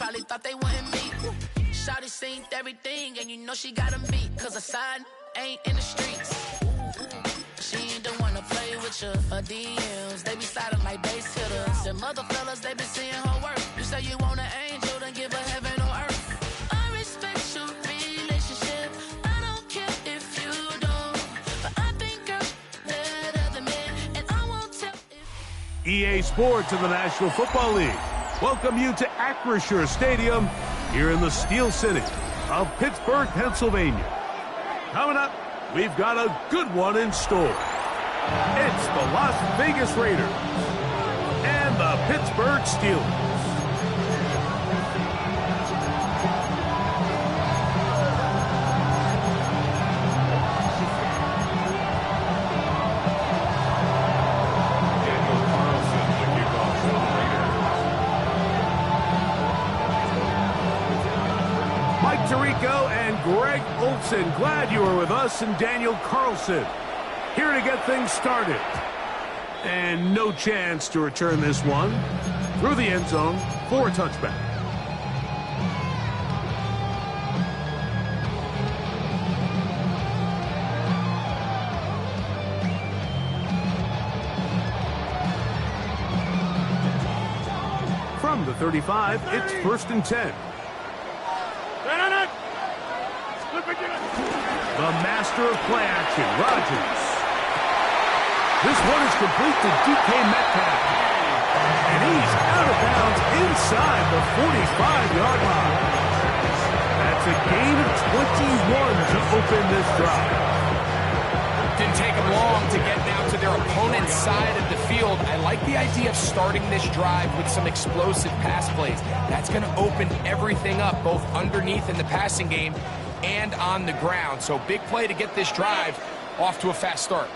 probably thought they wouldn't meet. Shawty seen everything, and you know she got 'em beat. Cause her side ain't in the streets. She ain't the one to play with you. Her DMs, they be sliding like base hitters. Them other fellas, they been seeing her work. You say you want an angel, then give her heaven on earth. I respect your relationship. I don't care if you don't. But I think girl, let other men, and I won't tell if... EA Sports in the National Football League welcome you to Acrisure Stadium here in the Steel City of Pittsburgh, Pennsylvania. Coming up, we've got a good one in store. It's the Las Vegas Raiders and the Pittsburgh Steelers. Tirico and Greg Olson, glad you were with us, and Daniel Carlson here to get things started. And no chance to return this one through the end zone for a touchback. From the 35, it's 1st and 10. The master of play action, Rodgers. This one is complete to DK Metcalf. And he's out of bounds inside the 45-yard line. That's a gain of 21 to open this drive. Didn't take them long to get now to their opponent's side of the field. I like the idea of starting this drive with some explosive pass plays. That's going to open everything up, both underneath in the passing game and on the ground. So big play to get this drive off to a fast start.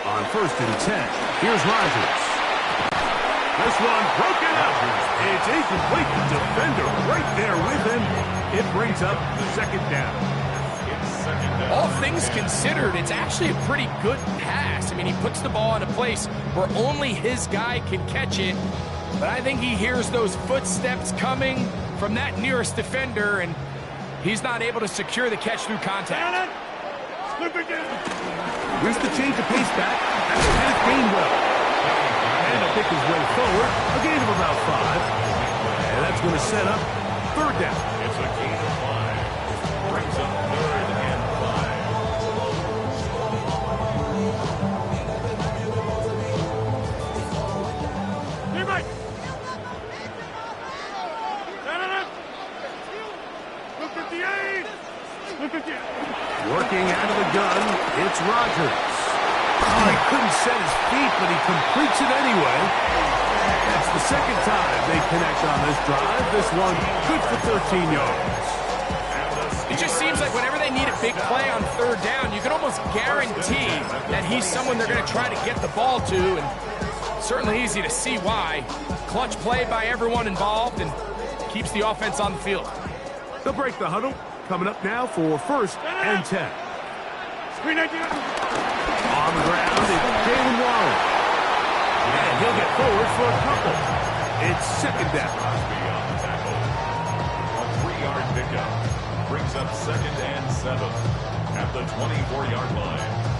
On 1st and 10, here's Rodgers. This one broken up. It's incomplete. The defender right there with him. It brings up 2nd down. All things considered, it's actually a pretty good pass. I mean, he puts the ball in a place where only his guy can catch it. But I think he hears those footsteps coming from that nearest defender, and he's not able to secure the catch through contact. Here's the change of pace back. That's Kenneth Gainwell. And he'll pick his way forward. A gain of about 5. And that's going to set up 3rd down. It's a gain of 5. Brings up 3rd and 5. Working out of the gun, it's Rodgers. Oh, he couldn't set his feet, but he completes it anyway. That's the 2nd time they connect on this drive. This one good for 13 yards. It just seems like whenever they need a big play on 3rd down, you can almost guarantee that he's someone they're going to try to get the ball to, and certainly easy to see why. Clutch play by everyone involved and keeps the offense on the field. They'll break the huddle. Coming up now for 1st and 10. On the ground, it's Jalen Warren. And he'll get forward for a couple. It's 2nd down. A 3-yard pickup brings up 2nd and 7 at the 24-yard line.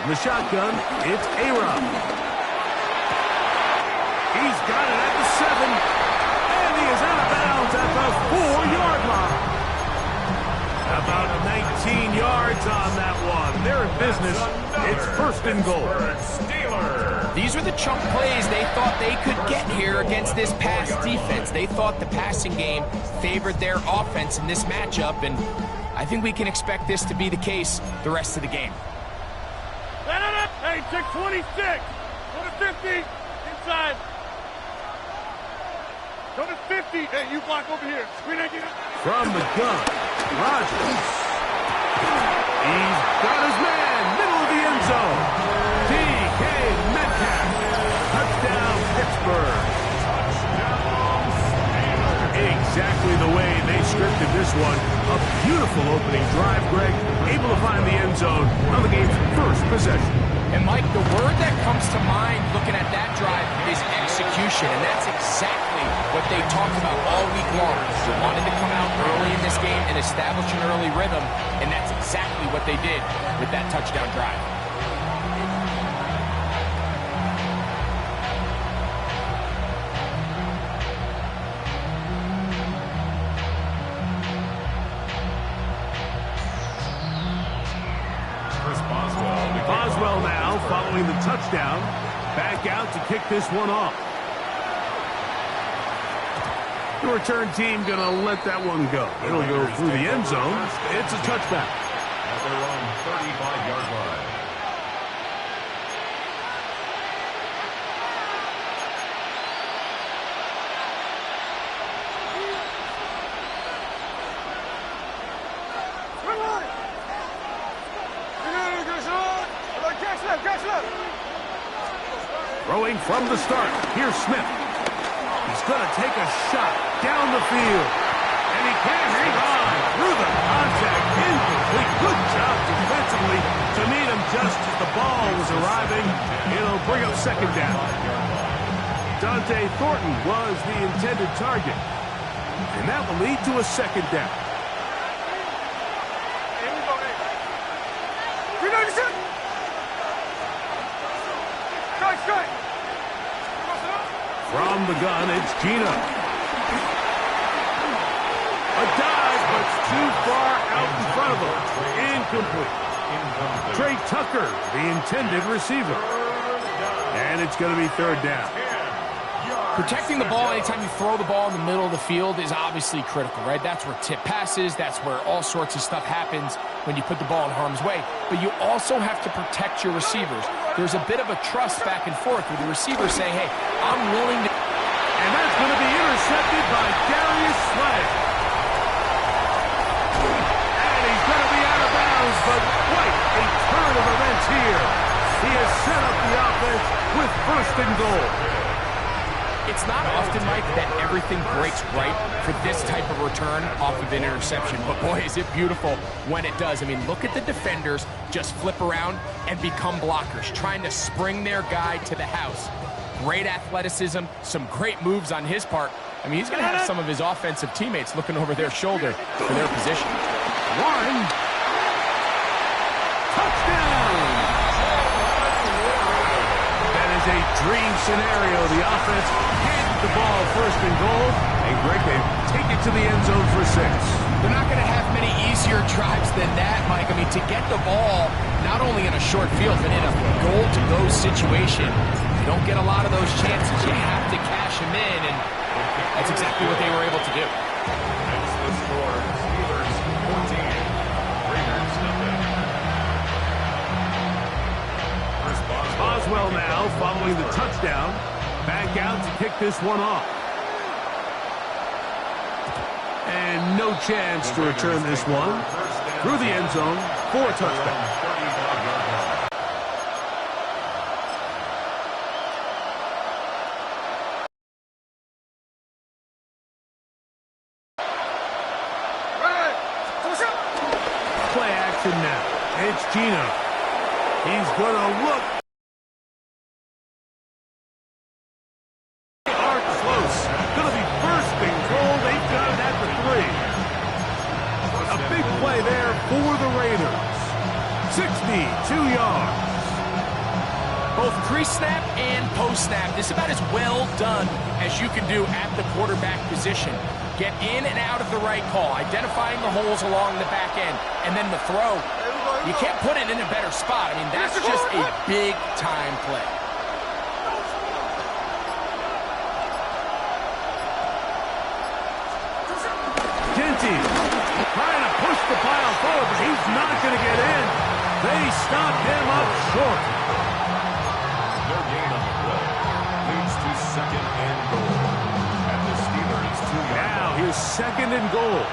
From the shotgun, it's A-Rob. He's got it at the 7, and he is out of bounds at the 4-yard line. About 19 yards on that one. They're in business. It's 1st and goal. These are the chunk plays they thought they could get here against this pass defense. They thought the passing game favored their offense in this matchup, and I think we can expect this to be the case the rest of the game. Hey, check 26. Go to 50. Inside. Go to 50. Hey, you block over here. From the gun, Rodgers. He's got his man, middle of the end zone. DK Metcalf. Touchdown, Pittsburgh. Exactly the way they scripted this one. A beautiful opening drive, Greg. Able to find the end zone on the game's first possession. And, Mike, the word that comes to mind looking at that drive is execution, and that's exactly what they talked about all week long. They wanted to come out early in this game and establish an early rhythm, and that's exactly what they did with that touchdown drive. Boswell now following the touchdown. Back out to kick this one off. The return team going to let that one go. It'll go through the end zone. It's a touchback. At their own 35-yard line. Throwing from the start. Here's Smith. He's going to take a shot down the field. And he can't hang on through the contact. Incomplete. Good job defensively to meet him just as the ball was arriving. It'll bring up second down. Dante Thornton was the intended target. And that will lead to a second down. From the gun, it's Gino. A dive, but it's too far out in front of him. Incomplete. Trey Tucker, the intended receiver. And it's going to be third down. Protecting the ball anytime you throw the ball in the middle of the field is obviously critical, right? That's where tip passes, that's where all sorts of stuff happens when you put the ball in harm's way. But you also have to protect your receivers. There's a bit of a trust back and forth with the receiver saying, hey, I'm willing to... And that's going to be intercepted by Darius Slay. And he's going to be out of bounds, but quite a turn of events here. He has set up the offense with first and goal. It's not often, Mike, that everything breaks right for this type of return off of an interception. But, boy, is it beautiful when it does. I mean, look at the defenders just flip around and become blockers, trying to spring their guy to the house. Great athleticism, some great moves on his part. I mean, he's going to have some of his offensive teammates looking over their shoulder for their position. One. Touchdown! A dream scenario. The offense handed the ball first and goal, and Greg, they take it to the end zone for 6. They're not going to have many easier drives than that, Mike. I mean, to get the ball not only in a short field, but in a goal-to-go situation, you don't get a lot of those chances. You have to cash them in, and that's exactly what they were able to do. That's the score. Steelers 14, Raiders nothing. Boswell now following the touchdown. Back out to kick this one off. And no chance to return this one. Through the end zone for a touchdown. Play action now. It's Gino. He's going to look. For the Raiders, 62 yards. Both pre-snap and post-snap, this is about as well done as you can do at the quarterback position. Get in and out of the right call, identifying the holes along the back end, and then the throw. You can't put it in a better spot. I mean, that's just a big-time play. Trying to push the pile forward, but he's not going to get in. They stop him up short. Their gain on the play leads to second and goal. At the Steelers' 2-yard line. Now here's second and goal.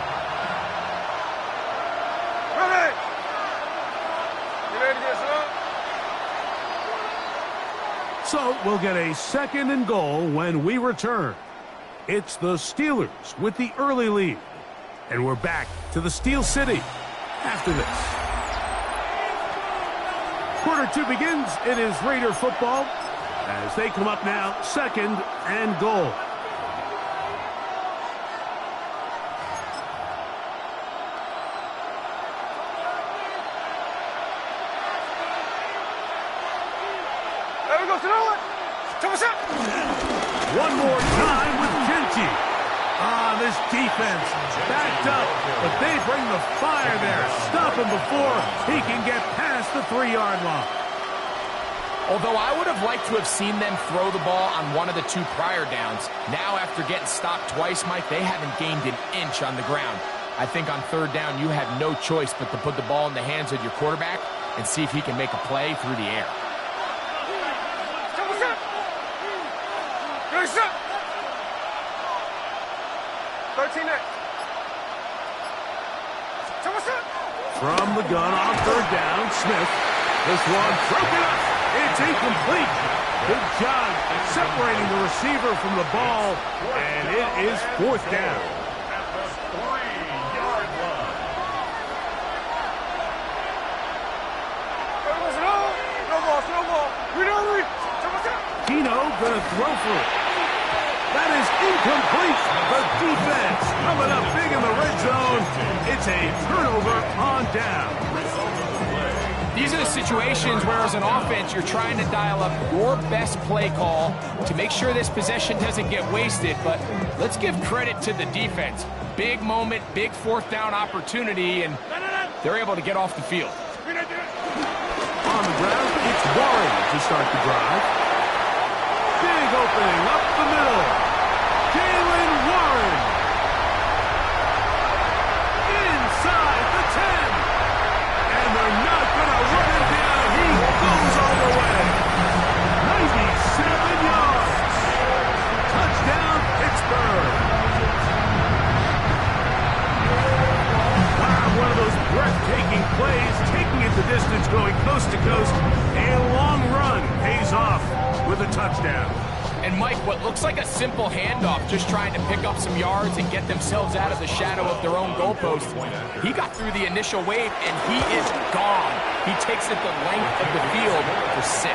So we'll get a 2nd and goal when we return. It's the Steelers with the early lead. And we're back to the Steel City after this. Quarter 2 begins. It is Raider football as they come up now, 2nd and goal. One more time with Genty. This defense backed up, but they bring the fire there. Stop him before he can get past the 3-yard line. Although I would have liked to have seen them throw the ball on one of the 2 prior downs. Now, after getting stopped twice, Mike, they haven't gained an inch on the ground. I think on 3rd down, you have no choice but to put the ball in the hands of your quarterback and see if he can make a play through the air. 13 next. From the gun on 3rd down, Smith. This one broken up. It's incomplete. Good job separating the receiver from the ball, and it is 4th down. At the 3-yard line. Snowball. Tino gonna throw for it. That is incomplete. The defense coming up big in the red zone. It's a turnover on down. These are the situations where, as an offense, you're trying to dial up your best play call to make sure this possession doesn't get wasted. But let's give credit to the defense. Big moment, big 4th down opportunity, and they're able to get off the field. On the ground, it's Warren to start the drive. Big opening up the middle. Jalen Warren. Inside the 10. And they're not going to run him down. He goes all the way. 97 yards. Touchdown, Pittsburgh. Wow, one of those breathtaking plays, taking it the distance, going coast to coast. A long run pays off with a touchdown. And Mike, what looks like a simple handoff, just trying to pick up some yards and get themselves out of the shadow of their own goalpost. He got through the initial wave, and he is gone. He takes it the length of the field for 6.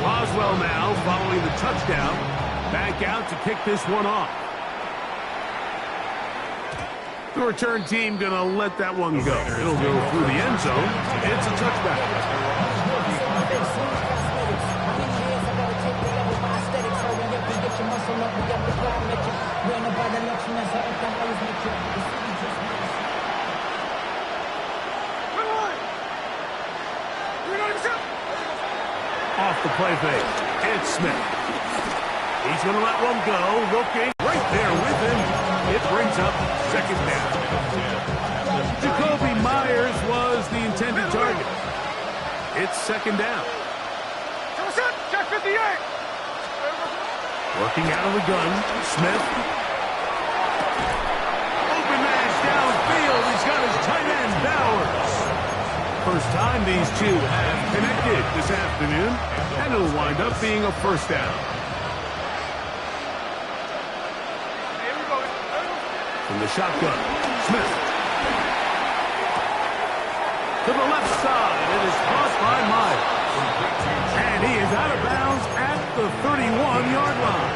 Boswell now following the touchdown. Back out to kick this one off. The return team going to let that one go. It'll go through the end zone. It's a touchback. Off the play fake. It's Smith. He's going to let one go. Looking right there with him. It brings up 2nd down. Jacoby Myers was the intended target. It's 2nd down. Check 58. Working out of the gun. Smith. Open man downfield. He's got his tight end, Bowers. First time these two have connected this afternoon, and it'll wind up being a 1st down. From the shotgun, Smith. To the left side, it is crossed by Myers. And he is out of bounds at the 31-yard line.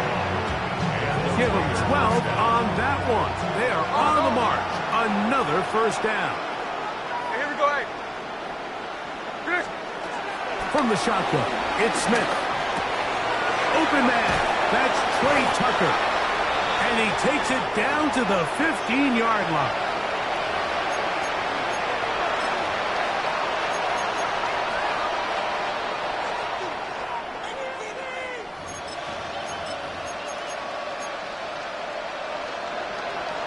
Give him 12 on that one. They are on the march. Another 1st down. Here we go, hey. From the shotgun, it's Smith. Open man, that's Trey Tucker. And he takes it down to the 15-yard line.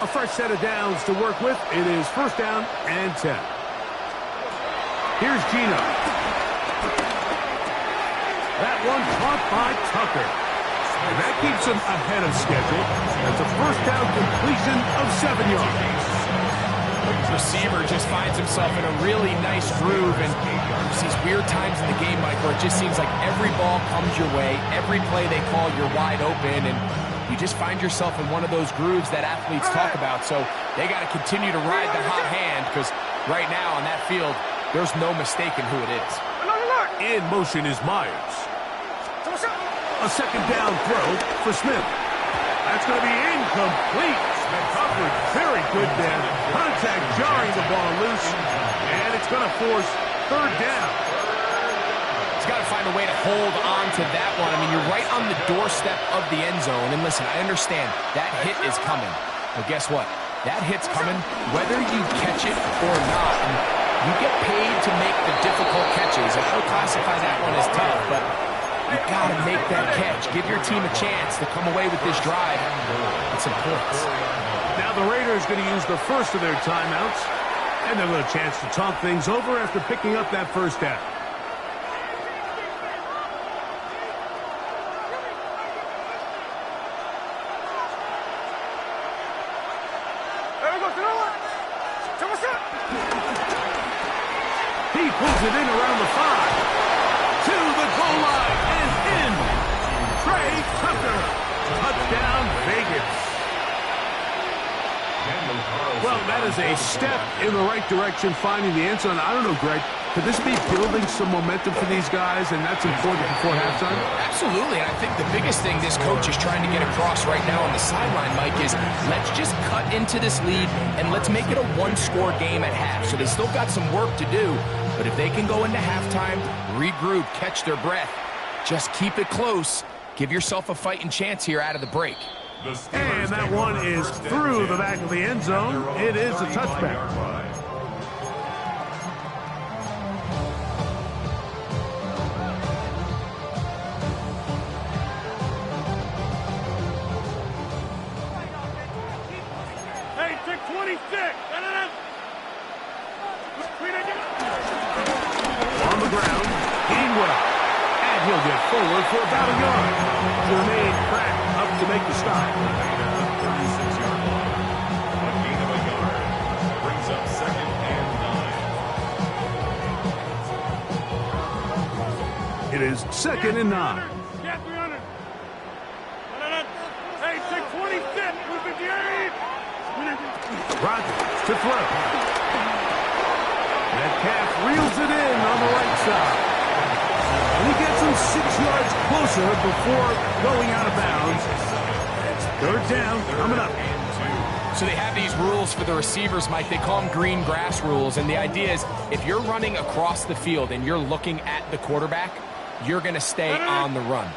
A fresh set of downs to work with. It is 1st down and 10. Here's Gino. That one caught by Tucker. And that keeps him ahead of schedule. That's a first down completion of 7 yards. Receiver just finds himself in a really nice groove, and there's these weird times in the game, Mike, where it just seems like every ball comes your way, every play they call, you're wide open, and you just find yourself in one of those grooves that athletes talk about. So they got to continue to ride the hot hand, because right now on that field, there's no mistaking who it is. In motion is Myers. A second down throw for Smith. That's going to be incomplete. Coverage very good there. Contact jarring the ball loose. And it's going to force third down. He's got to find a way to hold on to that one. I mean, you're right on the doorstep of the end zone. And listen, I understand that hit is coming. But guess what? That hit's coming whether you catch it or not. And you get paid to make the difficult catches. And I would classify that one as tough, but you got to make that catch. Give your team a chance to come away with this drive with some points. Now the Raiders going to use the first of their timeouts, and they'll have a chance to talk things over after picking up that first down. He pulls it in around the 5. To the goal line and in. Trey Tucker. Touchdown, Vegas. Well, that is a step in the right direction, finding the end zone. I don't know, Greg, could this be building some momentum for these guys, and that's important before halftime? Absolutely, and I think the biggest thing this coach is trying to get across right now on the sideline, Mike, is let's just cut into this lead, and let's make it a one-score game at half. So they still got some work to do, but if they can go into halftime, regroup, catch their breath, just keep it close, give yourself a fighting chance here out of the break. And that one is through the back of the end zone. It is a touchback. Hey, 626. On the ground, Gainwell. And he'll get forward for about a yard. Jermaine Pratt up to make the stop. 36-yard line. A gain of a yard. Brings up second and 9. It is second and 9. Yeah, 300. Hey, 626. 258. Rodgers to throw. Metcalf reels it in on the right side. And he gets him 6 yards closer before going out of bounds. Third down coming up. So they have these rules for the receivers, Mike. They call them green grass rules. And the idea is if you're running across the field and you're looking at the quarterback, you're going to stay on the run.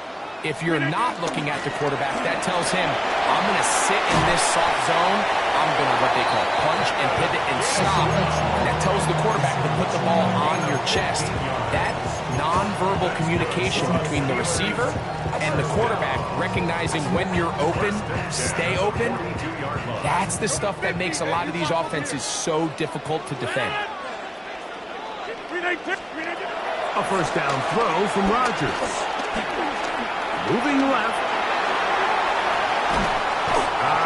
If you're not looking at the quarterback, that tells him, I'm going to sit in this soft zone. I'm going to what they call punch and pivot and stop. And that tells the quarterback to put the ball on your chest. That nonverbal communication between the receiver and the quarterback, recognizing when you're open, stay open, that's the stuff that makes a lot of these offenses so difficult to defend. A first down throw from Rodgers. Moving left.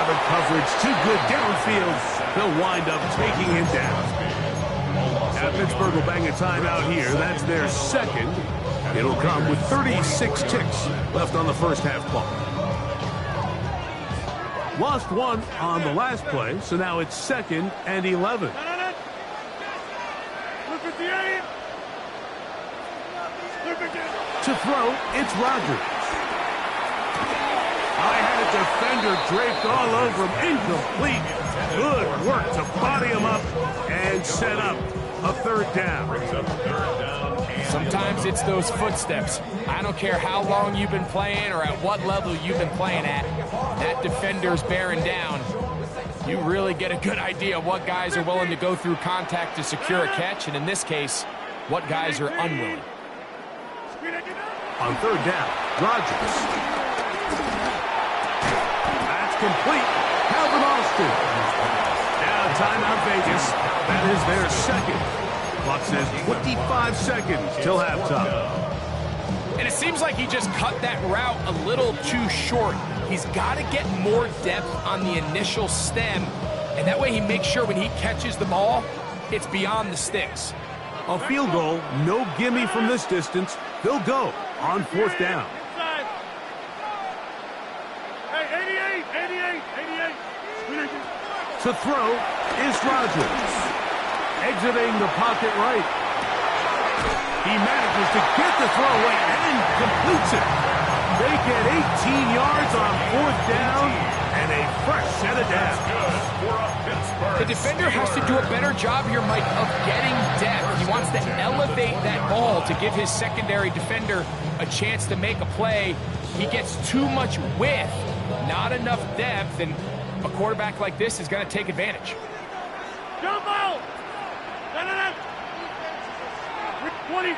The coverage too good downfield. They'll wind up taking him down. Now Pittsburgh will bang a timeout here. That's their second. It'll come with 36 ticks left on the first half clock. Lost one on the last play, so now it's second and 11. To throw, it's Rodgers. I had a defender draped all over him. Incomplete. Good work to body him up and set up a third down. Sometimes it's those footsteps. I don't care how long you've been playing or at what level you've been playing at. That defender's bearing down. You really get a good idea of what guys are willing to go through contact to secure a catch, and in this case, what guys are unwilling. On third down, Rodgers. That's complete. Calvin Austin. Now timeout Vegas. That is their second. Clock says 25 seconds till halftime. And it seems like he just cut that route a little too short. He's got to get more depth on the initial stem, and that way he makes sure when he catches the ball, it's beyond the sticks. A field goal, no gimme from this distance. They'll go on 4th down. Hey, 88. To throw is Rodgers. Exiting the pocket right. He manages to get the throw away and completes it. They get 18 yards on 4th down and a fresh set of downs. The defender has to do a better job here, Mike, of getting depth. He wants to elevate that ball to give his secondary defender a chance to make a play. He gets too much width, not enough depth, and a quarterback like this is going to take advantage. Jump out! 26.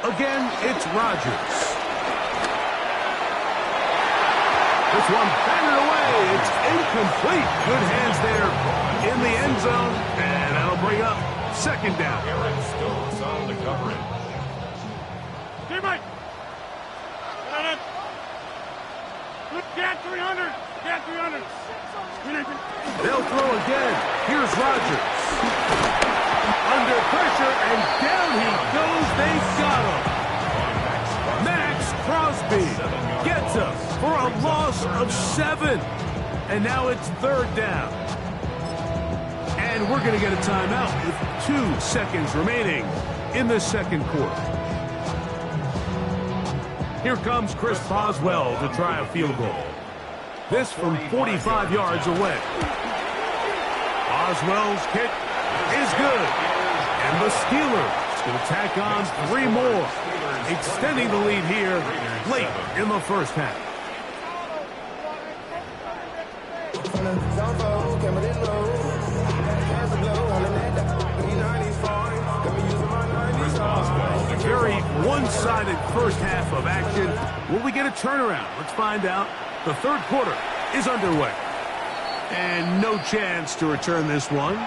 Again, it's Rodgers. This one batted away. It's incomplete. Good hands there in the end zone, and that'll bring up 2nd down. Aaron Stokes on the coverage. Teammate! Get 300! Get 300! They'll throw again. Here's Rodgers. Under pressure, and down he goes. They've got him. Max Crosby gets him for a loss of 7. And now it's 3rd down. And we're going to get a timeout with 2 seconds remaining in the 2nd quarter. Here comes Chris Boswell to try a field goal. This from 45 yards away. Boswell's kick is good. And the Steelers will tack on 3 more, extending the lead here late in the 1st half. A very one-sided 1st half of action. Will we get a turnaround? Let's find out. The 3rd quarter is underway. And no chance to return this one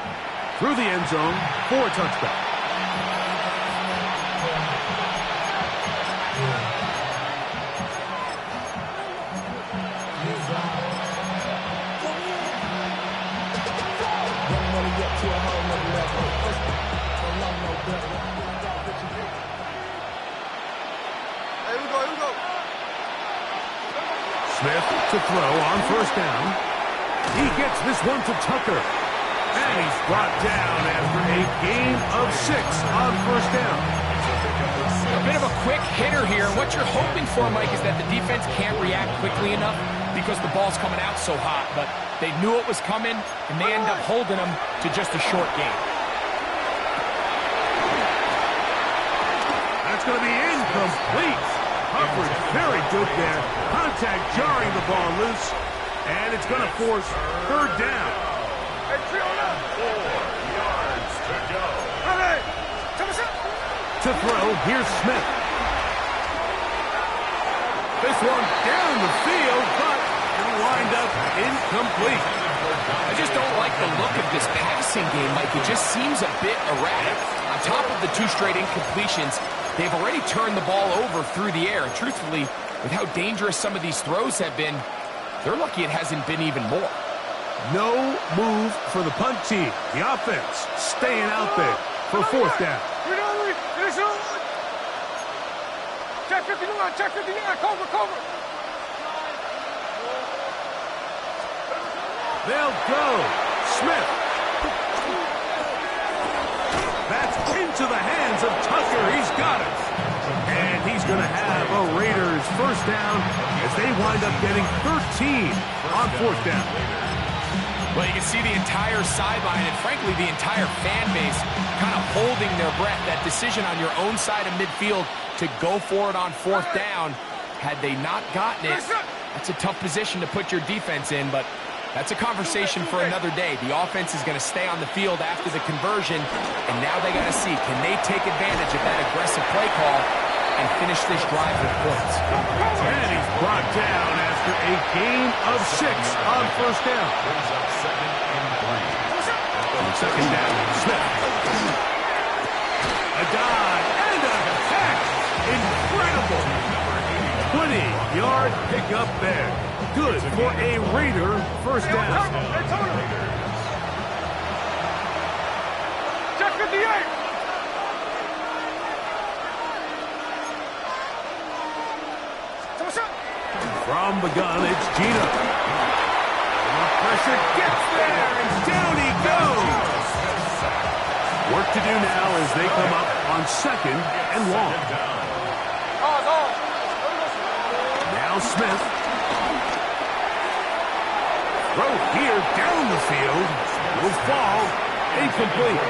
through the end zone for a touchdown. Smith to throw on 1st down. He gets this one to Tucker. And he's brought down after a gain of 6 on 1st down. A bit of a quick hitter here. What you're hoping for, Mike, is that the defense can't react quickly enough because the ball's coming out so hot. But they knew it was coming, and they end up holding them to just a short gain. That's going to be incomplete. Coverage very good there. Contact jarring the ball loose. And it's going to force 3rd down. 4 yards to go. To throw, here's Smith. This one down the field, but it'll wind up incomplete. I just don't like the look of this passing game, Mike. It just seems a bit erratic. On top of the 2 straight incompletions, they've already turned the ball over through the air. And truthfully, with how dangerous some of these throws have been, they're lucky it hasn't been even more. No move for the punt team. The offense staying out there for 4th down. Check 59, cover. They'll go. Smith. That's into the hands of Tucker. He's got it. And he's going to have a Raiders 1st down as they wind up getting 13 on 4th down. Well, you can see the entire sideline and, frankly, the entire fan base kind of holding their breath. That decision on your own side of midfield to go for it on 4th down, had they not gotten it, that's a tough position to put your defense in, but that's a conversation for another day. The offense is going to stay on the field after the conversion, and now they got to see, can they take advantage of that aggressive play call and finish this drive with points. And he's brought down after a gain of 6 on first down. Brings up 2nd and 3. On second down, Smith. A dive and a catch. Incredible. 20-yard pickup there. Good for a Raider first down. Check 58. From the gun, it's Gino. The pressure gets there, and down he goes. Work to do now as they come up on 2nd and long. Now Smith. Throw here down the field. Will fall. Incomplete.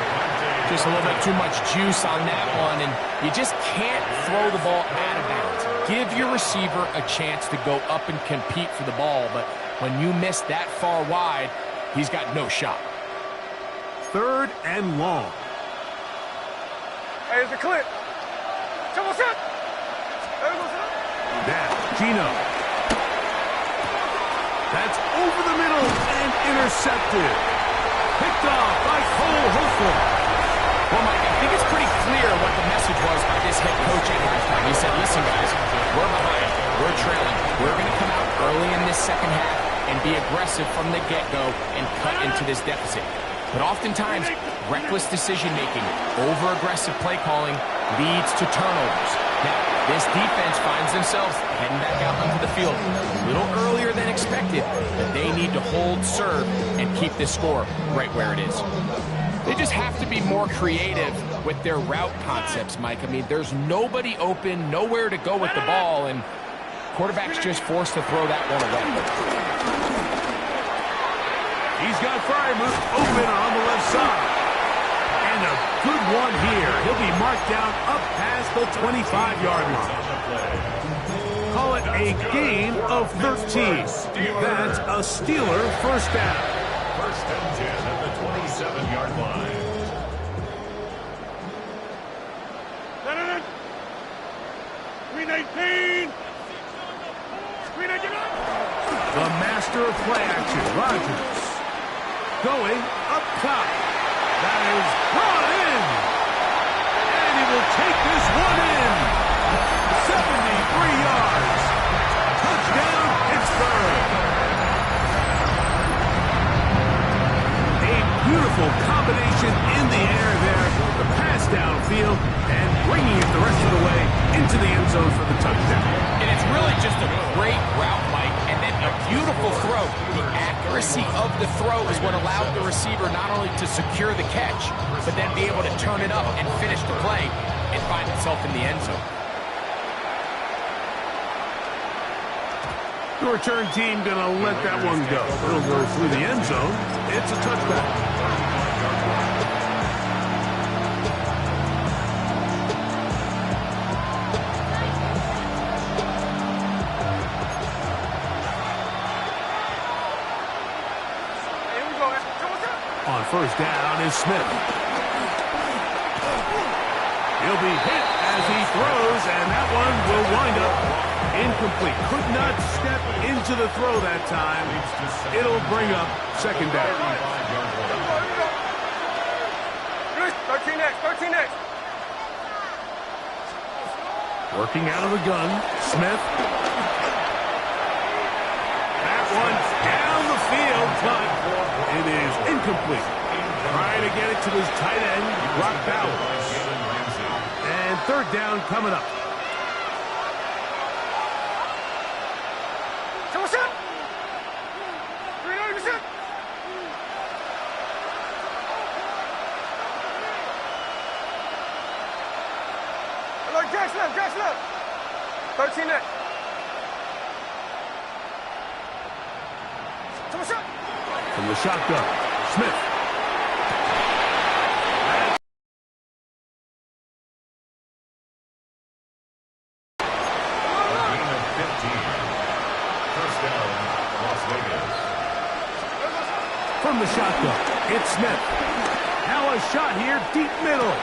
Just a little bit too much juice on that one, and you just can't throw the ball out of bounds. Give your receiver a chance to go up and compete for the ball, but when you miss that far wide, he's got no shot. 3rd and long. Hey, it's a clip. Now, Gino. That's over the middle and intercepted. Picked off by Cole Hopeful. Well, Mike, I think it's pretty clear what the message was by this head coach at halftime. He said, listen, guys, we're behind. We're trailing. We're going to come out early in this second half and be aggressive from the get-go and cut into this deficit. But oftentimes, reckless decision-making, over-aggressive play calling leads to turnovers. Now, this defense finds themselves heading back out onto the field a little earlier than expected, but they need to hold serve and keep this score right where it is. They just have to be more creative with their route concepts, Mike. I mean, there's nobody open, nowhere to go with the ball, and quarterback's just forced to throw that one away. He's got Fryermuth open on the left side. And a good one here. He'll be marked down up past the 25-yard line. Call it a gain of 13. That's a Steeler first down. 1st and 10 at the 27-yard line. Green 18. Green 18. The master of play action, Rodgers. Going up top. That is brought in. And he will take this one in. 73 yards. Touchdown, Pittsburgh. A beautiful combination in the air there. The pass downfield and bringing it the rest of the way into the end zone for the touchdown. And it's really just a great route, Mike, and then a beautiful throw. The accuracy of the throw is what allowed the receiver not only to secure the catch, but then be able to turn it up and finish the play and find himself in the end zone. The return team going to let that one go. It'll go through the end zone. It's a touchback. On first down is Smith. He'll be hit as he throws, and that one will wind up incomplete. Could not step into the throw that time. It'll bring up second down. 13X. Working out of the gun, Smith. That one down the field, but it is incomplete. Trying to get it to his tight end, Brock Bowers. And third down coming up. Jackson left. 13X. From the shotgun, Smith. From the shotgun, it's Smith. Now a shot here, deep middle.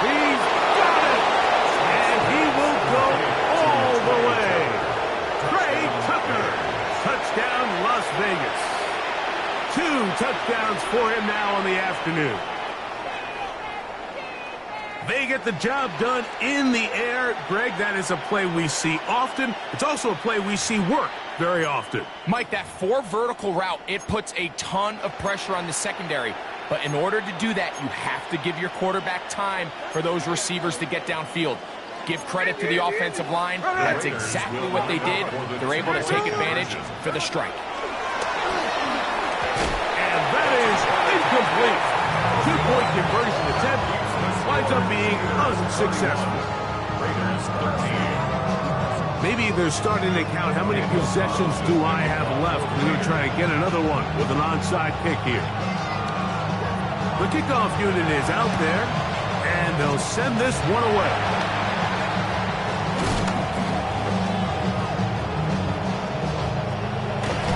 He's got it! And he will touchdown, Las Vegas. 2 touchdowns for him now on the afternoon. They get the job done in the air. Greg, that is a play we see often. It's also a play we see work very often. Mike, that 4 vertical route, it puts a ton of pressure on the secondary. But in order to do that, you have to give your quarterback time for those receivers to get downfield. Give credit to the offensive line. That's exactly what they did. They're able to take advantage for the strike. And that is incomplete. 2-point conversion attempt winds up being unsuccessful. Maybe they're starting to count how many possessions do I have left. We're going to try to get another one with an onside kick here. The kickoff unit is out there, and they'll send this one away.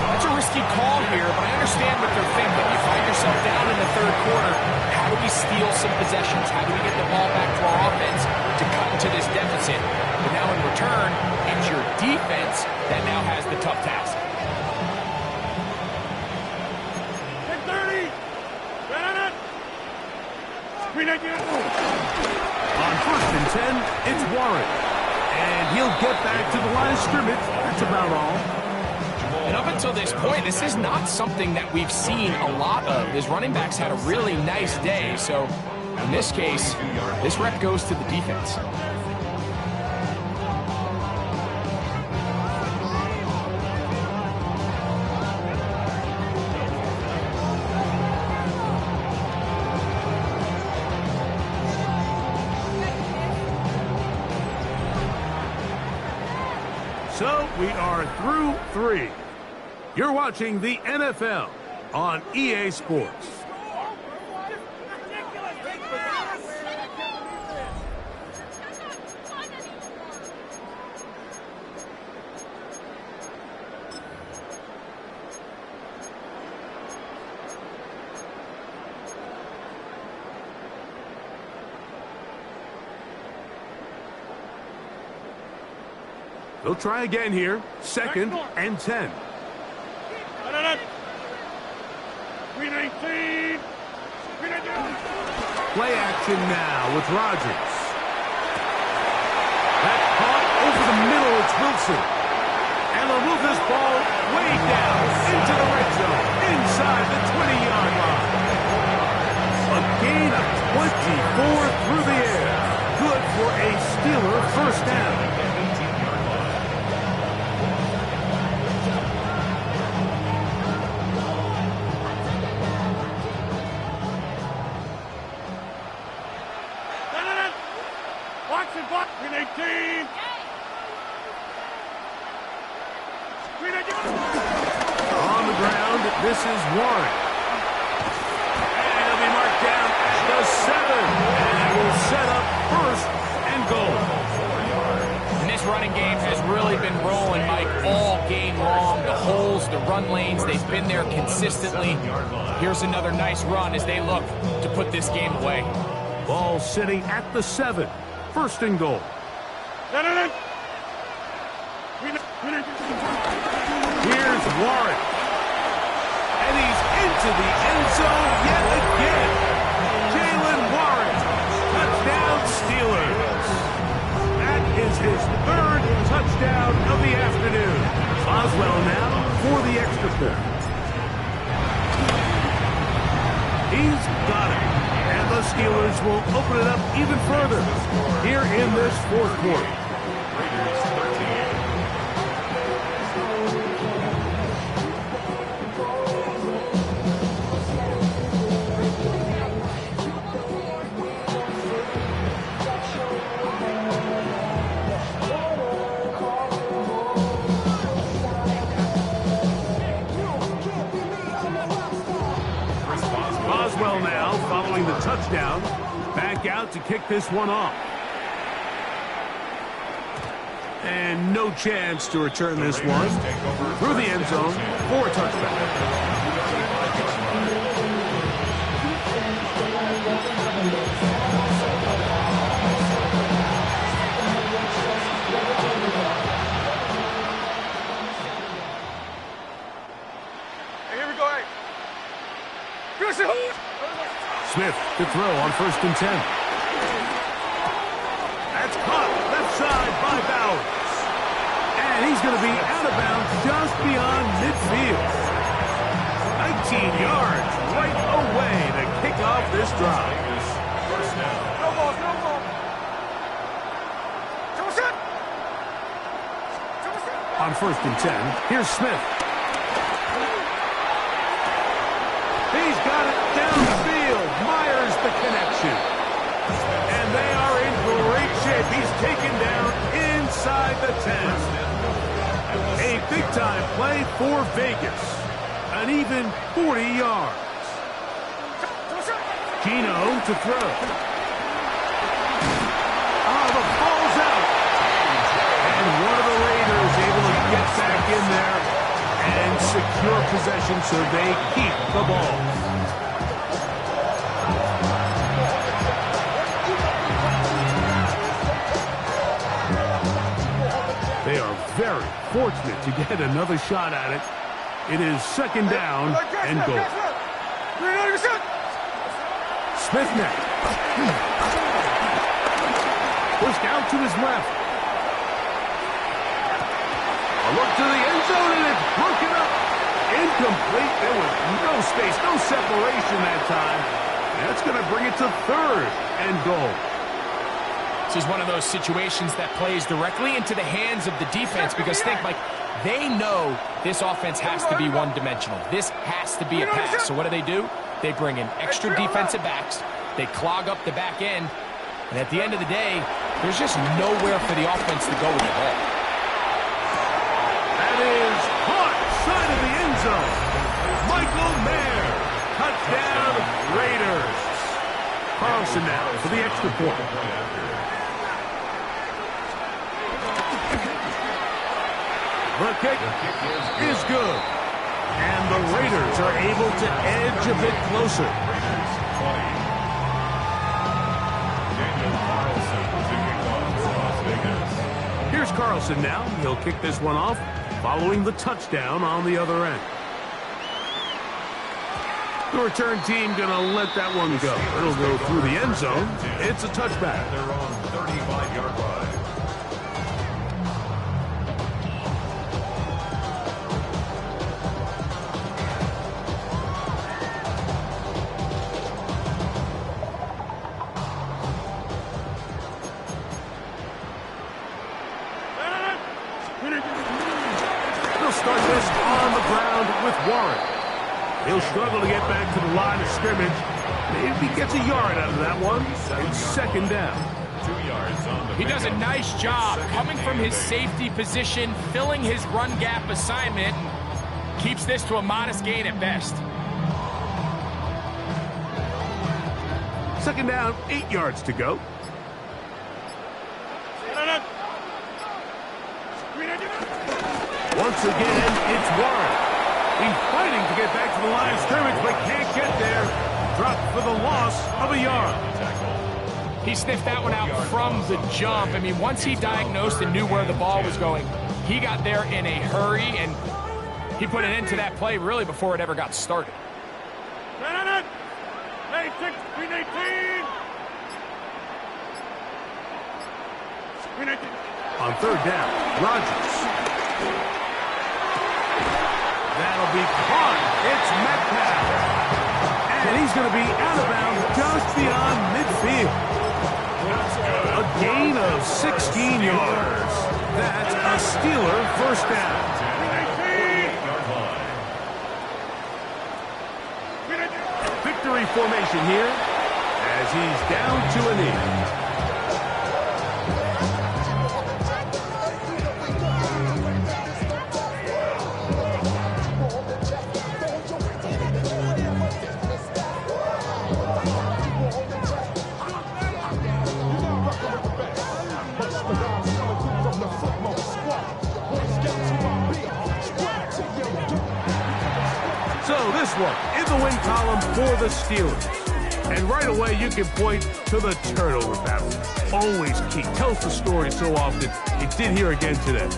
That's a risky call here, but I understand what they're thinking. You find yourself down in the third quarter. How do we steal some possessions? How do we get the ball back to our offense to cut into this deficit? But now in return, it's your defense that now has the tough task. 10-30. Right on it. Screen again. On 1st and 10, it's Warren. And he'll get back to the line of scrimmage. That's about all. And up until this point, this is not something that we've seen a lot of. His running backs had a really nice day. So in this case, this rep goes to the defense. So we are through 3. You're watching the NFL on EA Sports. They'll try again here. 2nd and 10. Play action now with Rodgers. That caught over the middle. It's Wilson. And they'll move this ball way down into the red zone, inside the 20-yard line. A gain of 24 through the air. Good for a Steeler first down. On the ground, this is Warren. And he'll be marked down at the 7. And will set up 1st and goal. And this running game has really been rolling, Mike, all game long. The holes, the run lanes, they've been there consistently. Here's another nice run as they look to put this game away. Ball sitting at the 7. 1st and goal. Here's Warren. And he's into the end zone yet again. Jalen Warren. Touchdown Steelers. That is his 3rd touchdown of the afternoon. Boswell now for the extra point. He's got it. And the Steelers will open it up even further here in this 4th quarter. Boswell now following the touchdown. Back out to kick this one off. And no chance to return this one. Through the end zone for a touchback. Smith to throw on 1st and 10. That's caught left side by Bowers. And he's going to be out of bounds just beyond midfield. 19 yards right away to kick off this drive. First down. No ball, no ball. On 1st and 10, here's Smith. He's got it downfield. Myers the connection. And they are in great shape. He's taken down inside the 10. A big-time play for Vegas. An even 40 yards. Gino to throw. Oh, the ball's out. And one of the Raiders able to get back in there and secure possession so they keep the ball. They are very fortunate to get another shot at it. It is 2nd down and goal. Smith now. Pushed out to his left. A look to the end zone, and it's broken up. Incomplete. There was no space, no separation that time. That's going to bring it to 3rd and goal. This is one of those situations that plays directly into the hands of the defense because think, Mike, they know this offense has to be one-dimensional. This has to be a pass. So what do? They bring in extra defensive backs. They clog up the back end. And at the end of the day, there's just nowhere for the offense to go with the ball. That is caught side of the end zone. Michael Mayer. Touchdown, Raiders. Carlson now for the extra point. The kick is good. And the Raiders are able to edge a bit closer. Here's Carlson now. He'll kick this one off, following the touchdown on the other end. The return team going to let that one go. It'll go through the end zone. It's a touchback. They're on 35-yard line. Start this on the ground with Warren. He'll struggle to get back to the line of scrimmage. Maybe he gets a yard out of that one. It's 2nd down. 2 yards on the He does a nice job coming from his safety position, filling his run gap assignment, and keeps this to a modest gain at best. 2nd down, 8 yards to go. Once again, it's Warren. He's fighting to get back to the line of scrimmage, but can't get there. Dropped for the loss of a yard. He sniffed that one out from the jump. I mean, once he diagnosed and knew where the ball was going, he got there in a hurry, and he put an end to that play really before it ever got started. On 3rd down, Rodgers. That'll be caught. It's Metcalf. And he's going to be out of bounds just beyond midfield. A gain of 16 yards. That's a Steeler 1st down. Victory formation here as he's down to a knee. So this one in the win column for the Steelers. And right away you can point to the turnover battle. Always key. Tells the story so often. It did here again today.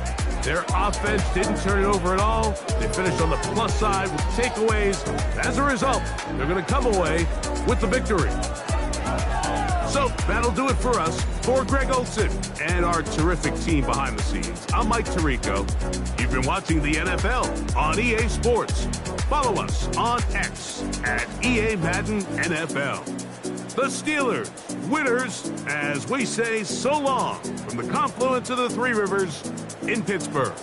Their offense didn't turn it over at all. They finished on the plus side with takeaways. As a result, they're going to come away with the victory. So that'll do it for us. For Greg Olson and our terrific team behind the scenes, I'm Mike Tirico. You've been watching the NFL on EA Sports. Follow us on X at EA Madden NFL. The Steelers, winners, as we say so long from the confluence of the Three Rivers in Pittsburgh.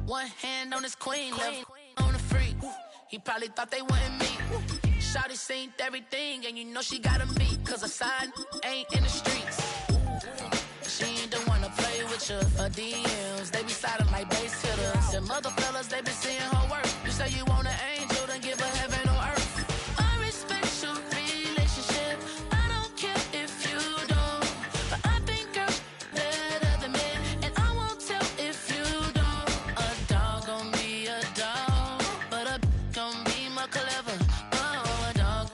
One hand on his queen, left on the freak. He probably thought they wouldn't meet. Shawty seen everything, and you know she got a meet. Cause her side ain't in the streets. She ain't the one to play with you. Her DMs, they be sliding like base hitters. Them other fellas, they be seeing her work. You say you want an angel, then give her heaven on earth. I respect your relationship. I don't care if you don't. But I think girls better than men. And I won't tell if you don't. A dog gon' be a dog. But a gon' be more clever. Oh, a dog.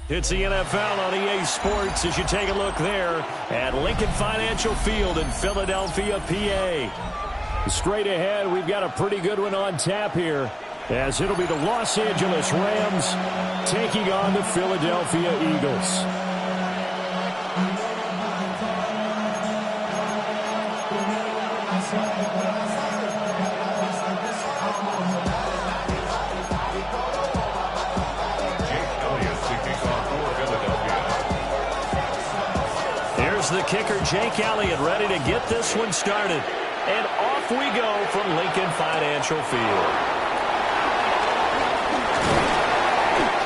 It's the NFL on EA Sports as you take a look there at Lincoln Financial Field in Philadelphia, PA. Straight ahead, we've got a pretty good one on tap here, as it'll be the Los Angeles Rams taking on the Philadelphia Eagles. Here's the kicker, Jake Elliott, ready to get this one started. And off we go from Lincoln Financial Field.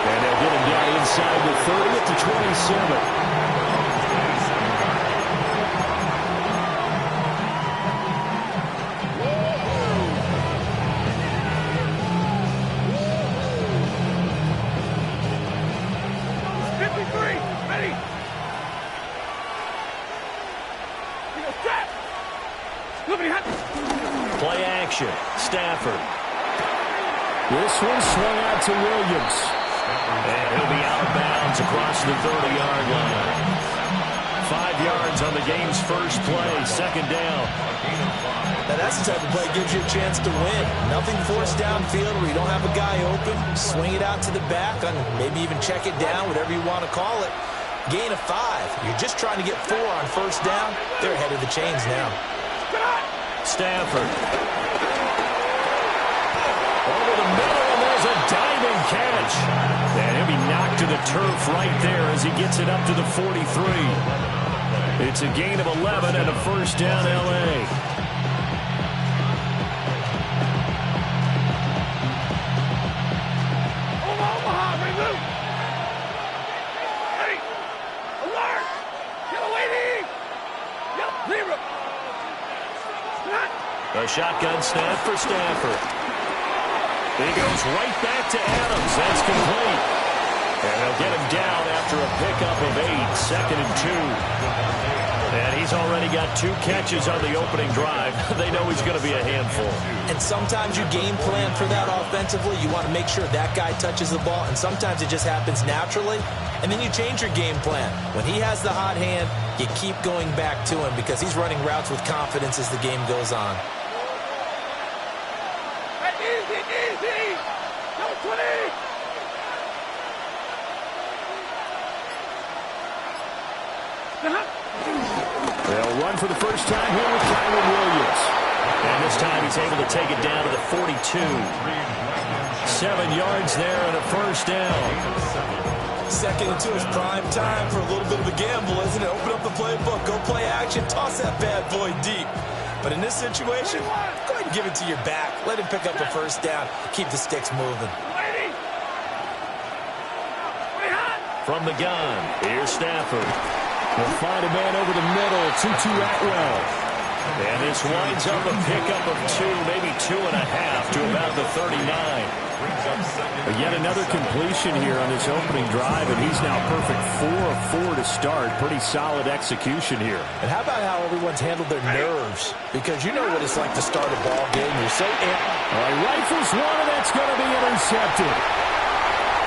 And they'll get him down inside the 30 at the 27. Play action. Stafford. This one swung out to Williams. And he'll be out of bounds across the 30-yard line. 5 yards on the game's first play. Second down. Now that's the type of play that gives you a chance to win. Nothing forced downfield where you don't have a guy open. Swing it out to the back and maybe even check it down, whatever you want to call it. Gain of 5. You're just trying to get 4 on first down. They're ahead of the chains now. Stafford. Over the middle, and there's a diving catch. And he'll be knocked to the turf right there as he gets it up to the 43. It's a gain of 11 and a first down, L.A. A shotgun snap for Stafford. He goes right back to Adams. That's complete. And they'll get him down after a pickup of 8, 2nd and 2. And he's already got 2 catches on the opening drive. They know he's going to be a handful. And sometimes you game plan for that offensively. You want to make sure that guy touches the ball, and sometimes it just happens naturally. And then you change your game plan. When he has the hot hand, you keep going back to him because he's running routes with confidence as the game goes on. Easy, easy! No 20! They'll run for the first time here with Kyron Williams. And this time he's able to take it down to the 42. 7 yards there and a first down. 2nd and 2 is prime time for a little bit of a gamble, isn't it? Open up the playbook, go play action, toss that bad boy deep. But in this situation, go ahead and give it to your back. Let him pick up a first down. Keep the sticks moving. From the gun, here's Stafford. He'll find a man over the middle, Tutu Atwell. And this winds up a pickup of 2, maybe 2.5 to about the 39. But yet another completion here on this opening drive, and he's now perfect 4 of 4 to start. Pretty solid execution here. And how about how everyone's handled their nerves? Because you know what it's like to start a ball game. You're so rifles one, and that's going to be intercepted.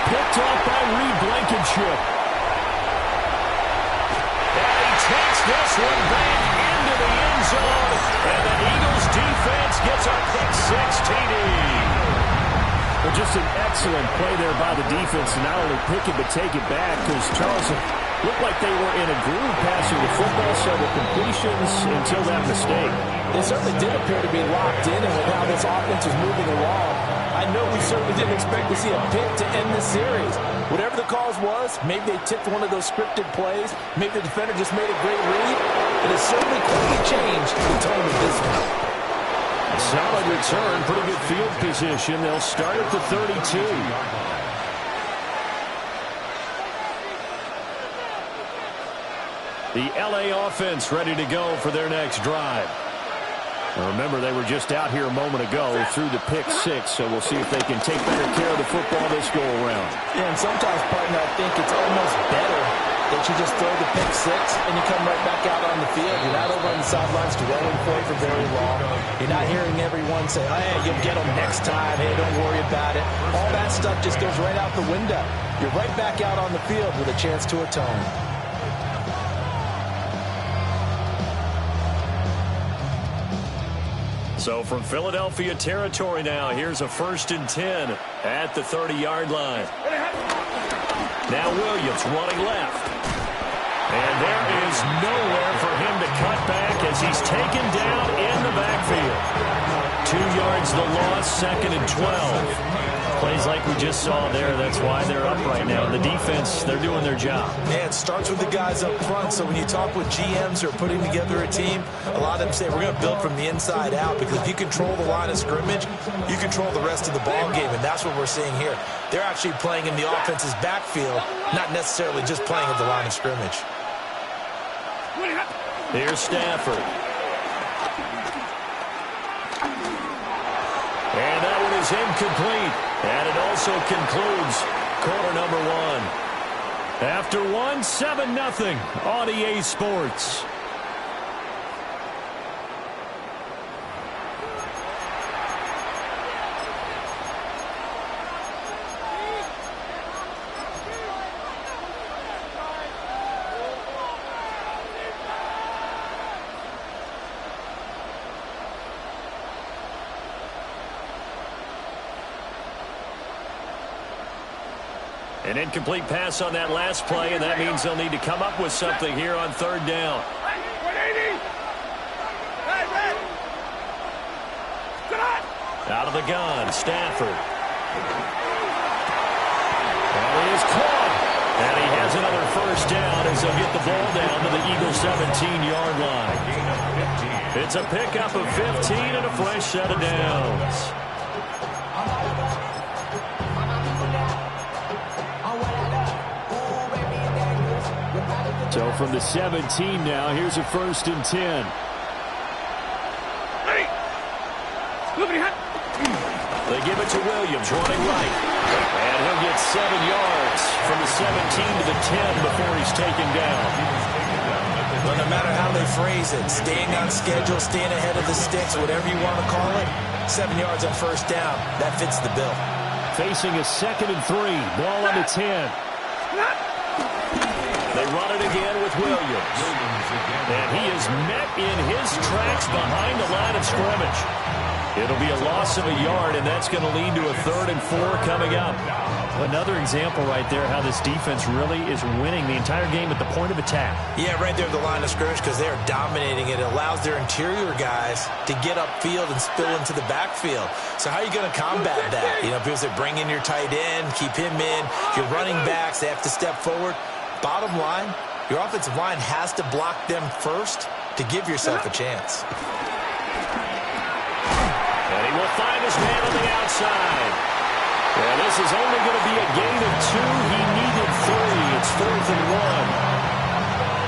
Picked off by Reed Blankenship. And he takes this one back into the end zone. And the Eagles defense gets a pick-6 TD. Well, just an excellent play there by the defense to not only pick it but take it back, because Charles looked like they were in a groove passing the football, several completions until that mistake. It certainly did appear to be locked in, and with how this offense was moving along, I know we certainly didn't expect to see a pick to end this series. Whatever the cause was, maybe they tipped one of those scripted plays, maybe the defender just made a great read. It has certainly quickly changed the tone of this one. Solid return, pretty good field position. They'll start at the 32. The LA offense ready to go for their next drive. Now remember, they were just out here a moment ago through the pick-6, so we'll see if they can take better care of the football this go-around. Yeah, and sometimes, partner, I think it's almost better that you just throw the pick-6 and you come right back out on the field. You're not over on the sidelines dwelling play for very long. You're not hearing everyone say, hey, you'll get them next time. Hey, don't worry about it. All that stuff just goes right out the window. You're right back out on the field with a chance to atone. So from Philadelphia territory now, here's a 1st and 10 at the 30-yard line. Now Williams running left. And there is nowhere for him to cut back as he's taken down in the backfield. 2 yards the loss, 2nd and 12. Plays like we just saw there. That's why they're up right now. The defense, they're doing their job. Yeah, it starts with the guys up front. So when you talk with GMs who are putting together a team, a lot of them say we're going to build from the inside out, because if you control the line of scrimmage, you control the rest of the ball game, and that's what we're seeing here. They're actually playing in the offense's backfield, not necessarily just playing at the line of scrimmage. Here's Stafford. And that one is incomplete. And it also concludes quarter number 1. After 1, 7-0 on EA Sports. An incomplete pass on that last play, and that means they'll need to come up with something here on 3rd down. Out of the gun, Stafford. And he is caught. And he has another first down as they'll get the ball down to the Eagles' 17-yard line. It's a pickup of 15 and a fresh set of downs. So from the 17 now, here's a 1st and 10. They give it to Williams, running right. And he'll get 7 yards from the 17 to the 10 before he's taken down. Well, no matter how they phrase it, staying on schedule, staying ahead of the sticks, whatever you want to call it, 7 yards on first down, that fits the bill. Facing a 2nd and 3, ball on the 10. They run it again with Williams. And he is met in his tracks behind the line of scrimmage. It'll be a loss of a yard, and that's going to lead to a 3rd and 4 coming up. Another example right there how this defense really is winning the entire game at the point of attack. Yeah, right there at the line of scrimmage because they are dominating it. It allows their interior guys to get upfield and spill into the backfield. So how are you going to combat that? You know, people say bring in your tight end, keep him in. Your running backs, they have to step forward. Bottom line, your offensive line has to block them first to give yourself a chance. And he will find his man on the outside. And this is only going to be a gain of 2. He needed 3. It's 4th and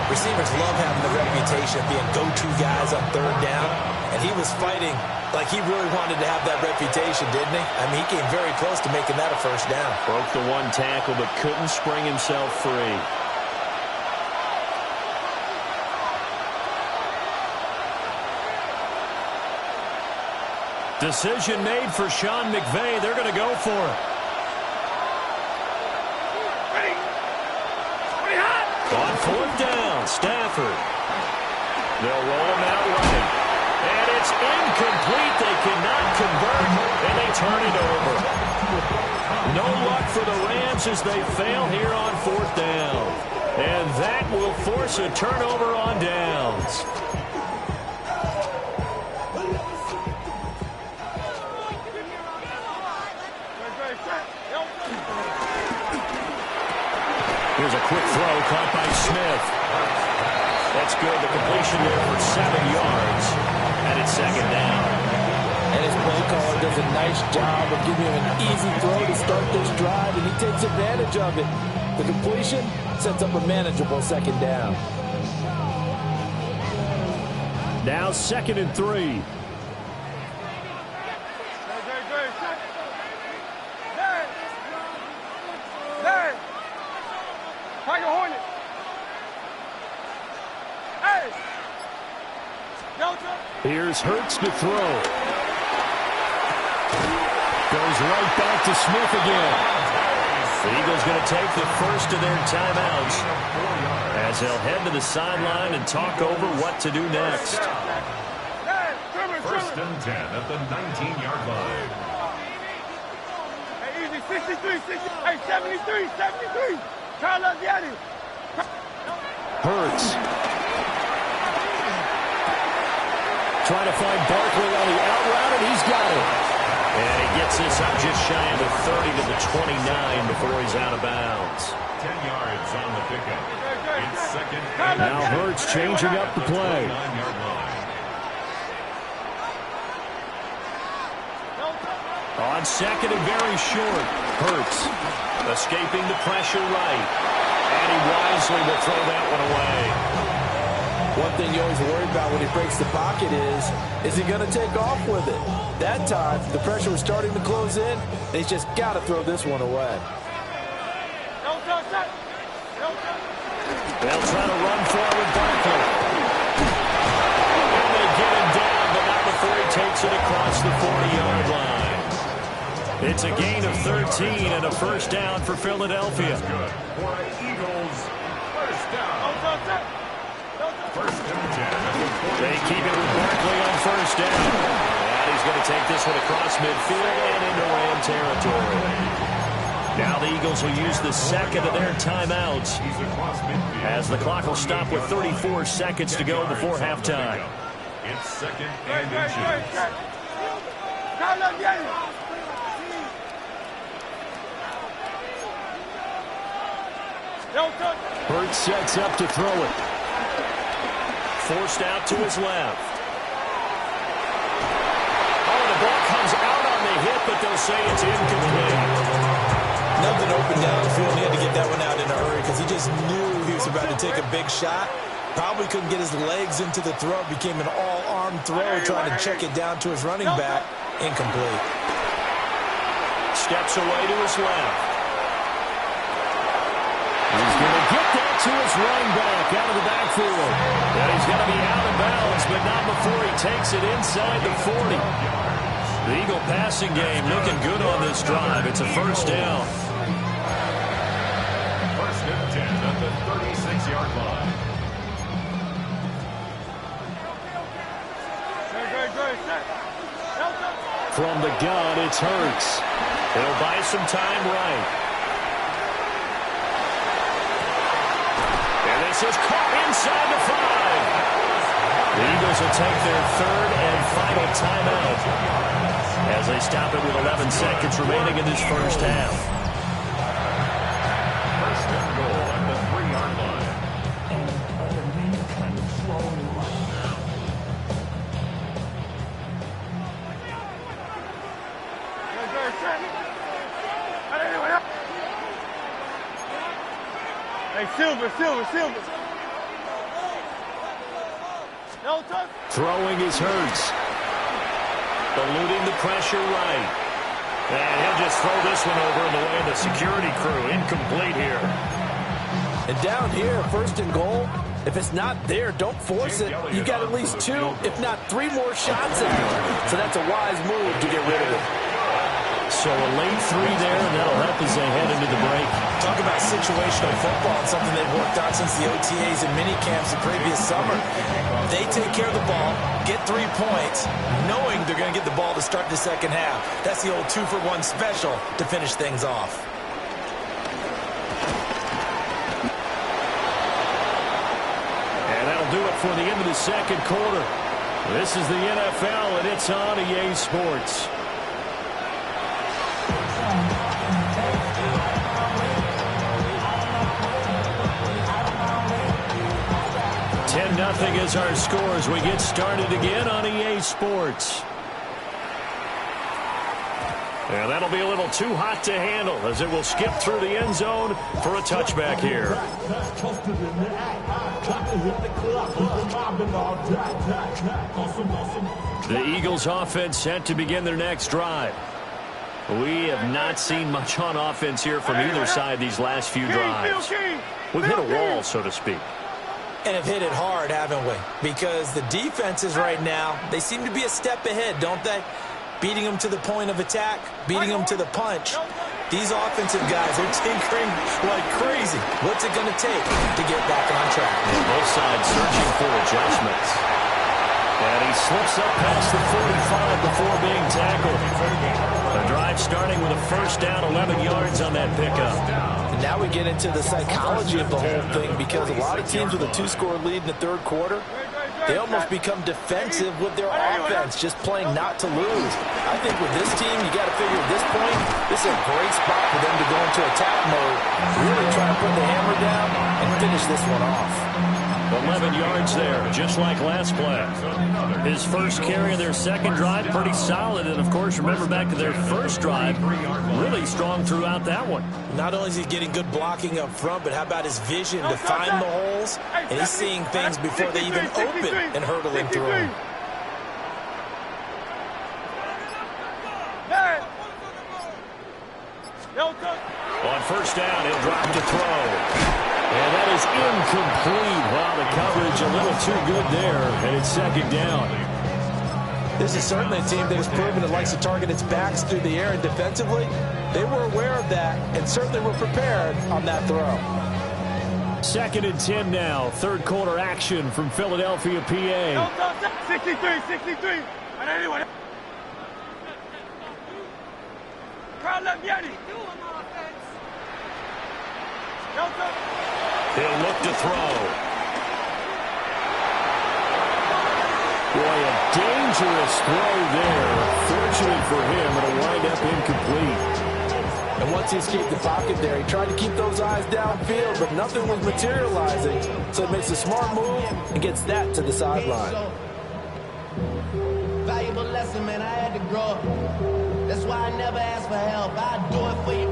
1. Receivers love having the reputation of being go-to guys on 3rd down. And he was fighting like he really wanted to have that reputation, didn't he? I mean, he came very close to making that a first down. Broke the 1 tackle, but couldn't spring himself free. Decision made for Sean McVay. They're going to go for it. On 4th down, Stafford. They'll roll him out right. And it's incomplete. They cannot convert, and they turn it over. No luck for the Rams as they fail here on 4th down. And that will force a turnover on downs. Here's a quick throw caught by Smith. That's good. The completion there for 7 yards. And it's 2nd down. And his play caller does a nice job of giving him an easy throw to start this drive, and he takes advantage of it. The completion sets up a manageable 2nd down. Now 2nd and 3. Here's Hurts to throw. Goes right back to Smith again. The Eagles going to take the first of their timeouts as they'll head to the sideline and talk over what to do next. 1st and 10 at the 19-yard line. Hey, easy, 63, 60, hey, 73, 73. Carlos, get it. Hurts. Trying to find Barkley on the out route, and he's got it. And he gets this up just shy of the 30 to the 29 before he's out of bounds. 10 yards on the pickup. It's 2nd. Now Hurts changing up the play. 29-yard line. On 2nd and very short. Hurts escaping the pressure right. And he wisely will throw that one away. One thing you always worry about when he breaks the pocket is he going to take off with it? That time, the pressure was starting to close in. They just got to throw this one away. They'll try to run forward Barkley. And they get him down, but not before he takes it across the 40-yard line. It's a gain of 13 and a first down for Philadelphia. Good for Eagles. First down. 1st and 10. They keep it with Barkley on first down. And he's going to take this one across midfield and into Ram territory. Now the Eagles will use the 2nd of their timeouts as the clock will stop with 34 seconds to go before halftime. It's 2nd and inches. Hurts sets up to throw it. Forced out to his left. Oh, the ball comes out on the hit, but they'll say it's incomplete. Nothing open downfield. He had to get that one out in a hurry because he just knew he was about to take a big shot. Probably couldn't get his legs into the throw. Became an all-arm throw, trying to check it down to his running back. Incomplete. steps away to his left. He's going to get that to his running back out of the backfield. And he's going to be out of bounds, but not before he takes it inside the 40. The Eagle passing game looking good on this drive. It's a first down. First and 10 at the 36-yard line. From the gun, it's Hurts. He'll buy some time right. And this is caught inside the 5. The Eagles will take their third and final timeout as they stop it with 11 seconds remaining in this first half. First and goal at the 3-yard line. Hey, Silver. Throwing his Hurts. Eluding the pressure right. And he'll just throw this one over in the way of the security crew. Incomplete here. And down here, first and goal, if it's not there, don't force it. You've got at least 2, if not 3 more shots in it. So that's a wise move to get rid of it. So a late 3 there, and that'll help as they head into the break. Talk about situational football and something they've worked on since the OTAs and mini camps the previous summer. They take care of the ball, get 3 points, knowing they're going to get the ball to start the second half. That's the old 2-for-1 special to finish things off. And that'll do it for the end of the second quarter. This is the NFL, and it's on EA Sports. 10-0 is our score as we get started again on EA Sports. And that'll be a little too hot to handle as it will skip through the end zone for a touchback here. The Eagles offense set to begin their next drive. We have not seen much on offense here from either side these last few drives. We've hit a wall, so to speak. And have hit it hard, haven't we? Because the defenses right now, they seem to be a step ahead, don't they? Beating them to the point of attack, beating them to the punch. These offensive guys, they're tinkering like crazy. What's it going to take to get back on track? And both sides searching for adjustments. And he slips up past the 45 before being tackled. The drive starting with a first down, 11 yards on that pickup. And now we get into the psychology of the whole thing, because a lot of teams with a 2-score lead in the third quarter, they almost become defensive with their offense, just playing not to lose. I think with this team, you got to figure at this point, this is a great spot for them to go into attack mode, really try to put the hammer down and finish this one off. 11 yards there, just like last play. His first carry of their second drive, pretty solid. And, of course, remember back to their first drive, really strong throughout that one. Not only is he getting good blocking up front, but how about his vision to find the holes? And he's seeing things before they even open and hurtling through them. On first down, he'll drop to throw. And that is incomplete. Wow, the coverage a little too good there, and it's second down. This is certainly a team that has proven it likes to target its backs through the air, and defensively, they were aware of that and certainly were prepared on that throw. Second and 10 now. Third quarter action from Philadelphia, PA. 63. He'll look to throw. Boy, a dangerous throw there. Fortunate for him, it'll wind up incomplete. And once he escaped the pocket there, he tried to keep those eyes downfield, but nothing was materializing. So he makes a smart move and gets that to the sideline. Valuable lesson, man. I had to grow up. That's why I never ask for help. I do it for you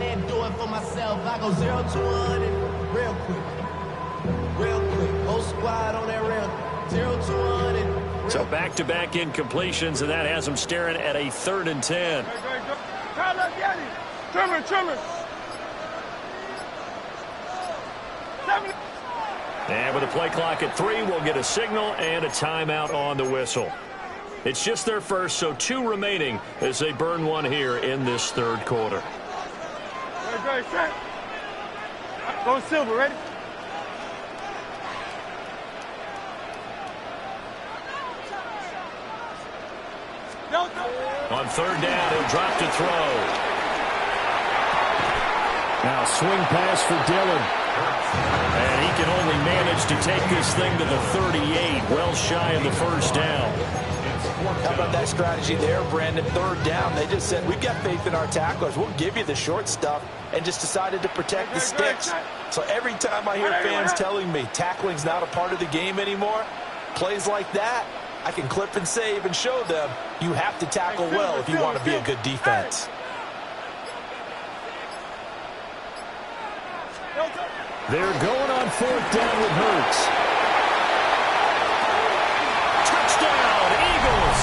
and do it for myself. I go 0 to 100 real quick. Whole squad on that rail. 0 to 100. So back-to-back incompletions, and that has him staring at a 3rd and 10. Trimmer. And with a play clock at 3, we'll get a signal and a timeout on the whistle. It's just their first, so 2 remaining as they burn one here in this third quarter. Ready, set. Go silver, ready? On third down, he'll drop to throw. Now swing pass for Dillon. And he can only manage to take this thing to the 38, well shy of the first down. How about that strategy there, Brandon? Third down, they just said, we've got faith in our tacklers. We'll give you the short stuff, and just decided to protect the sticks. So every time I hear fans telling me tackling's not a part of the game anymore, plays like that, I can clip and save and show them you have to tackle well if you want to be a good defense. They're going on fourth down with Hurts. Touchdown, Eagles.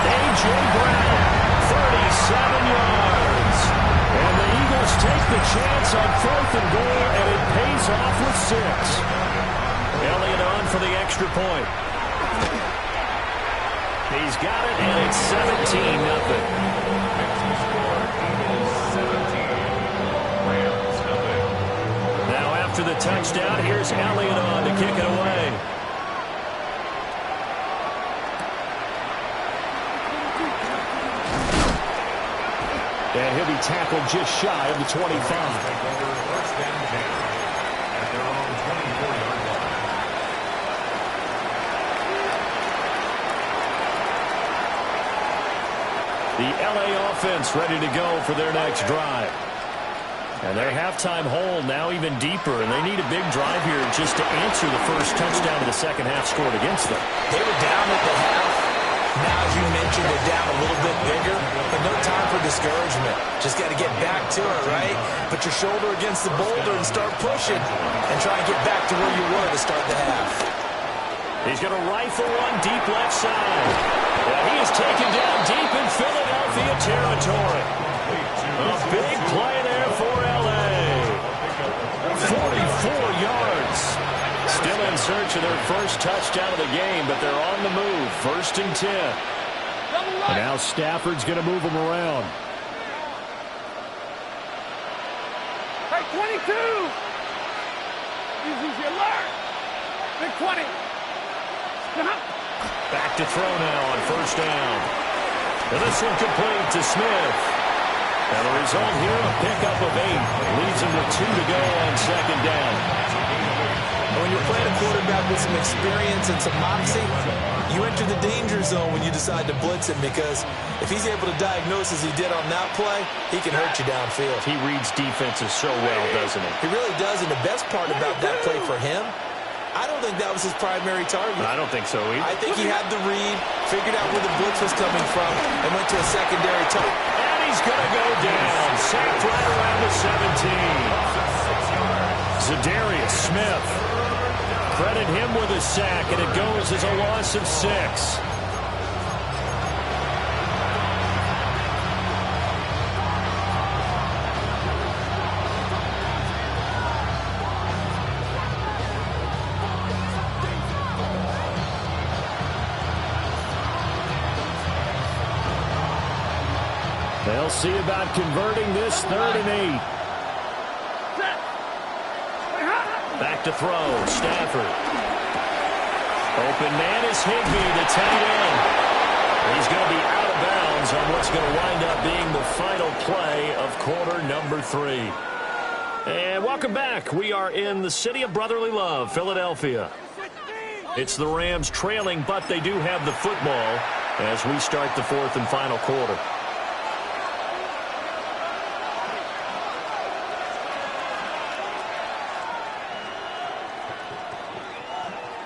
A.J. Brown, 37 yards. And the Eagles take the chance on fourth and goal, and it pays off with 6. Elliott on for the extra point. He's got it, and it's 17-0. After the touchdown, here's Elliott on to kick it away. And he'll be tackled just shy of the 25. The LA offense ready to go for their next drive. And their halftime hole now even deeper, and they need a big drive here just to answer the first touchdown of the second half scored against them. They were down at the half. Now, as you mentioned, they're down a little bit bigger, but no time for discouragement. Just got to get back to it, right? Put your shoulder against the boulder and start pushing, and try and get back to where you were to start the half. He's going to rifle one deep left side. Yeah, he is taken down deep in Philadelphia territory. A big play there for L.A. 44 yards. Still in search of their first touchdown of the game, but they're on the move. 1st and 10. And now Stafford's going to move them around. Hey, 22. Easy alert. Big 20. Back to throw now on 1st down. And this one complete to Smith. And the result here, a pickup of 8. Leaves him with 2 to go on 2nd down. When you're playing a quarterback with some experience and some moxie, you enter the danger zone when you decide to blitz him, because if he's able to diagnose as he did on that play, he can hurt you downfield. He reads defenses so well, doesn't he? He really does, and the best part about that play for him, I don't think that was his primary target. I don't think so either. I think he had the read, figured out where the blitz was coming from, and went to a secondary target. And he's going to go down. Sacked right around the 17. Zadarius Smith. Credit him with a sack, and it goes as a loss of 6. They'll see about converting this 3rd and 8. Back to throw, Stafford. Open man is Higbee, the tight end. He's going to be out of bounds on what's going to wind up being the final play of quarter number 3. And welcome back. We are in the city of brotherly love, Philadelphia. It's the Rams trailing, but they do have the football as we start the 4th and final quarter.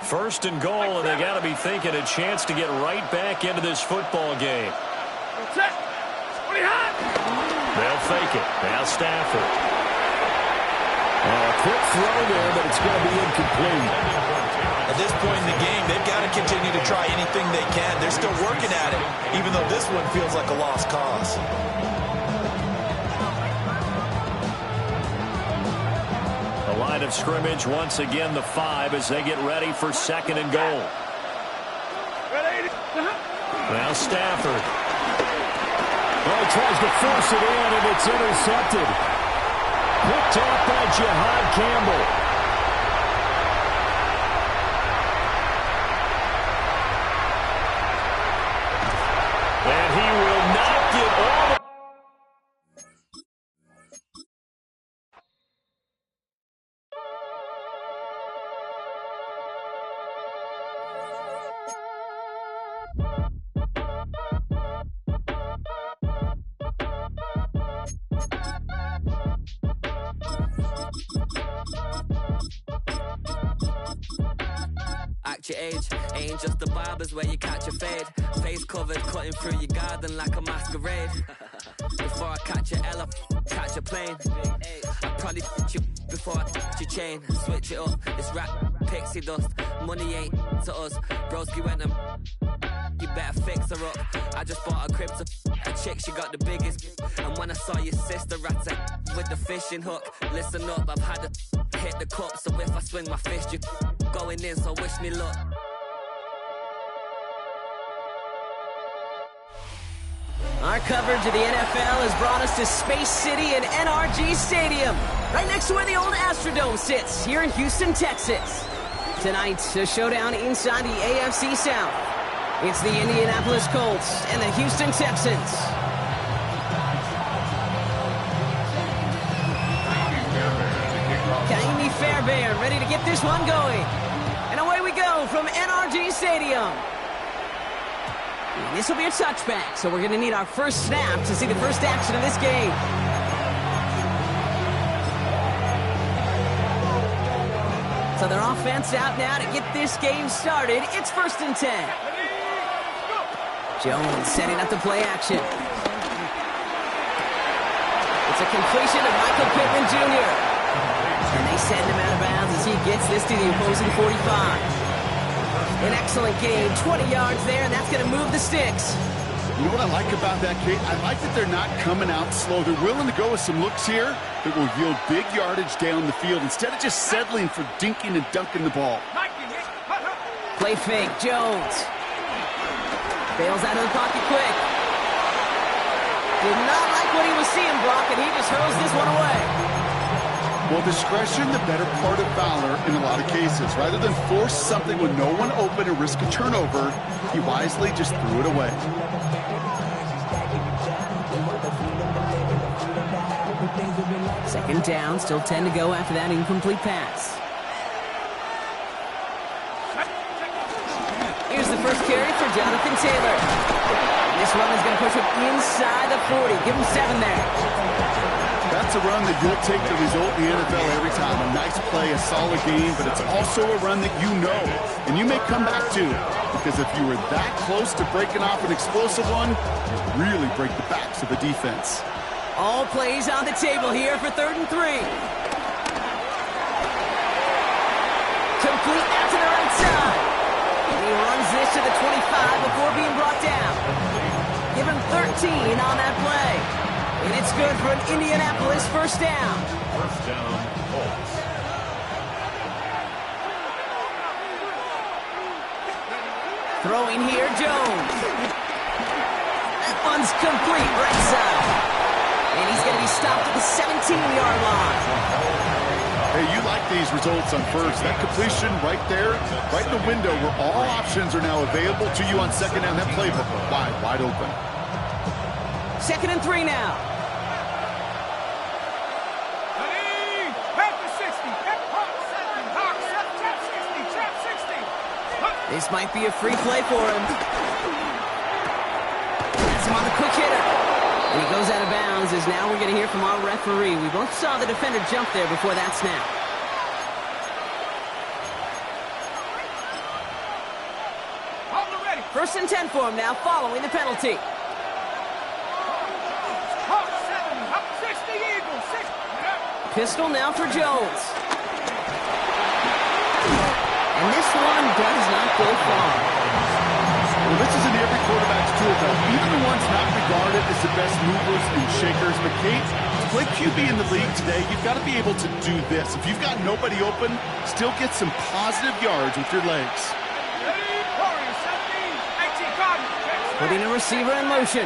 First and goal, and they got to be thinking a chance to get right back into this football game. They'll fake it. Now Stafford. A quick throw there, but it's going to be incomplete. At this point in the game, they've got to continue to try anything they can. They're still working at it, even even though this one feels like a lost cause. The line of scrimmage, once again, the 5 as they get ready for 2nd and goal. Now Stafford. Well, he tries to force it in, and it's intercepted. Picked off by Jihad Campbell. And he will not get all the... Act your age, ain't just the barbers where you catch a fade. Face covered, cutting through your garden like a masquerade. Before I catch a L, catch a plane. I probably you before I your chain. Switch it up, it's rap, pixie dust. Money ain't to us. Broski went and you better fix her up. I just bought a crib to a chick, she got the biggest. And when I saw your sister rat with the fishing hook, listen up, I've had to hit the cup. So if I swing my fist, you going in, so wish me luck. Our coverage of the NFL has brought us to Space City and NRG Stadium, right next to where the old Astrodome sits, here in Houston, Texas. Tonight, a showdown inside the AFC South. It's the Indianapolis Colts and the Houston Texans. Kaimi Fairbairn ready to get this one going. And away we go from NRG Stadium. This will be a touchback, so we're going to need our first snap to see the first action of this game. So their offense out now to get this game started. It's 1st and 10. Jones setting up the play action. It's a completion of Michael Pittman Jr. And they send him out of bounds as he gets this to the opposing 45. An excellent game, 20 yards there, and that's going to move the sticks. You know what I like about that, Kate? I like that they're not coming out slow. They're willing to go with some looks here that will yield big yardage down the field instead of just settling for dinking and dunking the ball. Play fake, Jones. Bails out of the pocket quick. Did not like what he was seeing, Brock, and he just hurls this one away. Well, discretion, the better part of valor in a lot of cases. Rather than force something with no one open and risk a turnover, he wisely just threw it away. Second down, still 10 to go after that incomplete pass. Here's the first carry for Jonathan Taylor. This one is going to push him inside the 40. Give him 7 there. That's a run that you'll take the result in the NFL every time. A nice play, a solid game, but it's also a run that you know, and you may come back to, because if you were that close to breaking off an explosive one, you really break the backs of the defense. All plays on the table here for 3rd and 3. Complete out to the right side. And he runs this to the 25 before being brought down. Give him 13 on that play. And it's good for an Indianapolis first down. First down, Colts. Throwing here, Jones. That one's complete, right side. And he's going to be stopped at the 17-yard line. Hey, you like these results on first. That completion right there, right in the window where all options are now available to you on second down. That playbook wide open. 2nd and 3 now. This might be a free play for him. That's him on the quick hitter. And he goes out of bounds as now we're going to hear from our referee. We both saw the defender jump there before that snap. First and 10 for him now, following the penalty. Pistol now for Jones. And this one does not go far. Well, this is in every quarterback's toolbox. even the ones not regarded as the best movers and shakers. But Kate, to play QB in the league today, you've got to be able to do this. If you've got nobody open, still get some positive yards with your legs. Putting a receiver in motion.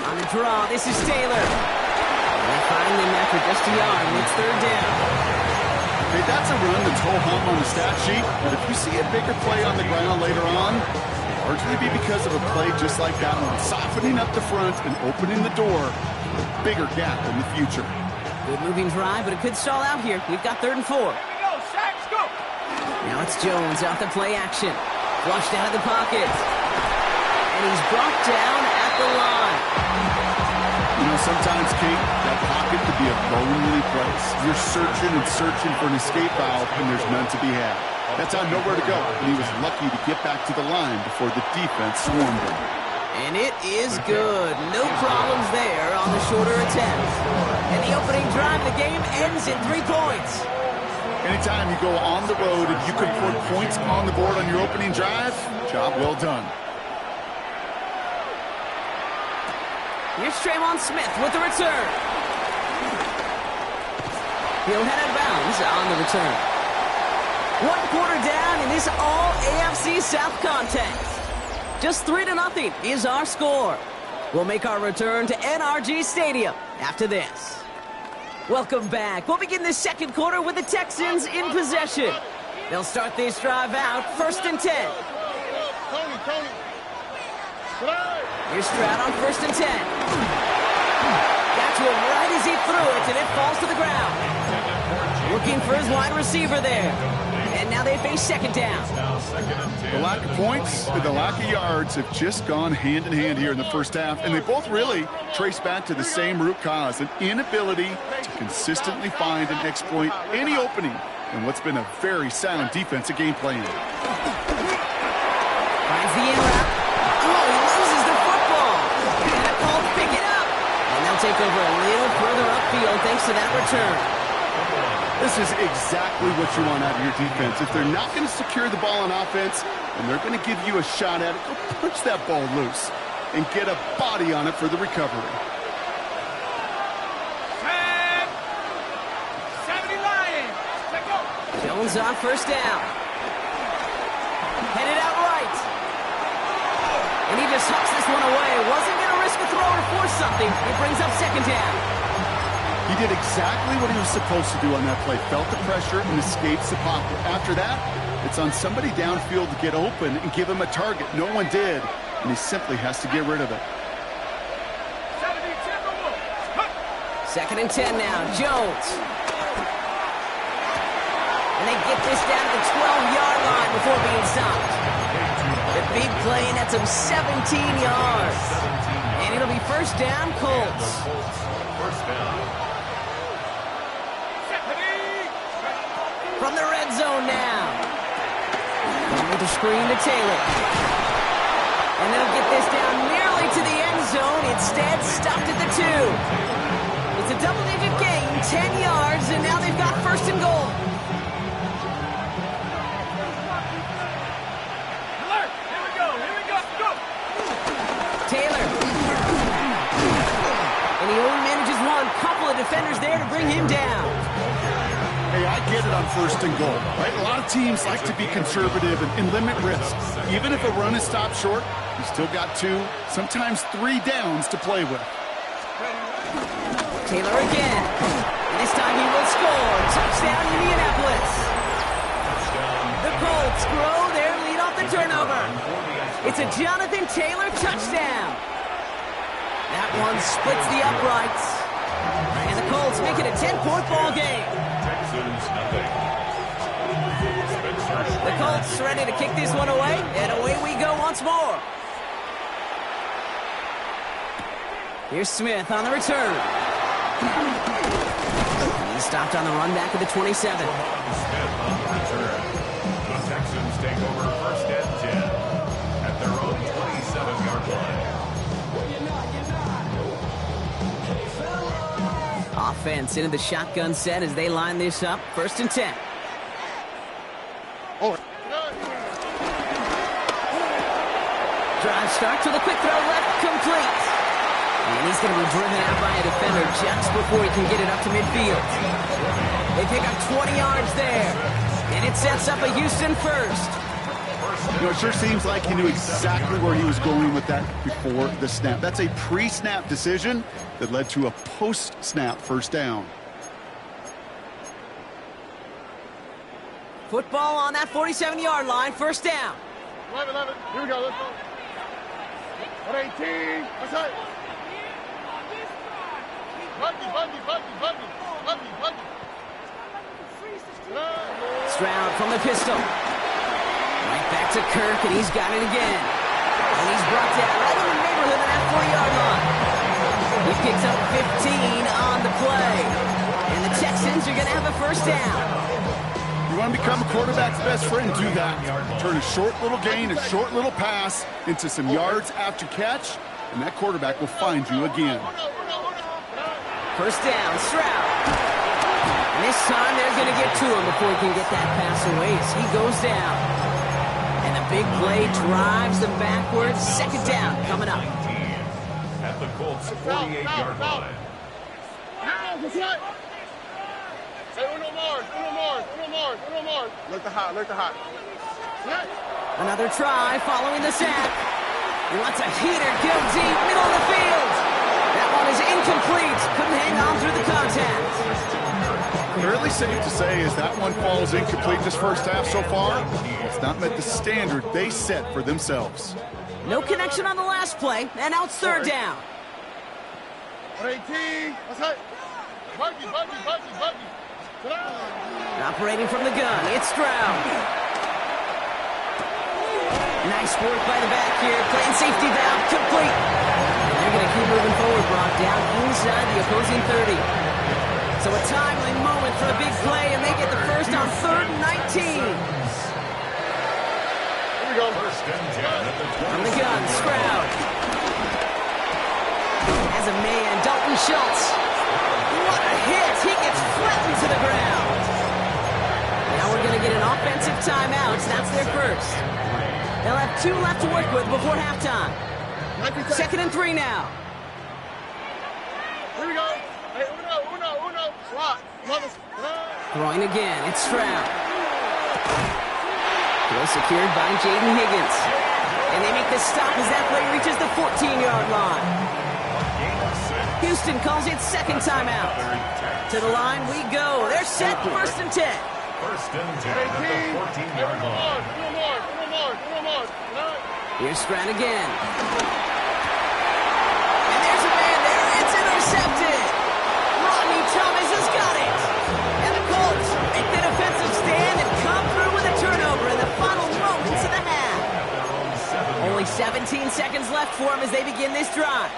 On the draw, this is Taylor. And they find him after just a yard, and it's third down. Hey, that's a run that's ho-hum on the stat sheet, but if you see a bigger play on the ground later on, it'll largely be because of a play just like that one, softening up the front and opening the door for a bigger gap in the future. Good moving drive, but it could stall out here. We've got 3rd and 4. Now it's Jones off the play action. Flushed out of the pocket. And he's brought down at the line. You know, sometimes, Kate, that pocket could be a lonely place. You're searching and searching for an escape valve, and there's none to be had. That's on nowhere to go, and he was lucky to get back to the line before the defense swarmed him. And it is good. No problems there on the shorter attempt. And the opening drive of the game ends in 3 points. Anytime you go on the road and you can put points on the board on your opening drive, job well done. Here's Trayvon Smith with the return. He'll head out of bounds on the return. 1 quarter down in this all-AFC South contest. Just 3-0 is our score. We'll make our return to NRG Stadium after this. Welcome back. We'll begin the 2nd quarter with the Texans in possession. They'll start this drive out 1st and 10. Here's Stroud on 1st and 10. Got to him right as he threw it, and it falls to the ground. Looking for his wide receiver there. And now they face 2nd down. The lack of points and the lack of yards have just gone hand in hand here in the first half, and they both really trace back to the same root cause, an inability to consistently find and exploit any opening in what's been a very sound defensive game plan. Finds the in route. Oh, he loses the football. And the Colts pick it up. And they'll take over a little further upfield thanks to that return. This is exactly what you want out of your defense. If they're not going to secure the ball on offense, and they're going to give you a shot at it, go punch that ball loose and get a body on it for the recovery. 70 Lions. Let's go. Jones on 1st down. Headed out right. And he just hucks this one away. Wasn't going to risk a throw or force something. It brings up 2nd down. He did exactly what he was supposed to do on that play. Felt the pressure and escapes the pocket. After that, it's on somebody downfield to get open and give him a target. No one did, and he simply has to get rid of it. 2nd and 10 now. Jones. And they get this down to the 12-yard line before being stopped. The big play nets him 17 yards. And it'll be 1st down, Colts. First down. From the red zone now. With the screen to Taylor. And they'll get this down nearly to the end zone. Instead, stopped at the 2. It's a double-digit gain, 10 yards, and now they've got 1st and goal. Alert! Here we go. Go! Taylor. And he only manages one. Couple of defenders there to bring him down. Hey, I get it on 1st and goal, right? A lot of teams like to be conservative and limit risk. Even if a run is stopped short, you still got 2, sometimes 3 downs to play with. Taylor again. And this time he will score. Touchdown, Indianapolis. The Colts grow their lead off the turnover. It's a Jonathan Taylor touchdown. That one splits the uprights. And the Colts make it a 10-point ball game. The Colts ready to kick this one away, and away we go once more. Here's Smith on the return. He's stopped on the run back at the 27. Smith on the return. The Texans take over 1st and 10 at their own 27-yard line. Offense into the shotgun set as they line this up. 1st and 10. Drive starts with a quick throw left, complete. And he's going to be driven out by a defender just before he can get it up to midfield. They pick up 20 yards there. And it sets up a Houston first. You know, it sure seems like he knew exactly where he was going with that before the snap. That's a pre-snap decision that led to a post-snap first down. Football on that 47-yard line, first down. 11, here we go, let's go. 118, what's that? Buggy. Stroud from the pistol. Right back to Kirk, and he's got it again. And he's brought down right in the neighborhood of that 40-yard line. He picks up 15 on the play. And the Texans are going to have a first down. You want to become a quarterback's best friend, do that. Turn a short little gain, a short little pass into some yards after catch, and that quarterback will find you again. First down, Stroud. And this time they're going to get to him before he can get that pass away as he goes down. And the big play drives them backwards. Second down coming up. At the Colts 48-yard line. Say uno more. Look the hot. Another try following the sack. He wants a heater, go deep, middle of the field. That one is incomplete. Couldn't hang on through the contact. Fairly safe to say as that one falls incomplete this first half so far, it's not met the standard they set for themselves. No connection on the last play, and now it's third down. 118, what's that? Buggy. Operating from the gun, it's Stroud. Nice work by the back here, playing safety valve, complete. And they're going to keep moving forward, Brock, down inside the opposing 30. So a timely moment for a big play, and they get the first on 3rd and 19. Here we go. From the gun, Stroud. As a man, Dalton Schultz. What a hit! He gets flattened to the ground. Now we're going to get an offensive timeout. That's their first. They'll have 2 left to work with before halftime. 2nd and 3 now. Here we go. Hey, uno. Swat. Throwing again. It's Stroud. Well secured by Jaden Higgins. And they make the stop as that play reaches the 14-yard line. Houston calls it second timeout. To the line we go. They're set, 1st and 10. First and 10 at the 14-yard line. Uno more. Here's Stroud again. And there's a man there. It's intercepted. Rodney Thomas has got it. And the Colts make the defensive stand and come through with a turnover in the final moments of the half. Only 17 seconds left for them as they begin this drive.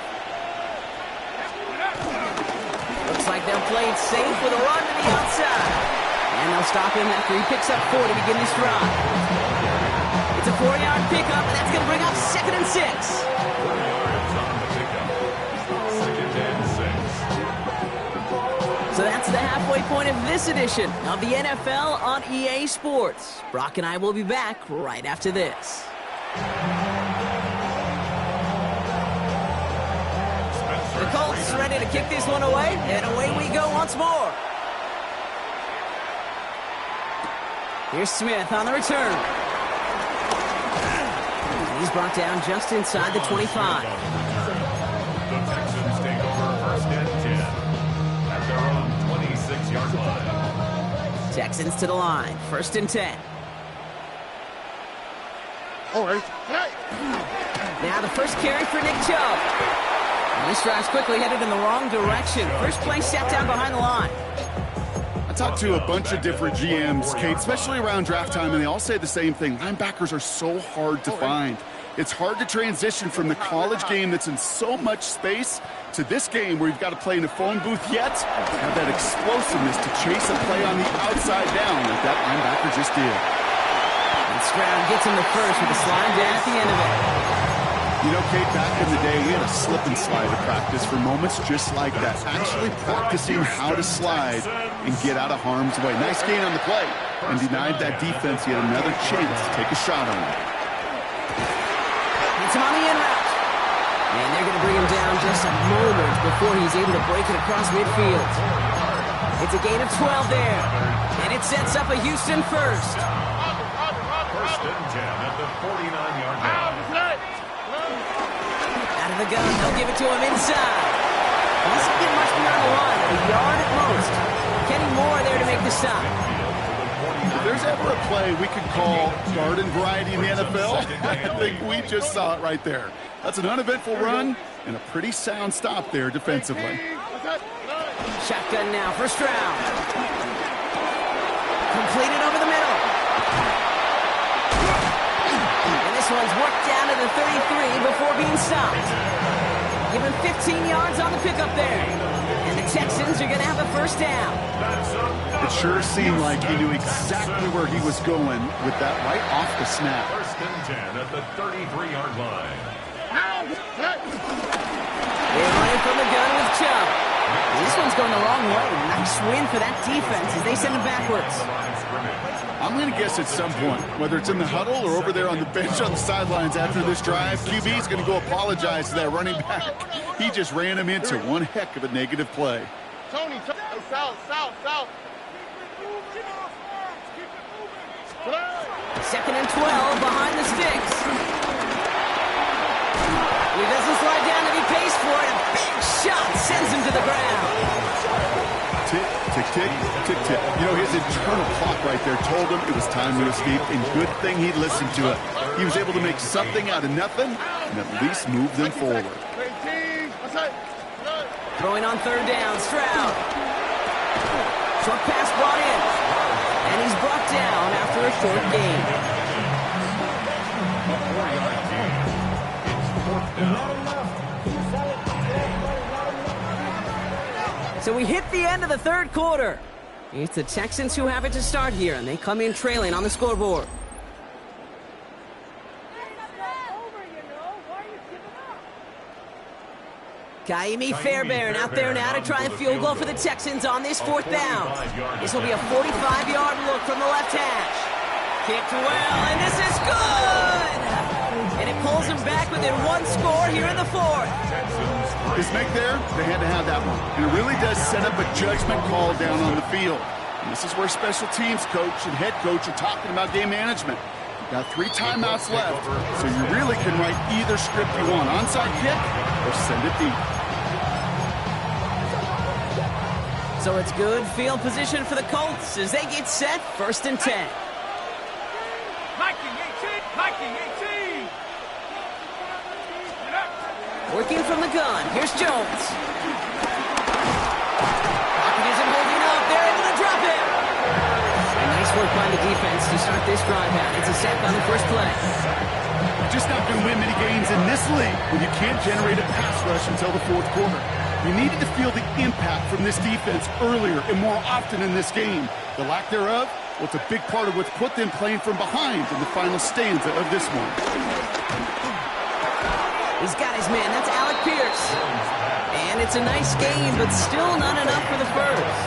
Looks like they're playing safe with a run to the outside. And they'll stop him after he picks up 4 to begin this drive. It's a 4-yard pickup, and that's going to bring up 2nd and 6. 4 yards on the pickup. 2nd and 6. So that's the halfway point of this edition of the NFL on EA Sports. Brock and I will be back right after this. The Colts ready to kick this one away, and away we go once more. Here's Smith on the return. He's brought down just inside the 25. The Texans take over 1st and 10 at their own 26-yard line. Texans to the line, 1st and 10. All right. Now the first carry for Nick Chubb. And this drive's quickly headed in the wrong direction. First play set down behind the line. I talked to a bunch of different GMs, Kate, especially around draft time, and they all say the same thing. Linebackers are so hard to find. It's hard to transition from the college game that's in so much space to this game where you've got to play in a phone booth yet have that explosiveness to chase a play on the outside down like that linebacker just did. And Stroud gets him the first with a slide down at the end of it. You know, Kate, back in the day, we had a slip and slide to practice for moments just like that. Actually practicing how to slide and get out of harm's way. Nice gain on the play. And denied that defense yet another chance to take a shot on him. It's him on the in route. And they're going to bring him down just a moment before he's able to break it across midfield. It's a gain of 12 there. And it sets up a Houston first. First and 10 at the 49-yard line. Out of the gun, they'll give it to him inside. He doesn't get much beyond the line, a yard at most. Kenny Moore there to make the stop. If there's ever a play we could call garden variety in the NFL, I think we just saw it right there. That's an uneventful run and a pretty sound stop there defensively. Shotgun now, first round. Completed over the middle. And this one's worked down to the 33 before being stopped. Give him 15 yards on the pickup there. And the Texans are going to have a first down. It sure seemed like he knew exactly where he was going with that right off the snap. First and 10 at the 33-yard line. They're running from the gun with Chubb. This one's going the wrong way. Nice win for that defense as they send him backwards. I'm going to guess at some point, whether it's in the huddle or over there on the bench on the sidelines after this drive, QB is going to go apologize to that running back. He just ran him into one heck of a negative play. Tony, south. Second and 12 behind the sticks. He doesn't slide down and he pays for it. A big shot sends him to the ground. Tick, tick, tick, tick, tick. You know, his internal clock right there told him it was time to escape, and good thing he listened to it. He was able to make something out of nothing and at least move them forward. Throwing on third down, Stroud. Short pass brought in. And he's brought down after a short gain. So we hit the end of the third quarter. It's the Texans who have it to start here, and they come in trailing on the scoreboard. Kaimi Fairbairn out there now to try a field goal for the Texans on this fourth down. This will be a 45-yard look from the left hash. Kicked well, and this is good! And it pulls him back within one score here in the fourth. His make there, they had to have that one. And it really does set up a judgment call down on the field. And this is where special teams coach and head coach are talking about game management. You've got 3 timeouts left, so you really can write either script you want. Onside kick or send it deep. So it's good field position for the Colts as they get set, first and 10. Working from the gun, here's Jones. Pocket isn't holding up, they're able to drop it. And nice work by the defense to start this drive out. It's a sack on the first play. You're just not going to win many games in this league when you can't generate a pass rush until the fourth quarter. You needed to feel the impact from this defense earlier and more often in this game. The lack thereof, well, it's a big part of what's put them playing from behind in the final stanza of this one. He's got his man. That's Alec Pierce. And it's a nice game, but still not enough for the first.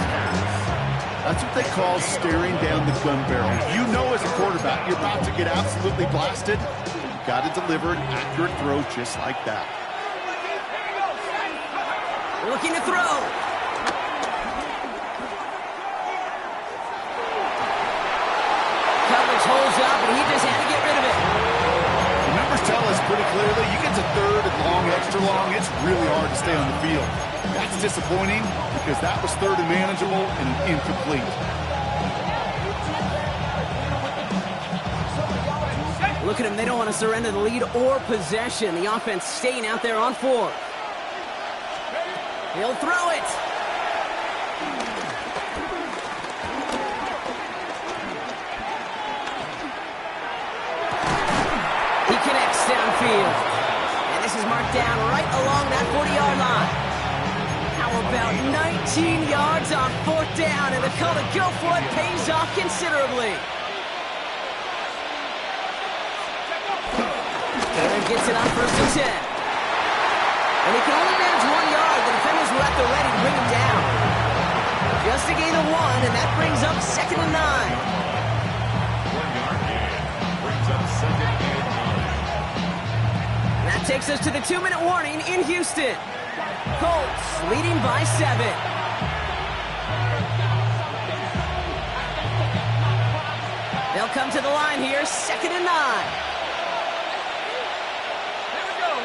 That's what they call staring down the gun barrel. You know as a quarterback you're about to get absolutely blasted. You've got to deliver an accurate throw just like that. Looking to throw. Coverage holds up, and he just had to get rid of it. The numbers tell us pretty clearly, you get to third and long, extra long, it's really hard to stay on the field. That's disappointing because that was third and manageable and incomplete. Look at them, they don't want to surrender the lead or possession. The offense staying out there on 4. He'll throw it. He connects downfield. And this is marked down right along that 40-yard line. How about 19 yards on fourth down, and the call to go for it pays off considerably. gets it on 1st and 10. And he can only manage 1 yard. The defenders were at the ready to bring him down. Just a gain of 1, and that brings up 2nd and 9. 1-yard gain brings up 2nd and 9. That takes us to the 2-minute warning in Houston. Colts leading by 7. They'll come to the line here, 2nd and 9. Here we go.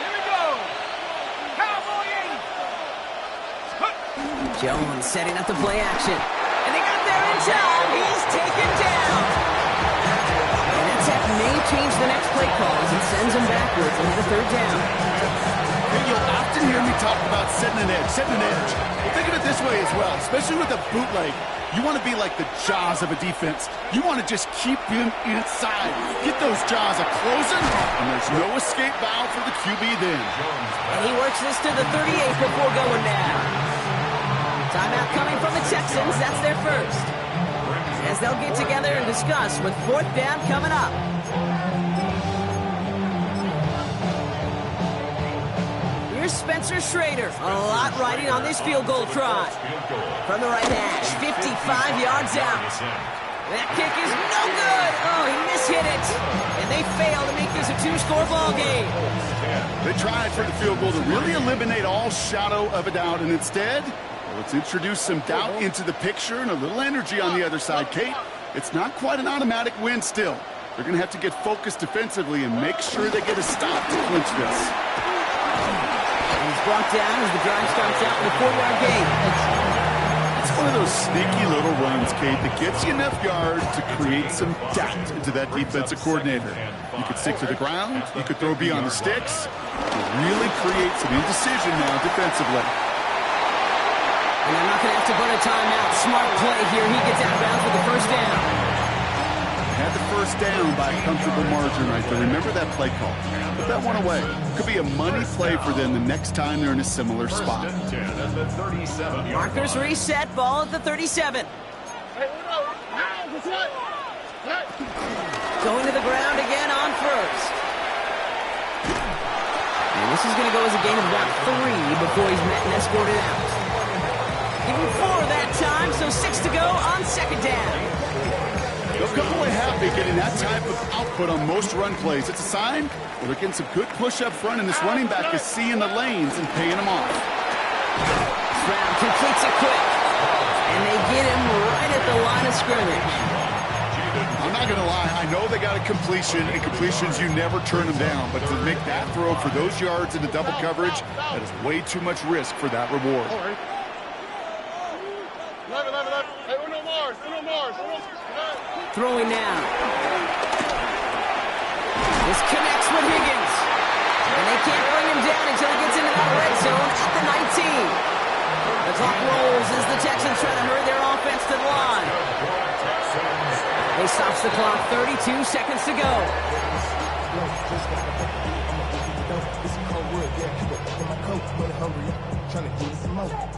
Cowboy 8. Jones setting up the play action. And they got there in time. He's taken down. And that tech may change the next play call as it sends him backwards into the 3rd down. You'll often hear me talk about setting an edge. Well, think of it this way as well, especially with a bootleg. You want to be like the jaws of a defense. You want to just keep him inside. Get those jaws a-closing, and there's no escape valve for the QB then. And he works this to the 38 before going down. Timeout coming from the Texans. That's their first. As they'll get together and discuss with 4th down coming up. Here's Spencer Schrader. A lot riding on this field goal try. From the right hash, 55 yards out. That kick is no good. Oh, he mishit it. And they fail to make this a 2-score ball game. They tried for the field goal to really eliminate all shadow of a doubt, and instead, well, let's introduce some doubt into the picture and a little energy on the other side, Kate. It's not quite an automatic win still. They're going to have to get focused defensively and make sure they get a stop to clinch this. He's brought down as the drive starts out with a 4-yard gain. It's one of those sneaky little runs, Kate, that gets you enough yards to create some doubt into that defensive coordinator. You could stick to the ground. You could throw beyond the sticks. To really create some indecision now defensively. And they're not going to have to put a timeout. Smart play here. He gets out of bounds with the 1st down. Had the 1st down by a comfortable margin right there. Remember that play call. Put that one away. Could be a money play for them the next time they're in a similar spot. Markers reset. Ball at the 37. Going to the ground again on 1st. And this is going to go as a gain of about 3 before he's met and escorted out. Even 4 that time, so 6 to go on 2nd down. They'll come away happy getting that type of output on most run plays. It's a sign well, they're getting some good push up front, and this running back is seeing the lanes and paying them off. Brown completes it quick. And they get him right at the line of scrimmage. I'm not going to lie. I know they got a completion, and completions, you never turn them down. But to make that throw for those yards into double coverage, that is way too much risk for that reward. Throwing now. This connects with Higgins. And they can't bring him down until he gets into that red zone at the 19. The clock rolls as the Texans try to hurry their offense to the line. They stops the clock, 32 seconds to go.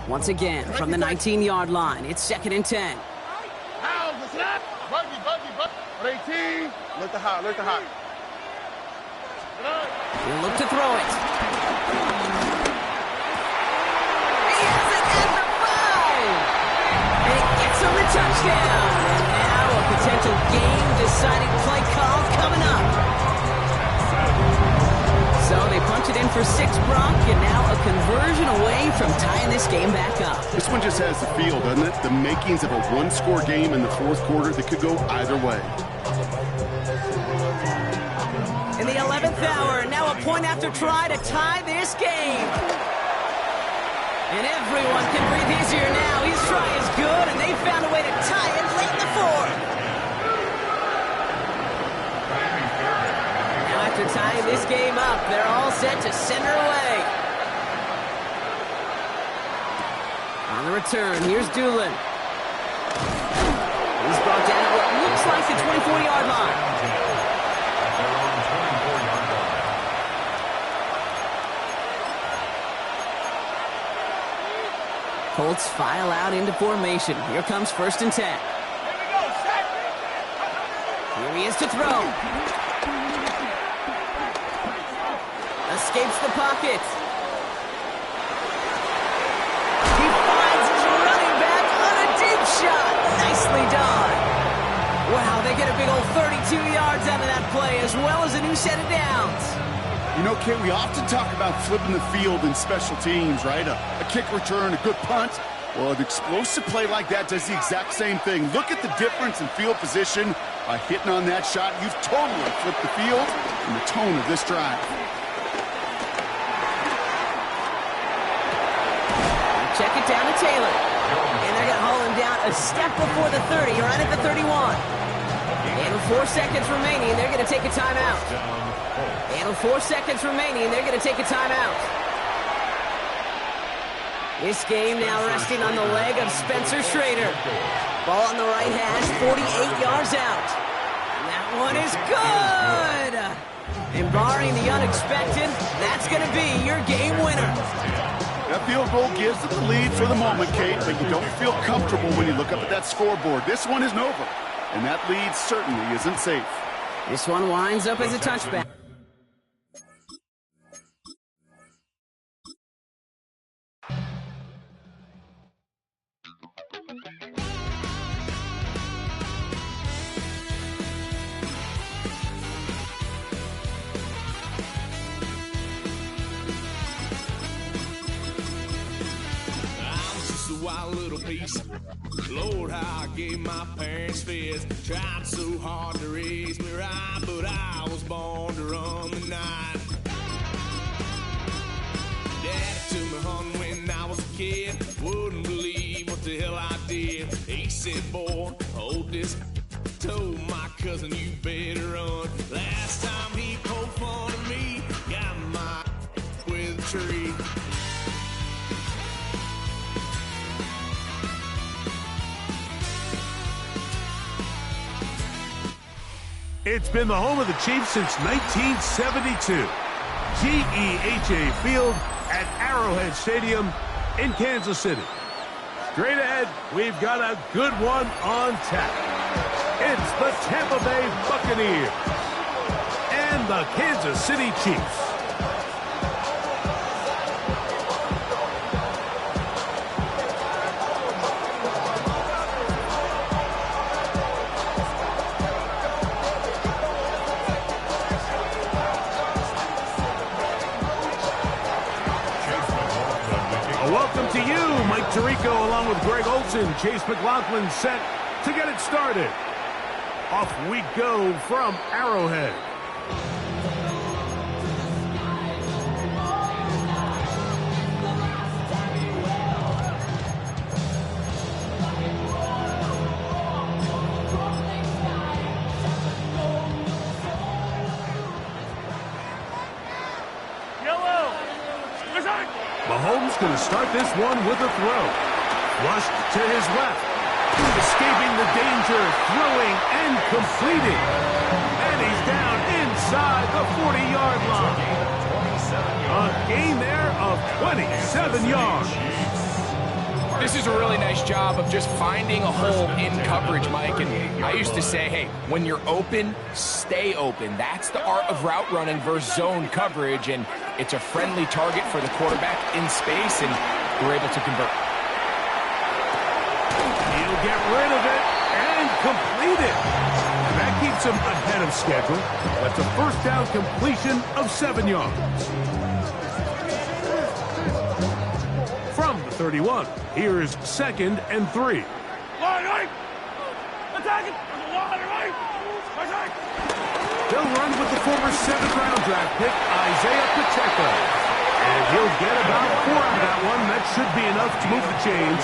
Once again, from the 19-yard line, it's 2nd and 10. Buggy. 18. Look the hot. He'll look to throw it. He has it at the 5. And he gets him the touchdown. And now a potential game-deciding play call coming up. So they punch it in for 6, Brock, and now a conversion away from tying this game back up. This one just has the feel, doesn't it? The makings of a 1-score game in the 4th quarter that could go either way. In the 11th hour, now a point after try to tie this game. And everyone can breathe easier now. His try is good, and they found a way to tie it late in the 4th. Now after tying this game up, they're all set to send her away. On the return, here's Doolin. He's brought down at what looks like the 24-yard line. Colts file out into formation. Here comes 1st and 10. Here he is to throw. Escapes the pocket. He finds his running back on a deep shot. Nicely done. Wow, they get a big old 32 yards out of that play, as well as a new set of downs. You know, Kate, we often talk about flipping the field in special teams, right? A kick return, a good punt. Well, an explosive play like that does the exact same thing. Look at the difference in field position. By hitting on that shot, you've totally flipped the field and the tone of this drive. Check it down to Taylor. And they're going to haul him down a step before the 30, right at the 31. And with 4 seconds remaining, they're going to take a timeout. And with 4 seconds remaining, they're going to take a timeout. This game now resting on the leg of Spencer Schrader. Ball on the right hash, 48 yards out. And that one is good! And barring the unexpected, that's going to be your game winner. That field goal gives them the lead for the moment, Kate, but you don't feel comfortable when you look up at that scoreboard. This one isn't over, and that lead certainly isn't safe. This one winds up as a touchback. Wild little piece. Lord, how I gave my parents fits. Tried so hard to raise me right, but I was born to run the night. Daddy took me hunting when I was a kid. Wouldn't believe what the hell I did. He said, boy, hold this. Told my cousin, you better run. Last time he poked fun of me, got my with a tree. It's been the home of the Chiefs since 1972. GEHA Field at Arrowhead Stadium in Kansas City. Straight ahead, we've got a good one on tap. It's the Tampa Bay Buccaneers and the Kansas City Chiefs. Welcome to you, Mike Tirico, along with Greg Olson. Chase McLaughlin set to get it started. Off we go from Arrowhead. Mahomes going to start this one with a throw. Flushed to his left. Escaping the danger, throwing and completing. And he's down inside the 40-yard line. A gain there of 27 yards. This is a really nice job of just finding a hole in coverage, Mike. And I used to say, hey, when you're open, stay open. That's the art of route running versus zone coverage. And it's a friendly target for the quarterback in space, and we're able to convert. He'll get rid of it and complete it. And that keeps him ahead of schedule. That's a first down completion of 7 yards. From the 31, here's 2nd and 3. They'll run with the former 7th-round draft pick, Isaiah Pacheco. And he'll get about 4 out of that one. That should be enough to move the chains.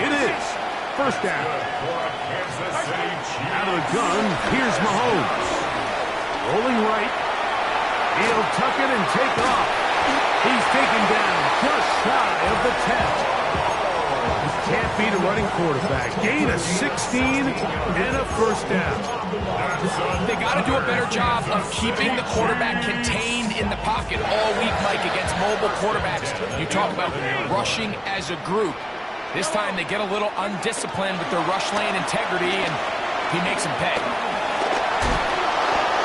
It is first down. Out of the gun, here's Mahomes. Rolling right. He'll tuck it and take off. He's taken down just shy of the 10. Can't beat a running quarterback. Gain of 16 and a first down. They got to do a better job of keeping the quarterback contained in the pocket all week, Mike, against mobile quarterbacks. You talk about rushing as a group. This time they get a little undisciplined with their rush lane integrity, and he makes them pay.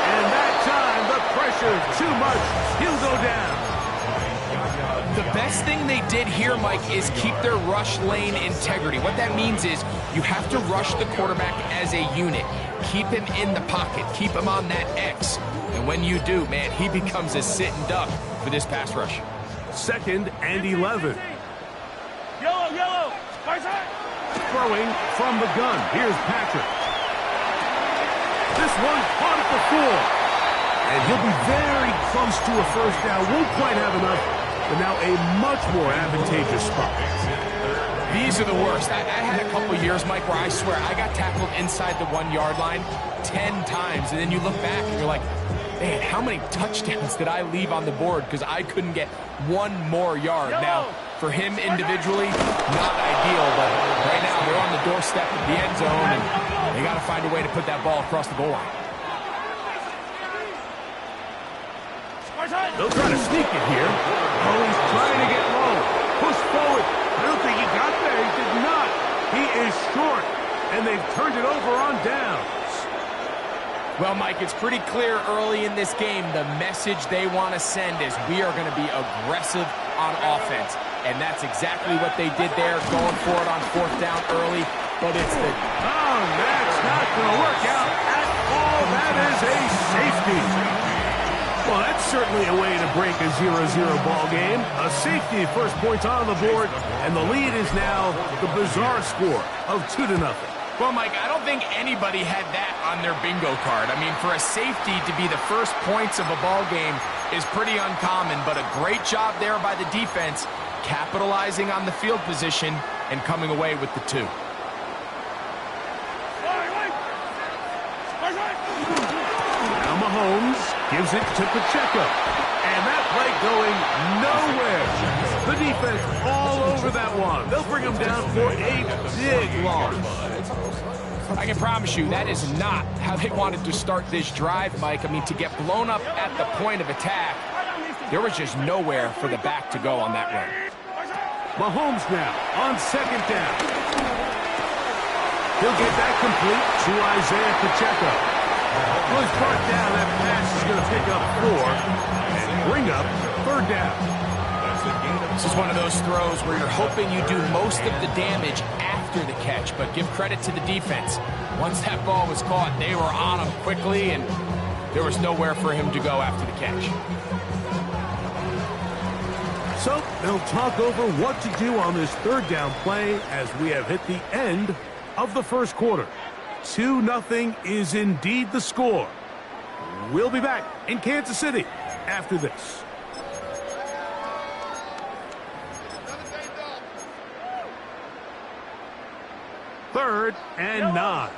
And that time, the pressure too much. He'll go down. The best thing they did here, Mike, is keep their rush lane integrity. What that means is you have to rush the quarterback as a unit. Keep him in the pocket. Keep him on that X. And when you do, man, he becomes a sitting duck for this pass rush. 2nd and 11. Yellow. Throwing from the gun. Here's Patrick. This one caught at the 4. And he'll be very close to a first down. Won't quite have enough, but now a much more advantageous spot. These are the worst. I had a couple years, Mike, where I swear I got tackled inside the 1-yard line 10 times. And then you look back and you're like, man, how many touchdowns did I leave on the board because I couldn't get one more yard? Now, for him individually, not ideal, but right now they're on the doorstep of the end zone, and they got to find a way to put that ball across the goal line. They'll try to sneak it here. Oh, he's trying to get low. Push forward. I don't think he got there. He did not. He is short, and they've turned it over on downs. Well, Mike, it's pretty clear early in this game the message they want to send is we are going to be aggressive on offense. And that's exactly what they did there, going for it on 4th down early. But it's the... Oh, that's not going to work out at all. That is a safety. Well, that's certainly a way to break a 0-0 ball game. A safety, first points on the board, and the lead is now the bizarre score of 2-0. Well, Mike, I don't think anybody had that on their bingo card. I mean, for a safety to be the first points of a ball game is pretty uncommon, but a great job there by the defense, capitalizing on the field position and coming away with the 2. Now Mahomes gives it to Pacheco. And that play going nowhere. The defense all over that one. They'll bring him down for a big loss. I can promise you that is not how they wanted to start this drive, Mike. I mean, to get blown up at the point of attack, there was just nowhere for the back to go on that run. Mahomes now on 2nd down. He'll get that complete to Isaiah Pacheco. Well, he's brought down. That pass is going to pick up 4 and bring up 3rd down. This is one of those throws where you're hoping you do most of the damage after the catch, but give credit to the defense. Once that ball was caught, they were on him quickly, and there was nowhere for him to go after the catch. So they'll talk over what to do on this 3rd down play as we have hit the end of the first quarter. 2-0 is indeed the score. We'll be back in Kansas City after this. Third and 9.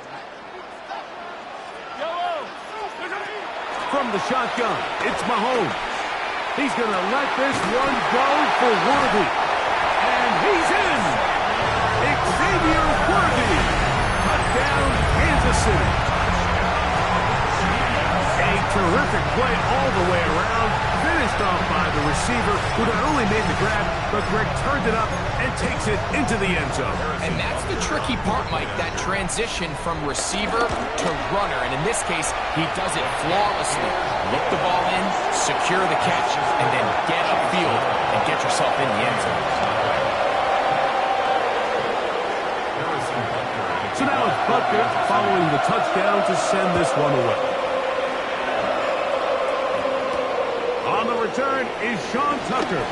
From the shotgun, it's Mahomes. He's going to let this one go for Worthy. And he's in. Xavier Worthy. Touchdown, Kansas City. A terrific play all the way around. Finished off by the receiver, who not only made the grab, but Greg turned it up and takes it into the end zone. And that's the tricky part, Mike, that transition from receiver to runner. And in this case, he does it flawlessly. Look the ball in, secure the catch, and then get upfield and get yourself in the end zone. So now it's Butker following the touchdown to send this one away. On the return is Sean Tucker.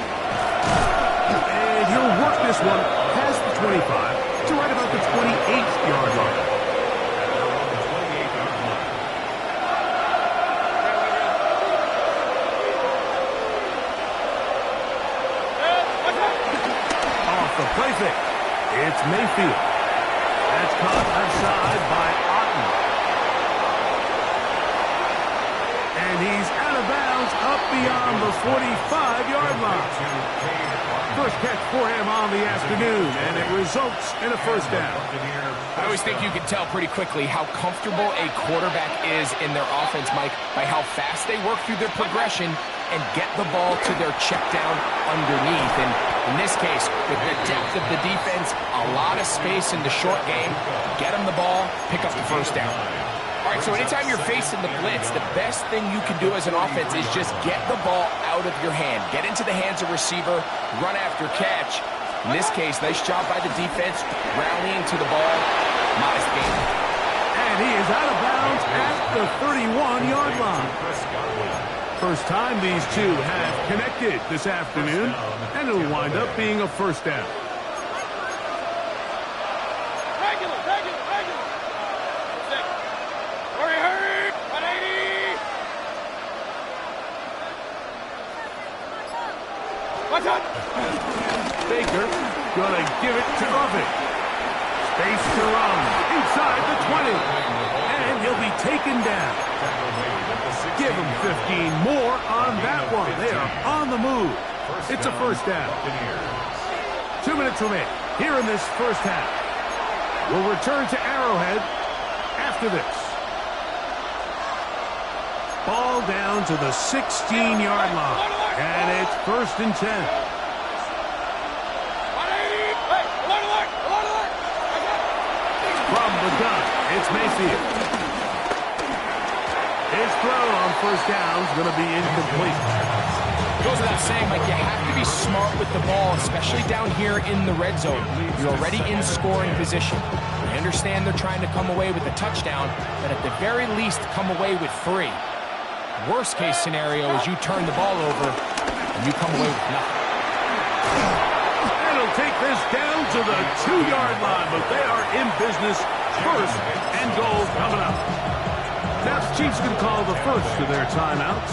And he'll work this one past the 25 to right about the 28-yard line. Off the play fake, it's Mayfield. That's caught outside by Otten. And he's out of bounds up beyond the 45-yard line. First catch for him on the afternoon, and it results in a first down. I always think you can tell pretty quickly how comfortable a quarterback is in their offense, Mike, by how fast they work through their progression and get the ball to their check down underneath. And in this case, with the depth of the defense, a lot of space in the short game, get them the ball, pick up the first down. All right, so anytime you're facing the blitz, the best thing you can do as an offense is just get the ball out of your hand. Get into the hands of receiver, run after catch. In this case, nice job by the defense, rallying to the ball. Modest gain. And he is out of bounds at the 31-yard line. First time these two have connected this afternoon, and it'll wind up being a first down. Baker gonna give it to Buffett. Space to run inside the 20. And he'll be taken down. Give him 15 more on that one. They are on the move. It's a first down. 2 minutes remain here in this first half. We'll return to Arrowhead after this. Ball down to the 16-yard line. And it's 1st and 10. From the gun, it's Mayfield. His throw on first down is going to be incomplete. Goes without saying, Mike, you have to be smart with the ball, especially down here in the red zone. You're already in scoring position. I understand they're trying to come away with a touchdown, but at the very least, come away with 3. Worst case scenario is you turn the ball over and you come away with nothing. It'll take this down to the 2-yard line, but they are in business. 1st and goal coming up. Now the Chiefs can call the first of their timeouts.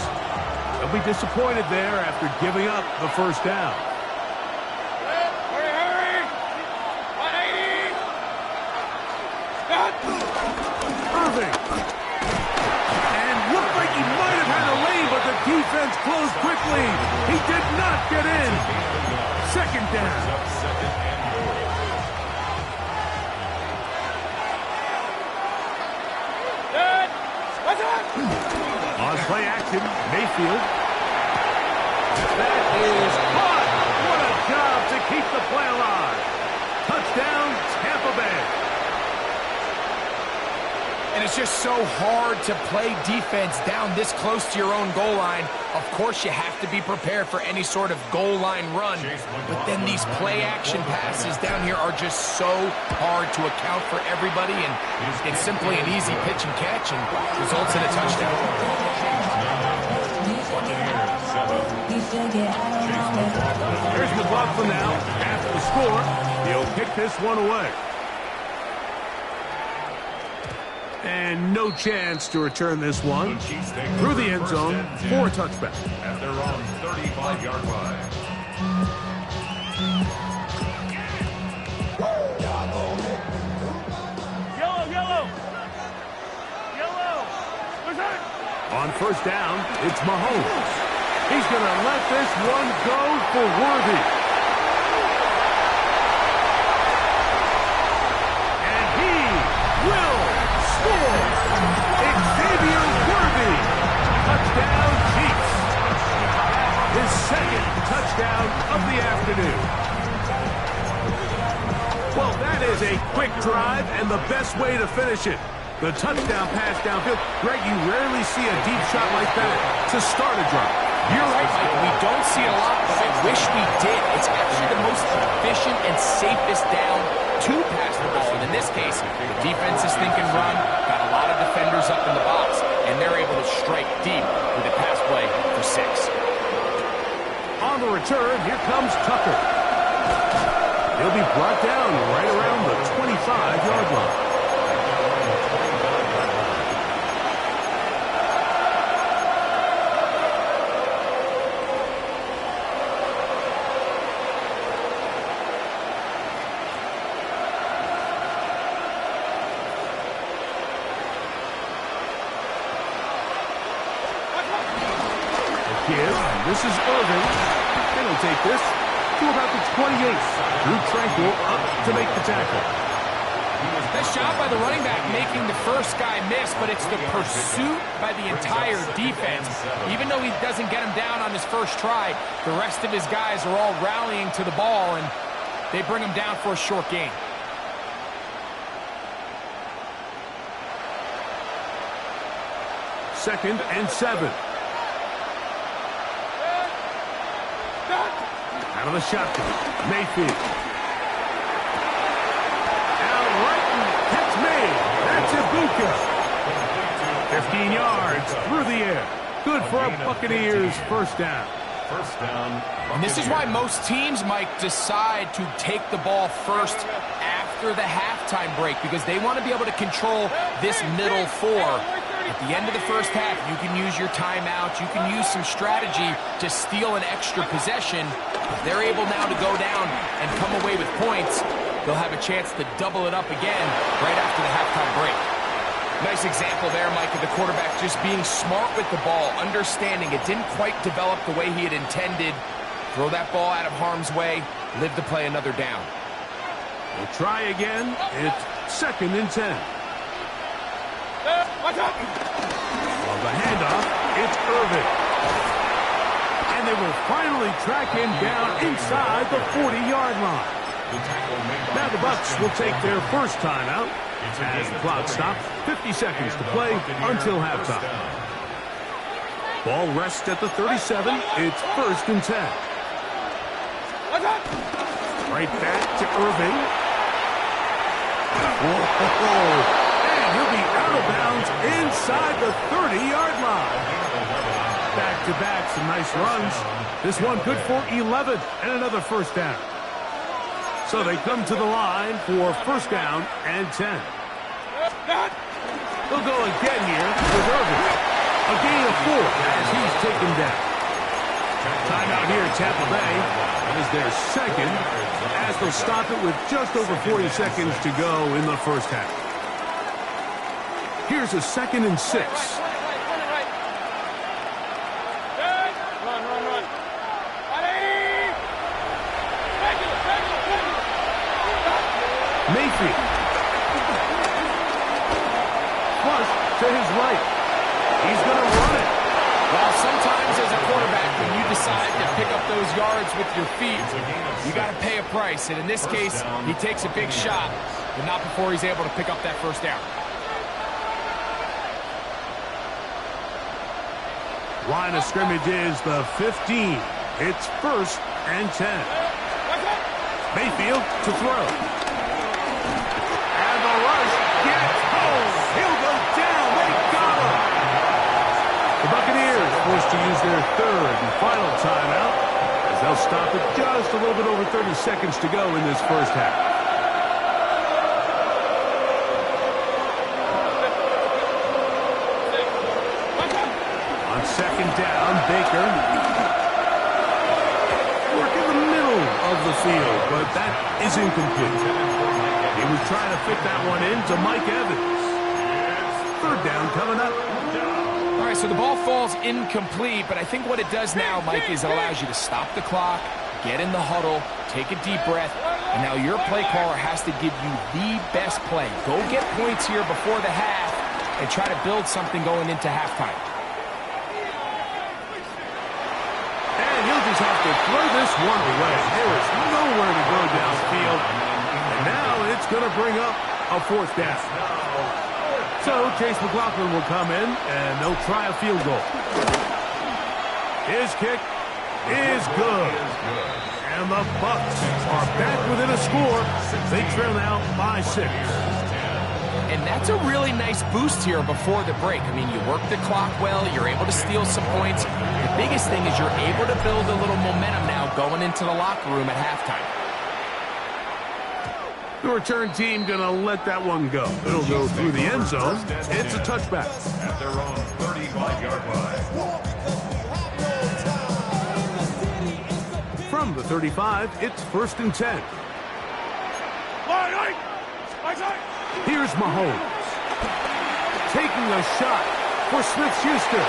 They'll be disappointed there after giving up the first down. Irving. And looked like he might have had a lane, but the defense closed quickly. He did not get in. 2nd down. On play action, Mayfield. That is caught. What a job to keep the play alive. Touchdown, Tampa Bay. And it's just so hard to play defense down this close to your own goal line. Of course, you have to be prepared for any sort of goal line run. But then these play action passes down here are just so hard to account for everybody. And it's simply an easy pitch and catch and results in a touchdown. Here's McLaughlin now. After the score, he'll kick this one away. And no chance to return this one through the end zone for a touchback. At their own 35-yard line. Yellow. Where's that? On first down, it's Mahomes. He's going to let this one go for Worthy. And he will score. Xavier Worthy. Touchdown, Chiefs. His 2nd touchdown of the afternoon. Well, that is a quick drive and the best way to finish it. The touchdown pass downfield. Greg, you rarely see a deep shot like that to start a drive. You're right, Mike. We don't see it a lot, but I wish we did. It's actually the most efficient and safest down to pass the ball. And in this case, the defense is thinking run, got a lot of defenders up in the box, and they're able to strike deep with a pass play for 6. On the return, here comes Tucker. He'll be brought down right around the 25-yard line. This is Irving. They don't take this to about the 28. Drew Tranquil up to make the tackle. Nice job by the running back making the first guy miss, but it's the pursuit by the entire defense. Even though he doesn't get him down on his first try, the rest of his guys are all rallying to the ball, and they bring him down for a short gain. 2nd and 7. Out of the shotgun, Mayfield. Out right, catch made. That's Ibuka. 15 yards through the air. Good for a Buccaneers first down. First down. And this is why most teams, Mike, decide to take the ball first after the halftime break, because they want to be able to control this middle four. At the end of the first half, you can use your timeouts. You can use some strategy to steal an extra possession. If they're able now to go down and come away with points, they'll have a chance to double it up again right after the halftime break. Nice example there, Mike, of the quarterback just being smart with the ball, understanding it didn't quite develop the way he had intended. Throw that ball out of harm's way, live to play another down. We'll try again. It's 2nd and 10. Watch out! On the handoff, it's Irvin. And they will finally track him down inside the 40-yard line. Now the Bucs will take their first timeout as the clock stops. 50 seconds to play until halftime. Ball rests at the 37. It's 1st and 10. Right back to Irving. Whoa. He'll be out of bounds inside the 30-yard line. Back-to-back, some nice runs. This one good for 11 and another first down. So they come to the line for first down and 10. They'll go again here with Irvin. A gain of 4 as he's taken down. Timeout here at Tampa Bay is their second as they'll stop it with just over 40 seconds to go in the first half. Here's a 2nd and 6. Run. Mayfield. Flush to his right. He's going to run it. Well, sometimes as a quarterback, when you decide to pick up those yards with your feet, you got to pay a price. And in this case, he takes a big shot, but not before he's able to pick up that first down. Line of scrimmage is the 15. It's 1st and 10. Mayfield to throw. And the rush gets home. He'll go down. They got him. The Buccaneers forced to use their 3rd and final timeout as they'll stop it just a little bit over 30 seconds to go in this first half. Second down, Baker. Work in the middle of the field, but that is incomplete. He was trying to fit that one in to Mike Evans. 3rd down coming up. All right, so the ball falls incomplete, but I think what it does now, Mike, is it allows you to stop the clock, get in the huddle, take a deep breath, and now your play caller has to give you the best play. Go get points here before the half and try to build something going into halftime. Have to throw this one away. There is nowhere to go downfield. And now it's going to bring up a 4th down. So Chase McLaughlin will come in, and they'll try a field goal. His kick is good. And the Bucs are back within a score. They trail now by 6. And that's a really nice boost here before the break. I mean, you work the clock well. You're able to steal some points. The biggest thing is you're able to build a little momentum now going into the locker room at halftime. The return team going to let that one go. It'll go through the end zone. It's a touchback. At their own 35-yard line. From the 35, it's 1st and 10. Here's Mahomes. Taking a shot for Smith-Schuster.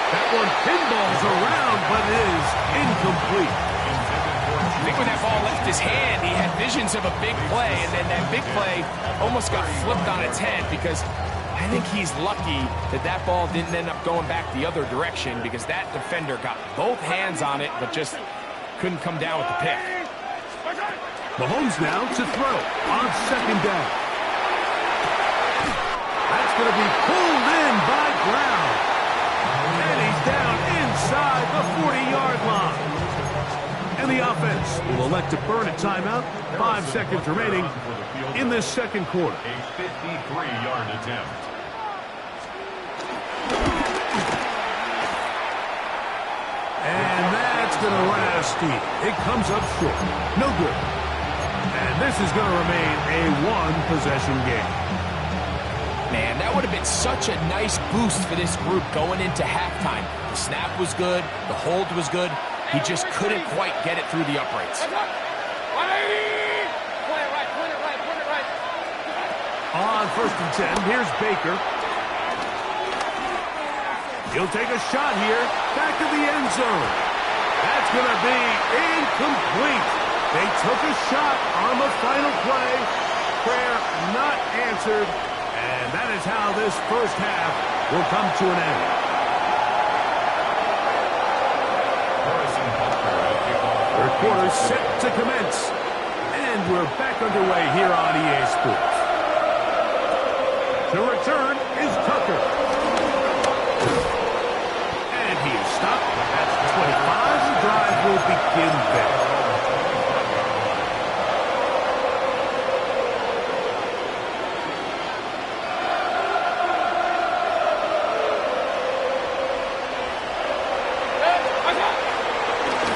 That one pinballs around, but is incomplete. I think when that ball left his hand, he had visions of a big play, and then that big play almost got flipped on its head because I think he's lucky that that ball didn't end up going back the other direction because that defender got both hands on it but just couldn't come down with the pick. Mahomes now to throw on 2nd down. That's going to be pulled in by Brown. the 40-yard line. And the offense will elect to burn a timeout. 5 seconds remaining in this second quarter. A 53-yard attempt. And that's going to run out of steam. It comes up short. No good. And this is going to remain a one-possession game. Man, that would have been such a nice boost for this group going into halftime. The snap was good. The hold was good. He just couldn't quite get it through the uprights. On 1st and 10, here's Baker. He'll take a shot here. Back to the end zone. That's going to be incomplete. They took a shot on the final play. Prayer not answered. And that is how this first half will come to an end. Third quarter set to commence. And we're back underway here on EA Sports. To return is Tucker. And he is stopped at 25. The drive will begin there.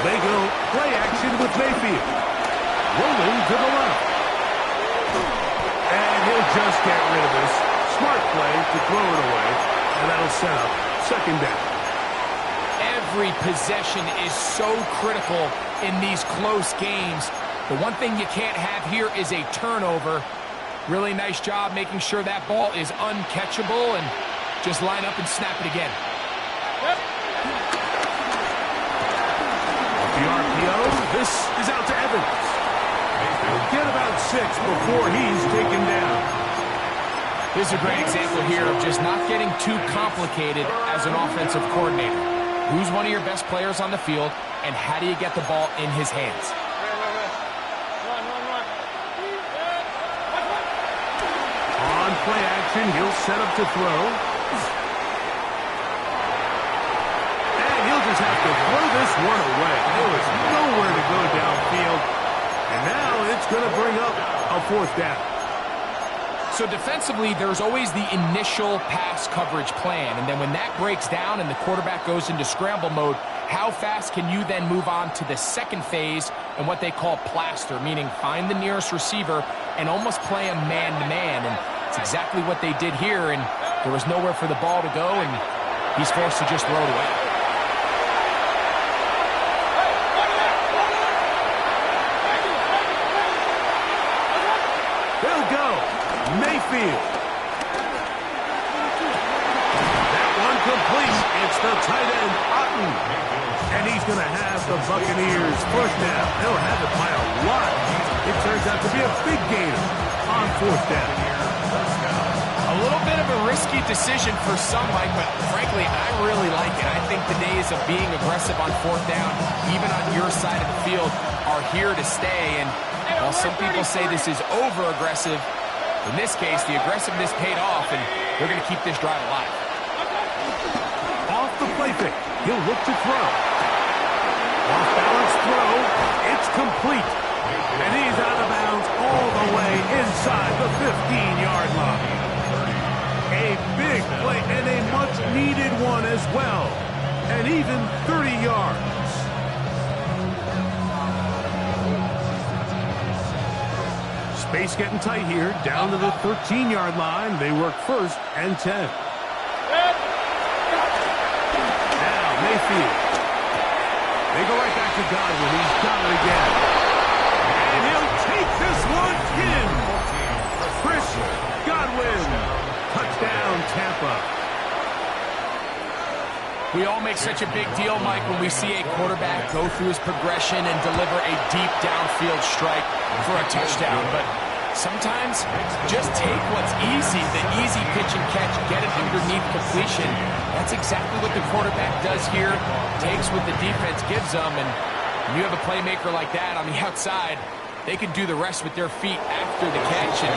They go play action with Mayfield. Rolling to the left. And he'll just get rid of this. Smart play to throw it away. And that'll set up second down. Every possession is so critical in these close games. The one thing you can't have here is a turnover. Really nice job making sure that ball is uncatchable and just line up and snap it again. The RPO, this is out to Evans. He'll get about 6 before he's taken down. This is a great example here of just not getting too complicated as an offensive coordinator. Who's one of your best players on the field, and how do you get the ball in his hands? On play action, he'll set up to throw. Have to throw this one away. There was nowhere to go downfield. And now it's going to bring up a 4th down. So defensively, there's always the initial pass coverage plan. And then when that breaks down and the quarterback goes into scramble mode, how fast can you then move on to the second phase and what they call plaster, meaning find the nearest receiver and almost play a man-to-man. And it's exactly what they did here. And there was nowhere for the ball to go, and he's forced to just throw it away. Mayfield. That one complete. It's the tight end, Otten. And he's going to have the Buccaneers first down. They'll have it by a lot. It turns out to be a big gainer on 4th down. A little bit of a risky decision for some, Mike, but frankly, I really like it. I think the days of being aggressive on 4th down, even on your side of the field, are here to stay. And while some people say this is over-aggressive, in this case, the aggressiveness paid off, and they're going to keep this drive alive. Off the play fake, he'll look to throw. Off-balance throw, it's complete. And he's out of bounds all the way inside the 15-yard line. A big play and a much-needed one as well. And even 30 yards. Space getting tight here, down to the 13-yard line. They work 1st and 10. Now Mayfield. They go right back to Godwin. He's got it again. And he'll take this one in. Chris Godwin. Touchdown, Tampa. We all make such a big deal, Mike, when we see a quarterback go through his progression and deliver a deep downfield strike for a touchdown. But sometimes just take what's easy, the easy pitch and catch, get it underneath completion. That's exactly what the quarterback does here, takes what the defense gives them, and when you have a playmaker like that on the outside, they can do the rest with their feet after the catch, and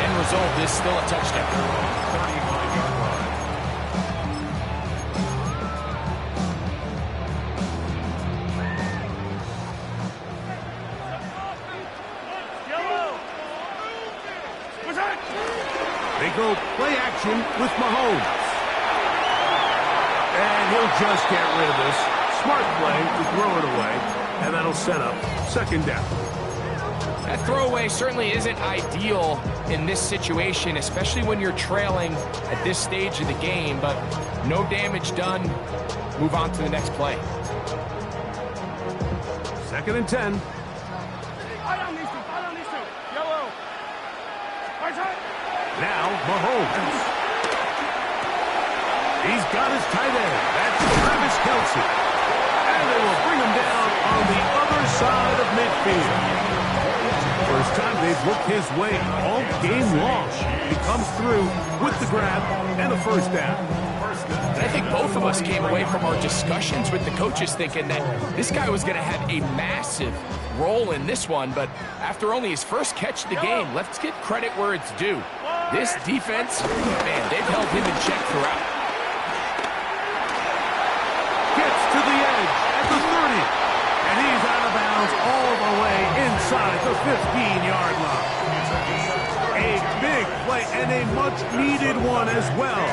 end result is still a touchdown. 35-yard line. action with Mahomes. And he'll just get rid of this. Smart play to throw it away, and that'll set up second down. That throwaway certainly isn't ideal in this situation, especially when you're trailing at this stage of the game, but no damage done. Move on to the next play. Second and 10. Now Mahomes. He's got his tight end. That's Travis Kelce. And they will bring him down on the other side of midfield. First time they've looked his way all game long. He comes through with the grab and a first down. I think both of us came away from our discussions with the coaches thinking that this guy was going to have a massive role in this one, but after only his first catch of the game, let's give credit where it's due. This defense, man, they've held him in check throughout. Gets to the edge at the 30, and he's out of bounds all the way inside the 15-yard line. A big play and a much-needed one as well.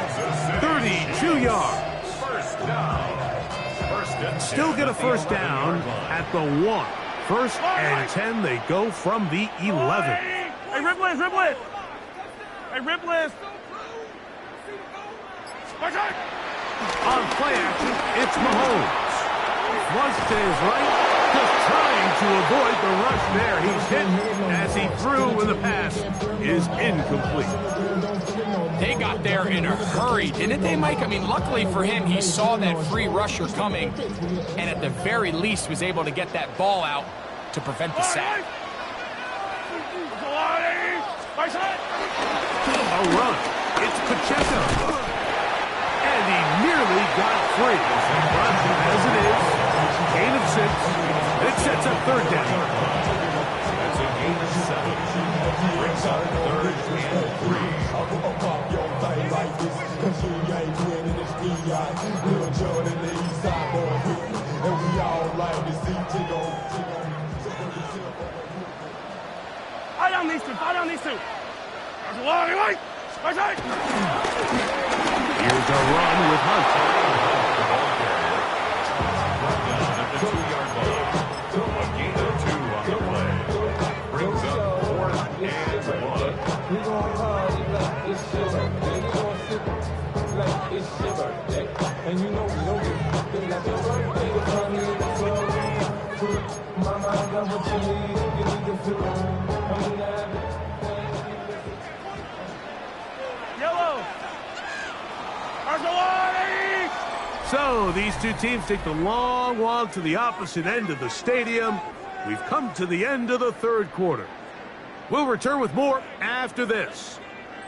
32 yards. Still get a first down at the 1. First and 10, they go from the 11. Hey, rip list, rip list. Hey, rip list. On play action, it's Mahomes. Flush to his right, just trying to avoid the rush there. He's hit as he threw when the pass is incomplete. They got there in a hurry, didn't they, Mike? I mean, luckily for him, he saw that free rusher coming, and at the very least was able to get that ball out to prevent the sack. A run. It's Pacheco. And he nearly got free. But as it is, gain of 6. It sets up third down. That's a gain of 7. Brings up third and 3. Fight on these two. There's a long way. Here's a run with Hunt. At the 2-yard line. A gain of 2 on the play. Brings up 4th and 1. And you know we don't get like the birthday was funny in the club. Mama, I got what you need. You need to feel Yellow. So these two teams take the long walk to the opposite end of the stadium. We've come to the end of the third quarter. We'll return with more after this.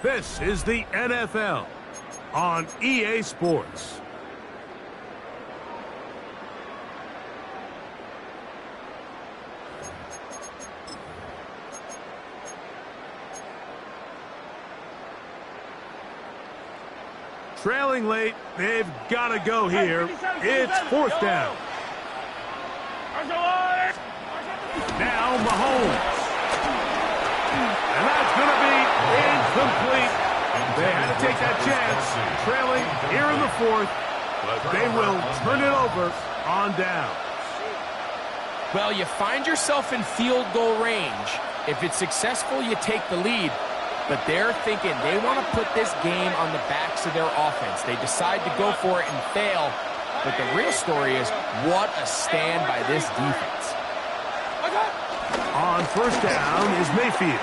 This is the NFL on EA Sports. Trailing late, they've got to go here. It's fourth down. Now Mahomes. And that's going to be incomplete. They had to take that chance. Trailing here in the fourth. But they will turn it over on down. Well, you find yourself in field goal range. If it's successful, you take the lead. But they're thinking they want to put this game on the backs of their offense. They decide to go for it and fail. But the real story is, what a stand by this defense. On first down is Mayfield.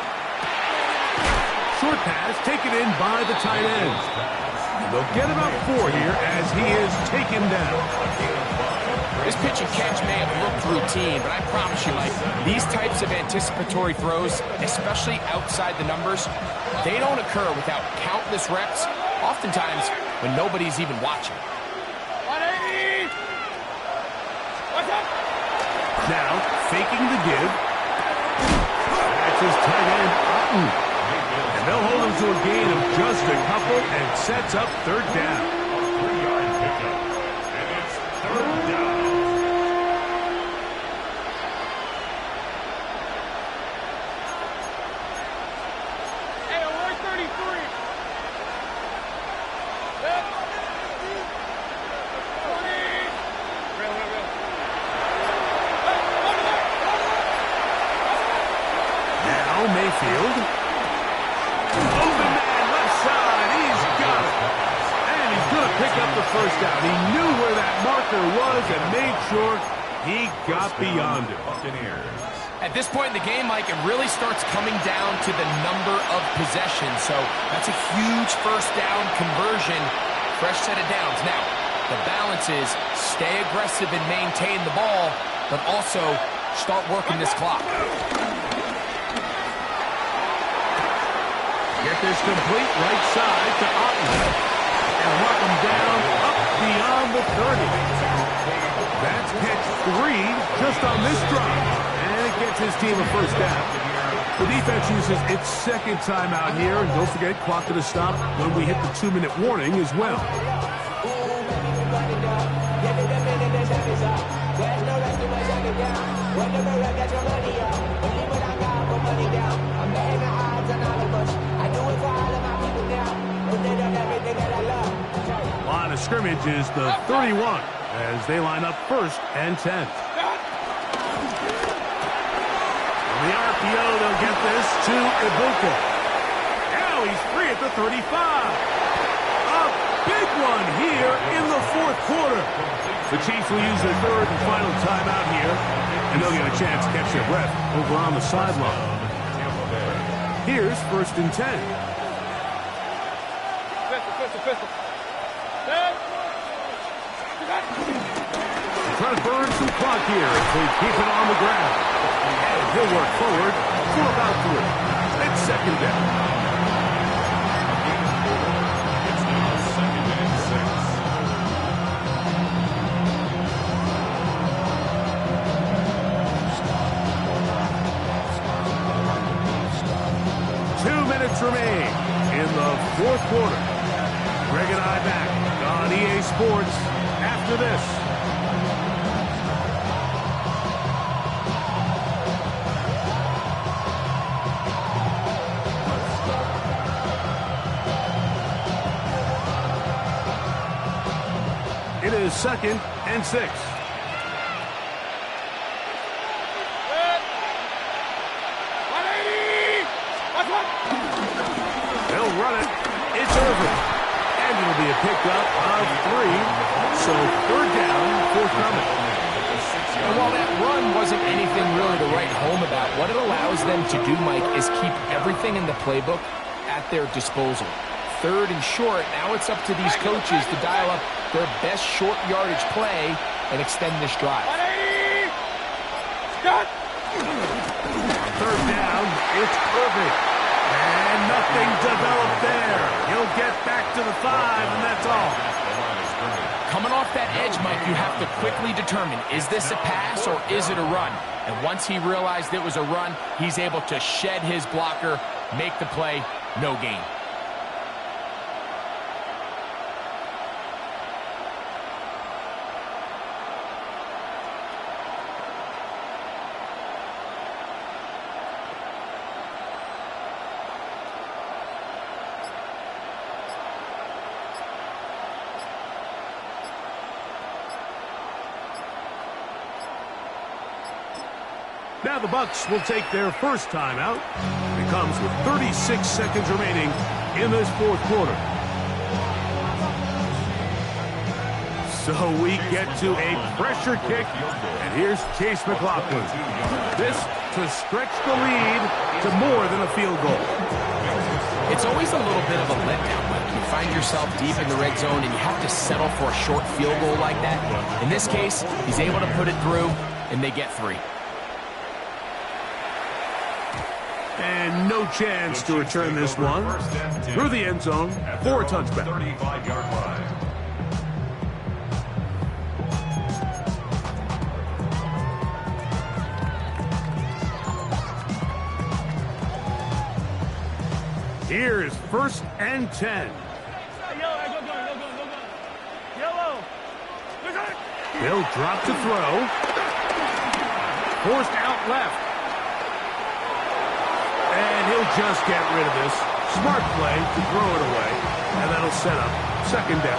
Short pass taken in by the tight end. They'll get about 4 here as he is taken down. This pitch and catch may have looked routine, but I promise you, Mike, these types of anticipatory throws, especially outside the numbers, they don't occur without countless reps, oftentimes when nobody's even watching. Now, faking the give. That's his tight end, Otten. And they'll hold him to a gain of just a couple and sets up third down. A 3-yard pickup. And it's third down. there was and made sure he got beyond it. At this point in the game, Mike, it really starts coming down to the number of possessions. So that's a huge first down conversion. Fresh set of downs. Now, the balance is stay aggressive and maintain the ball, but also start working this clock. Get this complete right side to Otten. And mark him down up beyond the 30. That's catch 3 just on this drive. And it gets his team a first down. The defense uses its second timeout here. And don't forget, clock to the stop when we hit the 2-minute warning as well. Line of scrimmage is the 31 as they line up 1st and 10. On the RPO, they'll get this to Ibuka. Now he's free at the 35. A big one here in the 4th quarter. The Chiefs will use their 3rd and final timeout here, and they'll get a chance to catch their breath over on the sideline. Here's 1st and 10. Trying to burn some clock here as they keep it on the ground. And he'll work forward for about 3. It's 2nd down. It's now 2nd and 6. 2 minutes remain in the 4th quarter. Greg and I back on EA Sports after this. It is 2nd and 6. They'll run it. It's over. And it'll be a pickup of 3. So 3rd down, forthcoming. And while that run wasn't anything really to write home about, what it allows them to do, Mike, is keep everything in the playbook at their disposal. 3rd and short, now it's up to these coaches to dial up their best short yardage play and extend this drive. 3rd down, it's perfect. And nothing developed there. He'll get back to the 5, and that's all. Coming off that edge, Mike, you have to quickly determine, is this a pass or is it a run? And once he realized it was a run, he's able to shed his blocker, make the play, no gain. Now the Bucs will take their first timeout. It comes with 36 seconds remaining in this 4th quarter. So we get to a pressure kick, and here's Chase McLaughlin. This to stretch the lead to more than a field goal. It's always a little bit of a letdown when you find yourself deep in the red zone and you have to settle for a short field goal like that. In this case, he's able to put it through, and they get 3. And no chance to return this one through the end zone for a touchback. 35-yard line. Here is 1st and 10. They'll drop to throw. Forced out left. And he'll just get rid of this. Smart play to throw it away. And that'll set up 2nd down.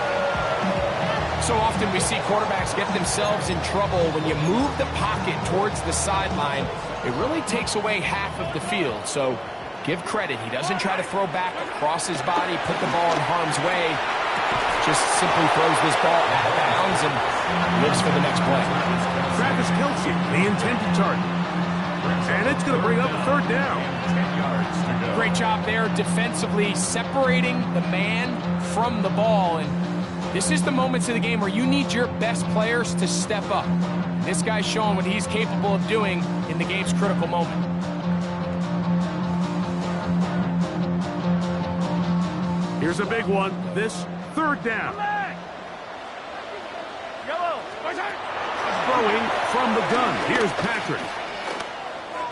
So often we see quarterbacks get themselves in trouble when you move the pocket towards the sideline. It really takes away half of the field. So give credit. He doesn't try to throw back across his body, put the ball in harm's way. just simply throws this ball out of bounds and lives for the next play. Travis Kelce, the intended target. And it's going to bring up a third down. Great job there defensively, separating the man from the ball. And this is the moments of the game where you need your best players to step up. This guy's showing what he's capable of doing in the game's critical moment. Here's a big one. This third down. Throwing from the gun. Here's Patrick.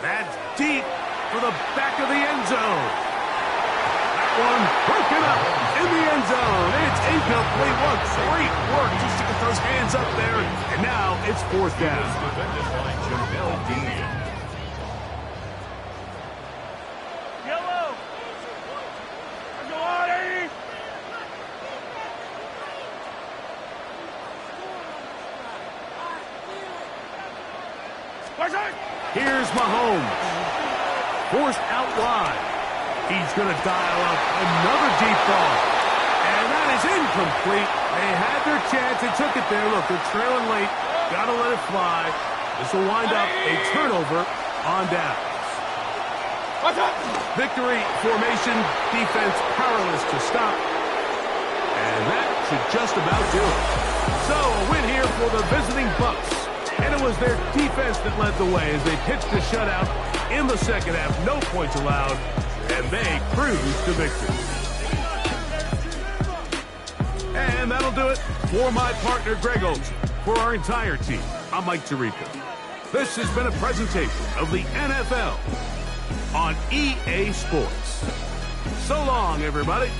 That's deep for the back of the end zone. That one broken up in the end zone. It's incomplete. What great work just to get those hands up there. And now it's fourth down. Here's Mahomes. Forced out wide. He's going to dial up another deep ball. And that is incomplete. They had their chance. They took it there. Look, they're trailing late. Got to let it fly. This will wind up a turnover on downs. Victory formation. Defense powerless to stop. And that should just about do it. So a win here for the visiting Bucs. And it was their defense that led the way as they pitched a shutout in the second half. No points allowed, and they cruised to victory. And that'll do it for my partner, Greg Olson. For our entire team, I'm Mike Tirico. This has been a presentation of the NFL on EA Sports. So long, everybody.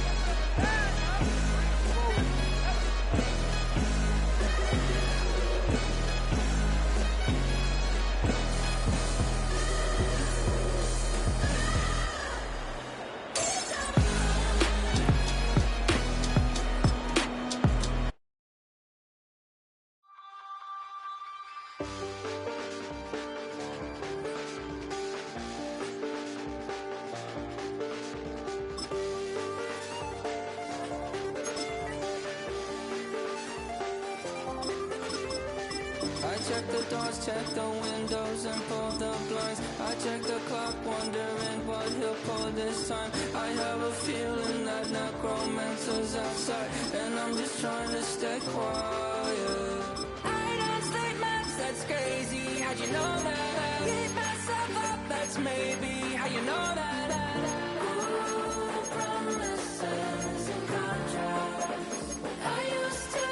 Check the doors, check the windows, and pull the blinds. I check the clock, wondering what he'll pull this time. I have a feeling that necromancer's outside, and I'm just trying to stay quiet. I don't sleep much, that's crazy. How'd you know that? Keep myself up, that's maybe how you know that. Ooh, promises and contracts. I used to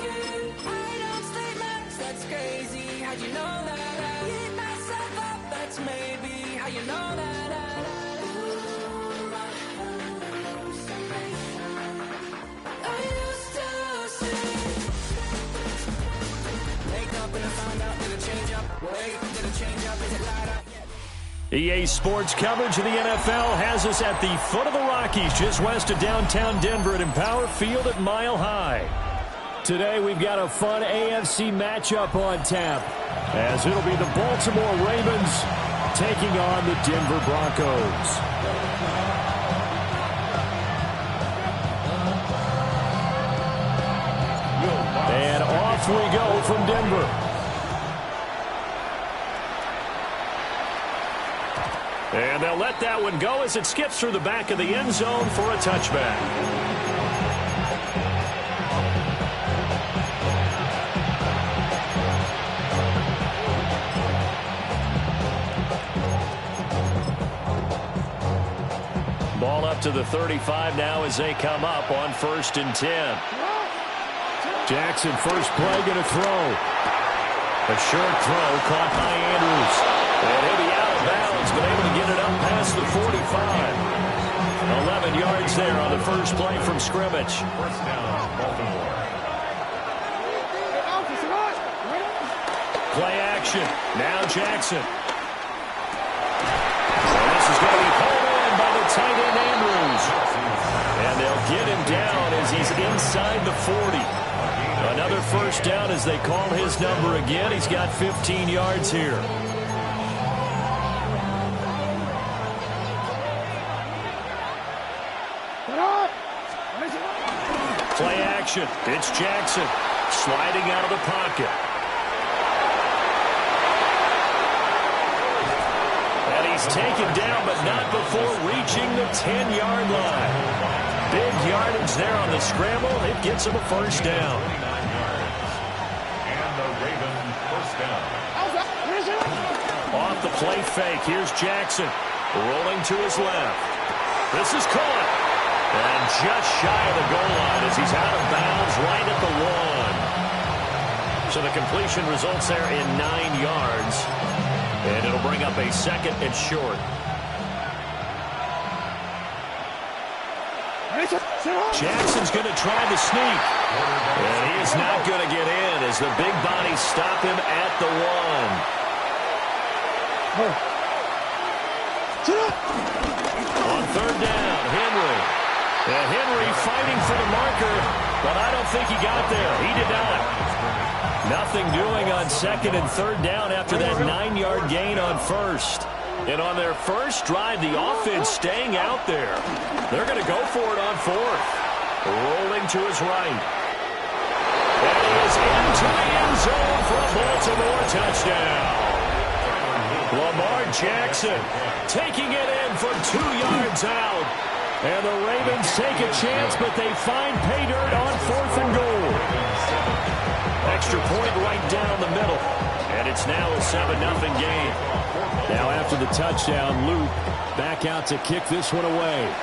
keep. I don't sleep much, that's crazy. How'd you know that? Keep myself up, that's maybe how you know that. Ooh, my hallucination. I used to see. Wake up and I found out, did it change up? Wake up, did it change up? Is it light up? EA Sports coverage of the NFL has us at the foot of the Rockies, just west of downtown Denver at Empower Field at Mile High. Today we've got a fun AFC matchup on tap, as it'll be the Baltimore Ravens taking on the Denver Broncos. And off we go from Denver. And they'll let that one go as it skips through the back of the end zone for a touchback. Ball up to the 35 now as they come up on 1st and 10. Jackson first play going to throw. A short throw caught by Andrews. And he'll be out of bounds, but able to get it up past the 45. 11 yards there on the first play from scrimmage. First down, Baltimore. Play action. Now Jackson. And this is going to be pulled in by the tight end Andrews. And they'll get him down as he's inside the 40. Another first down as they call his number again. He's got 15 yards here. Play action. It's Jackson sliding out of the pocket. And he's taken down, but not before reaching the 10-yard line. Big yardage there on the scramble. It gets him a first down. And the Ravens first down. Off the play fake. Here's Jackson rolling to his left. This is Coolin. And just shy of the goal line as he's out of bounds right at the 1. So the completion results there in 9 yards. And it'll bring up a second and short. Jackson's going to try the sneak. And he is not going to get in as the big bodies stop him at the 1. On third down, Henry. And Henry fighting for the marker, but I don't think he got there. He did not. Nothing doing on second and third down after that 9-yard gain on first. And on their first drive, the offense staying out there. They're going to go for it on fourth. Rolling to his right. And he is into the end zone for a Baltimore touchdown. Lamar Jackson taking it in from 2 yards out. And the Ravens take a chance, but they find pay dirt on fourth and goal. Extra point right down the middle. And it's now a 7-0 game. Now after the touchdown, Luke back out to kick this one away.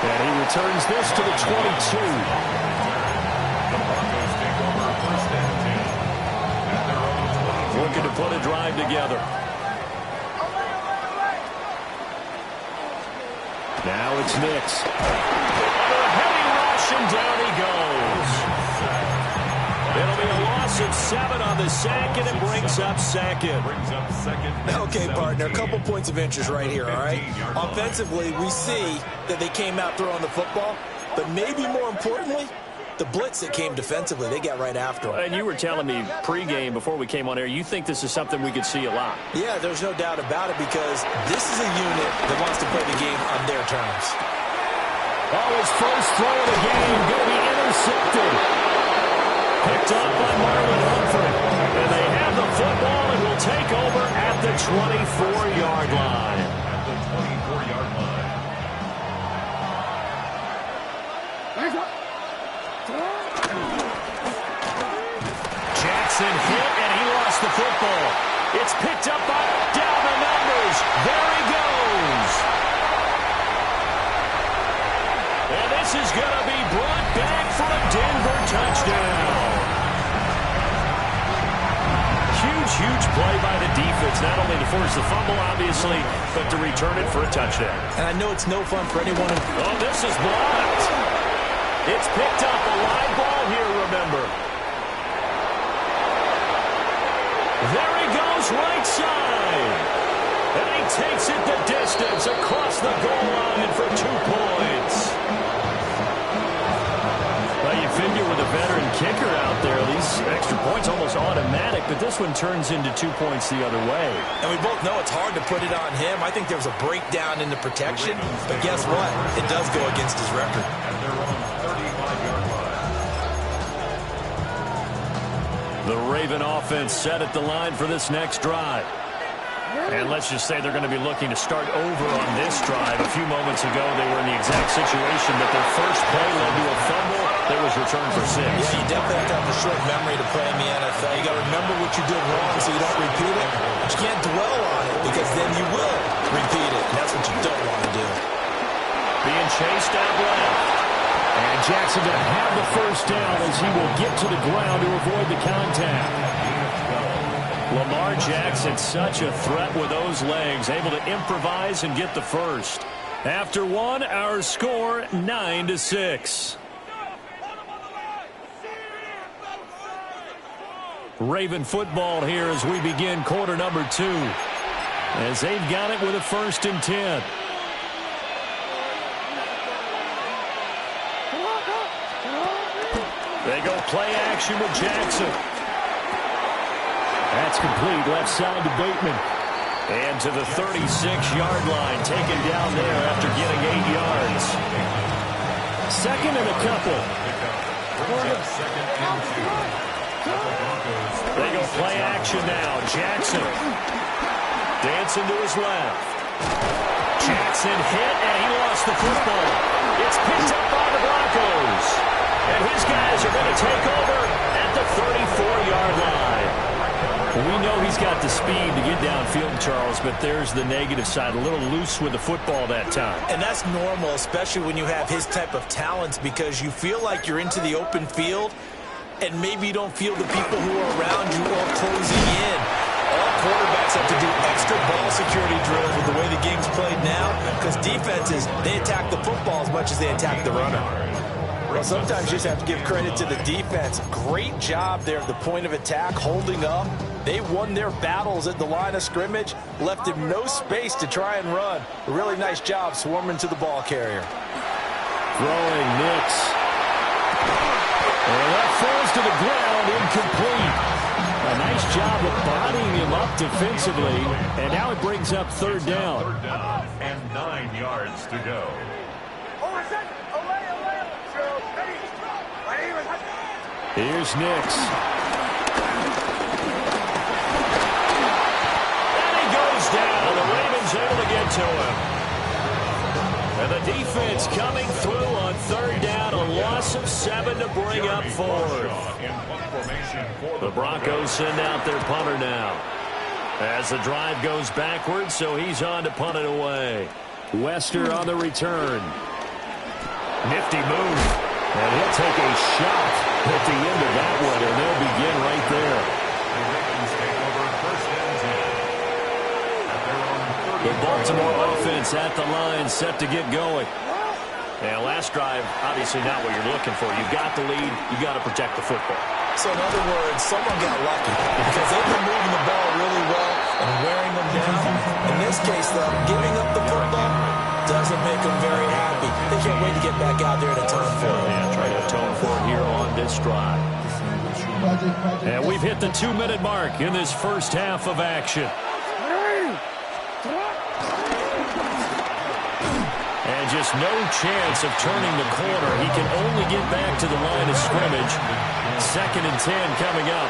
And he returns this to the 22. Looking to put a drive together. Now it's Nix. A heavy rush, and down he goes. It'll be a loss of 7 on the sack, and it brings up second. Okay, partner, a couple points of interest right here, all right? Offensively, we see that they came out throwing the football, but maybe more importantly, the blitz that came defensively, they got right after him. And you were telling me pregame before we came on air, you think this is something we could see a lot. Yeah, there's no doubt about it because this is a unit that wants to play the game on their terms. Oh, his first throw of the game going to be intercepted. Picked up by Marlon Humphrey. And they have the football and will take over at the 24-yard line. At the 24-yard line. Jackson hit, and he lost the football. It's picked up by down the numbers. There he goes. And this is going to be brought back for a Denver touchdown. Huge play by the defense, not only to force the fumble, obviously, but to return it for a touchdown. And I know it's no fun for anyone who... Oh, this is blocked. It's picked up, a live ball here, remember. There he goes, right side. And he takes it the distance across the goal line for 2 points. Well, you figure with a veteran kicker out there, these extra points almost automatic, but this one turns into 2 points the other way. And we both know it's hard to put it on him. I think there was a breakdown in the protection, but guess what? It does go against his record. And they're on 35-yard line. The Raven offense set at the line for this next drive. And let's just say they're going to be looking to start over on this drive. A few moments ago, they were in the exact situation that their first play led to a fumble that was returned for 6. Yeah, you definitely have to have a short memory to play in the NFL. You got to remember what you did wrong so you don't repeat it. But you can't dwell on it because then you will repeat it. And that's what you don't want to do. Being chased out left. And Jackson going to have the first down as he will get to the ground to avoid the contact. Lamar Jackson, such a threat with those legs, able to improvise and get the first. After 1, our score 9-6. Raven football here as we begin quarter number 2. As they've got it with a 1st and 10. They go play action with Jackson. That's complete, left side to Bateman. And to the 36-yard line, taken down there after getting 8 yards. Second and a couple. They go play action now. Jackson dancing to his left. Jackson hit, and he lost the football. It's picked up by the Broncos. And his guys are going to take over at the 34-yard line. We know he's got the speed to get downfield, Charles, but there's the negative side. A little loose with the football that time. And that's normal, especially when you have his type of talents, because you feel like you're into the open field, and maybe you don't feel the people who are around you or closing in. All quarterbacks have to do extra ball security drills with the way the game's played now, because defenses, they attack the football as much as they attack the runner. Well, sometimes you just have to give credit to the defense. Great job there at the point of attack, holding up. They won their battles at the line of scrimmage, left him no space to try and run. A really nice job swarming to the ball carrier. Throwing Nix. And that falls to the ground, incomplete. A nice job of bodying him up defensively, and now it brings up third down. Third down and 9 yards to go. Here's Nix. And he goes down. The Ravens able to get to him. And the defense coming through on third down. A loss of 7 to bring up fourth. The Broncos send out their punter now. As the drive goes backwards, so he's on to punt it away. Wester on the return. Nifty move. And he'll take a shot at the end of that one, and they'll begin right there. The Baltimore offense at the line, set to get going. And last drive, obviously not what you're looking for. You've got the lead. You've got to protect the football. So in other words, someone got lucky because they've been moving the ball really well and wearing them down. In this case, though, giving up the football doesn't make them very happy. They can't wait to get back out there and atone for it. Yeah, try to atone for it here on this drive. And we've hit the 2-minute mark in this first half of action. And just no chance of turning the corner. He can only get back to the line of scrimmage. 2nd and 10 coming up.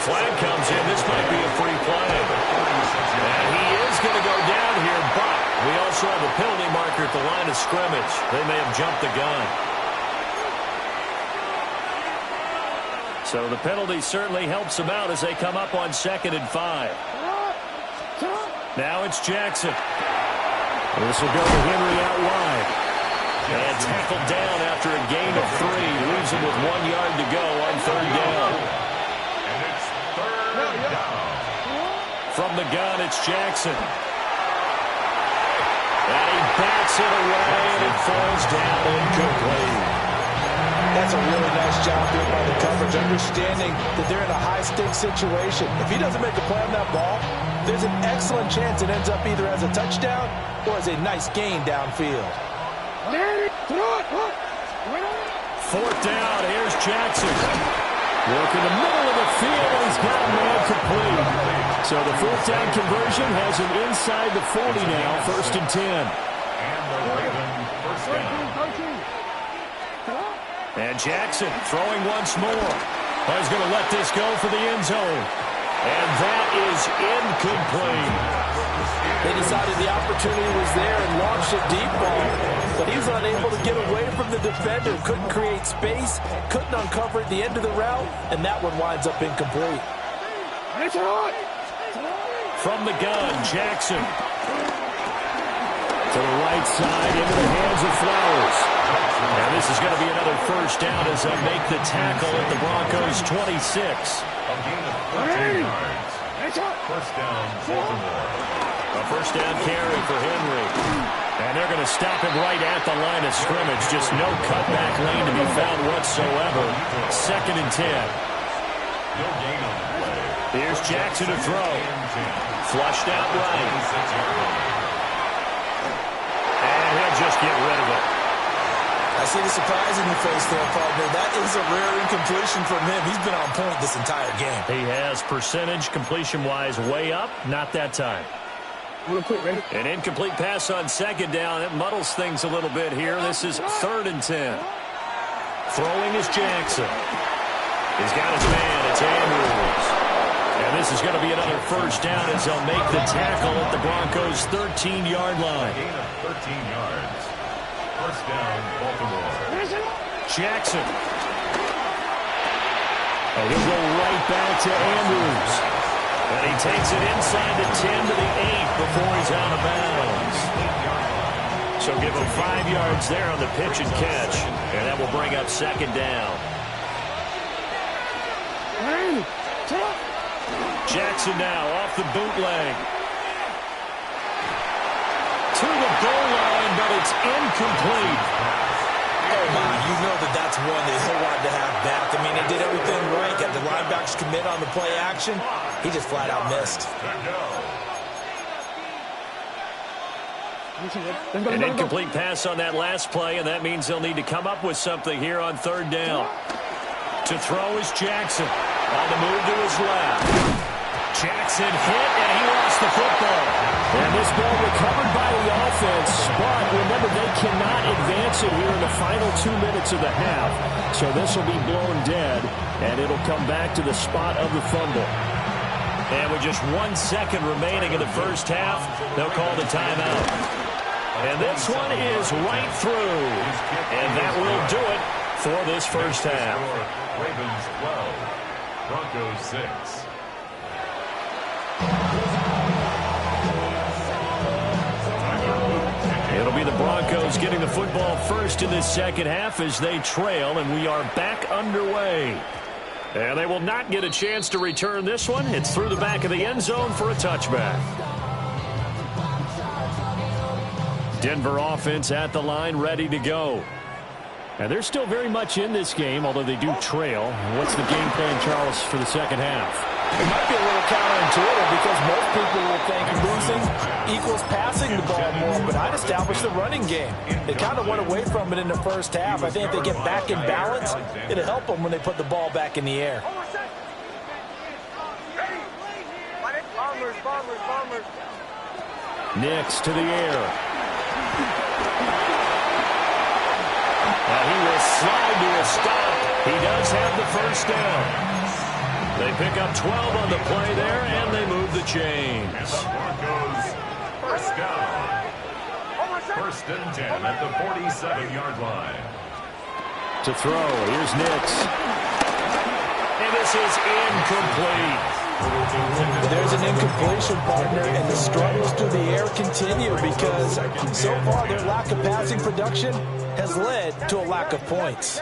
Flag comes in. This might be a free play. And he is going to go down here, but we also have a penalty marker at the line of scrimmage. They may have jumped the gun. So the penalty certainly helps them out as they come up on 2nd and 5. Now it's Jackson. This will go to Henry out wide. And tackled down after a gain of 3. Leaves him with 1 yard to go on third down. And it's third down. From the gun, it's Jackson. And he bats it away, and it falls down incomplete. That's a really nice job there by the coverage, understanding that they're in a high-stakes situation. If he doesn't make a play on that ball, there's an excellent chance it ends up either as a touchdown or as a nice gain downfield. 4th down, here's Jackson. Working the middle of the field, and he's got a man complete. So the 4th down conversion has him inside the 40 now, 1st and 10. And the Ravens first down. And Jackson throwing once more. He's going to let this go for the end zone. And that is incomplete. They decided the opportunity was there and launched a deep ball, but he's unable to get away from the defender. Couldn't create space, couldn't uncover at the end of the route, and that one winds up incomplete. From the gun, Jackson. To the right side, into the hands of Flowers. And this is going to be another first down as they make the tackle at the Broncos' 26. A gain of 13 yards. First down, Baltimore. A first down carry for Henry. And they're going to stop him right at the line of scrimmage. Just no cutback lane to be found whatsoever. 2nd and 10. No gain on the play. Here's Jackson to throw. Flushed out right. And he'll just get rid of it. I see the surprise in your face there, partner. That is a rare incompletion from him. He's been on point this entire game. He has percentage completion-wise way up. Not that time. An incomplete pass on second down. It muddles things a little bit here. This is 3rd and 10. Throwing is Jackson. He's got his man. It's Andrews. And this is going to be another first down as they'll make the tackle at the Broncos' 13-yard line. Gain of 13 yards. First down, Baltimore. Jackson. And he'll go right back to Andrews. And he takes it inside the 10 to the 8 before he's out of bounds. So give him 5 yards there on the pitch and catch. And that will bring up second down. Jackson now off the bootleg. To the goal line, but it's incomplete. Oh, my, you know that's one that he'll want to have back. I mean, they did everything right. Got the linebackers commit on the play action. He just flat out missed. An incomplete pass on that last play, and that means they'll need to come up with something here on 3rd down. To throw is Jackson. On the move to his left. Jackson hit, and he lost the football. And this ball recovered by the offense, but remember, they cannot advance it here in the final 2 minutes of the half. So this will be blown dead, and it'll come back to the spot of the fumble. And with just 1 second remaining in the first half, they'll call the timeout. And this one is right through. And that will do it for this first half. Ravens 12, Broncos 6. It'll be the Broncos getting the football first in this second half as they trail, and we are back underway. And they will not get a chance to return this one. It's through the back of the end zone for a touchback. Denver offense at the line, ready to go. And they're still very much in this game, although they do trail. What's the game plan, Charles, for the second half? It might be a little counterintuitive because most people will think losing equals passing the ball more, but I'd establish the running game. They kind of went away from it in the first half. I think if they get back in balance, it'll help them when they put the ball back in the air. Nix to the air. And he will slide to a stop. He does have the first down. They pick up 12 on the play there, and they move the chains. Broncos first down. 1st and 10 at the 47-yard line. To throw, here's Nix. And this is incomplete. There's an incompletion, partner, and the struggles through the air continue because so far their lack of passing production has led to a lack of points.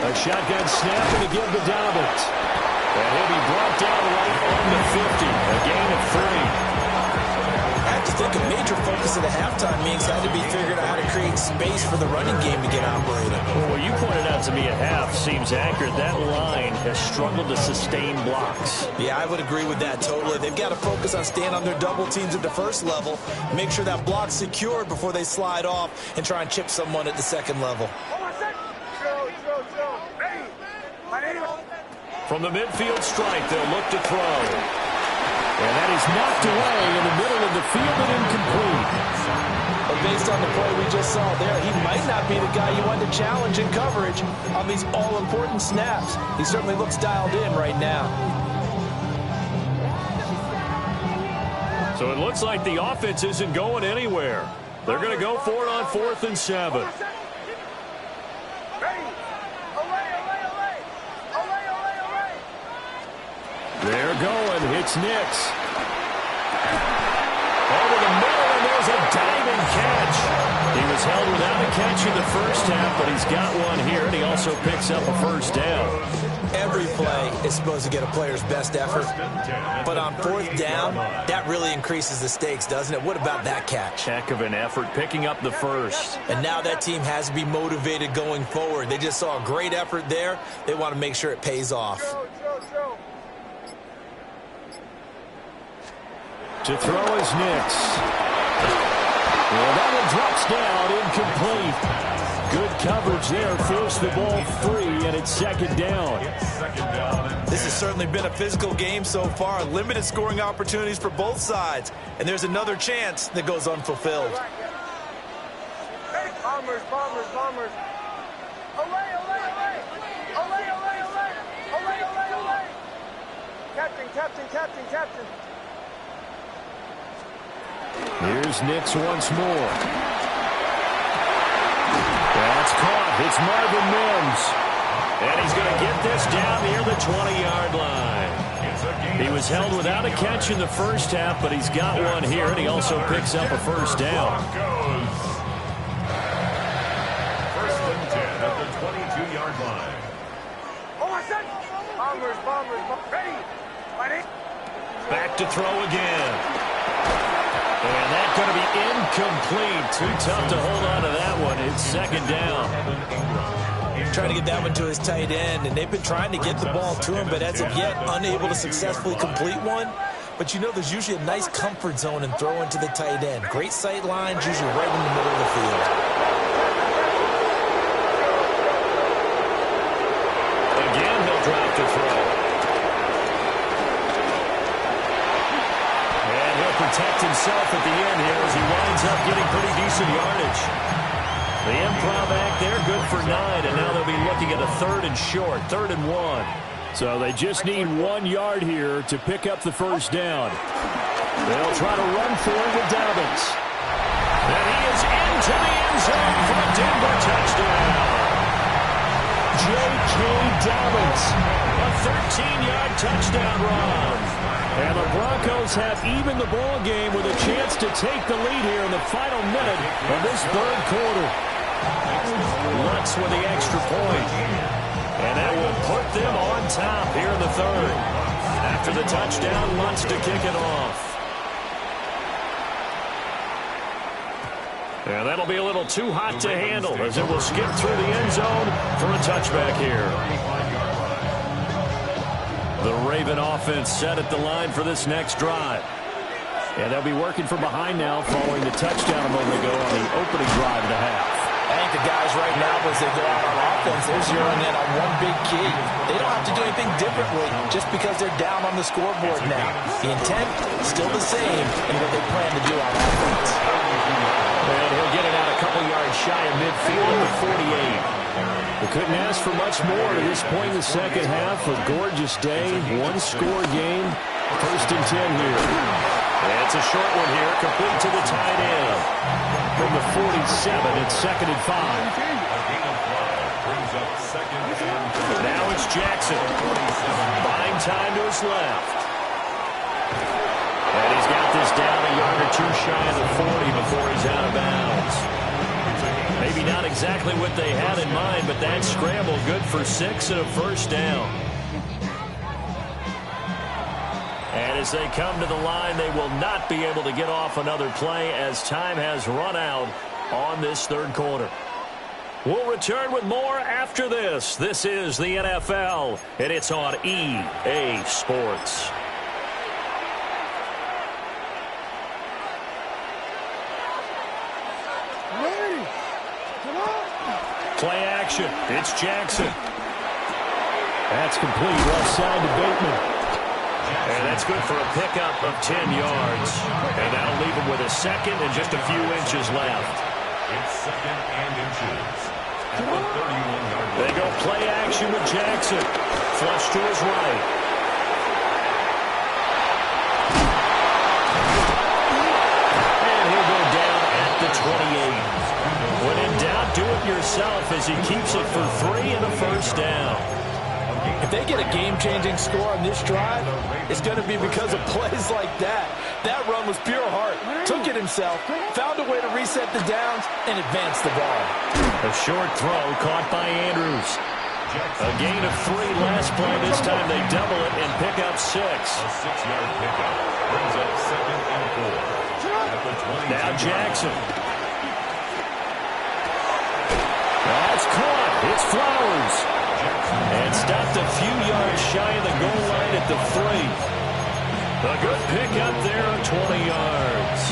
A shotgun snap and a give to Dobbins. And he'll be brought down right on the 50. A gain of 3. I have to think a major focus of the halftime meetings had to be figuring out how to create space for the running game to get operated. Well, what you pointed out to me at half seems accurate. That line has struggled to sustain blocks. Yeah, I would agree with that totally. They've got to focus on staying on their double teams at the first level, make sure that block's secured before they slide off and try and chip someone at the second level. From the midfield strike, they'll look to throw. And that is knocked away in the middle of the field and incomplete. But based on the play we just saw there, he might not be the guy you want to challenge in coverage on these all-important snaps. He certainly looks dialed in right now. So it looks like the offense isn't going anywhere. They're going to go for it on 4th and 7. They're going. It's Nix. Over the middle, and there's a diving catch. He was held without a catch in the first half, but he's got one here, and he also picks up a first down. Every play is supposed to get a player's best effort, but on 4th down, that really increases the stakes, doesn't it? What about that catch? Heck of an effort, picking up the first. And now that team has to be motivated going forward. They just saw a great effort there. They want to make sure it pays off. To throw is Nix. Well, that one drops down, incomplete. Good coverage there, forced the ball free, and it's second down. This has certainly been a physical game so far. Limited scoring opportunities for both sides. And there's another chance that goes unfulfilled. Bombers, bombers, bombers. Away, away, away. Away, away, away. Away, away, away. Captain, captain, captain, captain. Here's Nix once more. That's caught. It's Marvin Mims. And he's going to get this down near the 20-yard line. He was held without a catch in the first half, but he's got one here, and he also picks up a first down. First and 10 at the 22-yard line. Oh, I said bombers, bombers, bombers. Ready? Ready? Back to throw again. And that's going to be incomplete. Too tough to hold on to that one. It's second down. Trying to get that one to his tight end, and they've been trying to get the ball to him, but as of yet, unable to successfully complete one. But you know there's usually a nice comfort zone in throwing to the tight end. Great sight lines, usually right in the middle of the field. Again, he'll drop to throw. And he'll protect himself at the end here as he winds up getting pretty decent yardage. The improv act there, good for 9, and now they'll be looking at a third and short, 3rd and 1. So they just need 1 yard here to pick up the first down. They'll try to run for it with Dobbins. And he is into the end zone for a Denver touchdown. J.K. Dobbins, a 13-yard touchdown run. And the Broncos have evened the ball game with a chance to take the lead here in the final minute of this third quarter. Lutz with the extra point. And that will put them on top here in the third. After the touchdown, Lutz to kick it off. And that'll be a little too hot to handle as it will skip through the end zone for a touchback here. The Raven offense set at the line for this next drive. And they'll be working from behind now following the touchdown a moment ago on the opening drive of the half. I think the guys right now, as they go out on offense, they're zeroing in on one big key. They don't have to do anything differently just because they're down on the scoreboard now. The intent is still the same in what they plan to do on offense. And he'll get it out a couple yards shy of midfield at the 48. We couldn't ask for much more at this point in the second half. A gorgeous day, one-score game, 1st and 10 here. And it's a short one here, complete to the tight end. From the 47, it's 2nd and 5. Now it's Jackson. Buying time to his left. And he's got this down a yard or two shy of the 40 before he's out of bounds. Maybe not exactly what they had in mind, but that scramble good for 6 and a first down. And as they come to the line, they will not be able to get off another play as time has run out on this third quarter. We'll return with more after this. This is the NFL, and it's on EA Sports. Play action. It's Jackson. That's complete. Left side to Bateman. And that's good for a pickup of 10 yards. And that'll leave him with a second and just a few inches left. It's 2nd and inches at the 31-yard line. They go play action with Jackson. Flush to his right. And he'll go down at the 28. When in doubt, do it yourself as he keeps it for 3 and a first down. If they get a game-changing score on this drive, it's going to be because of plays like that. That run was pure heart. Took it himself, found a way to reset the downs, and advance the ball. A short throw caught by Andrews. A gain of 3 last play. This time they double it and pick up 6. A 6-yard pickup brings up 2nd and 4 at the 20. Now Jackson. That's caught. It's Flowers. And stopped a few yards shy of the goal line at the 3. A good pick up there of 20 yards.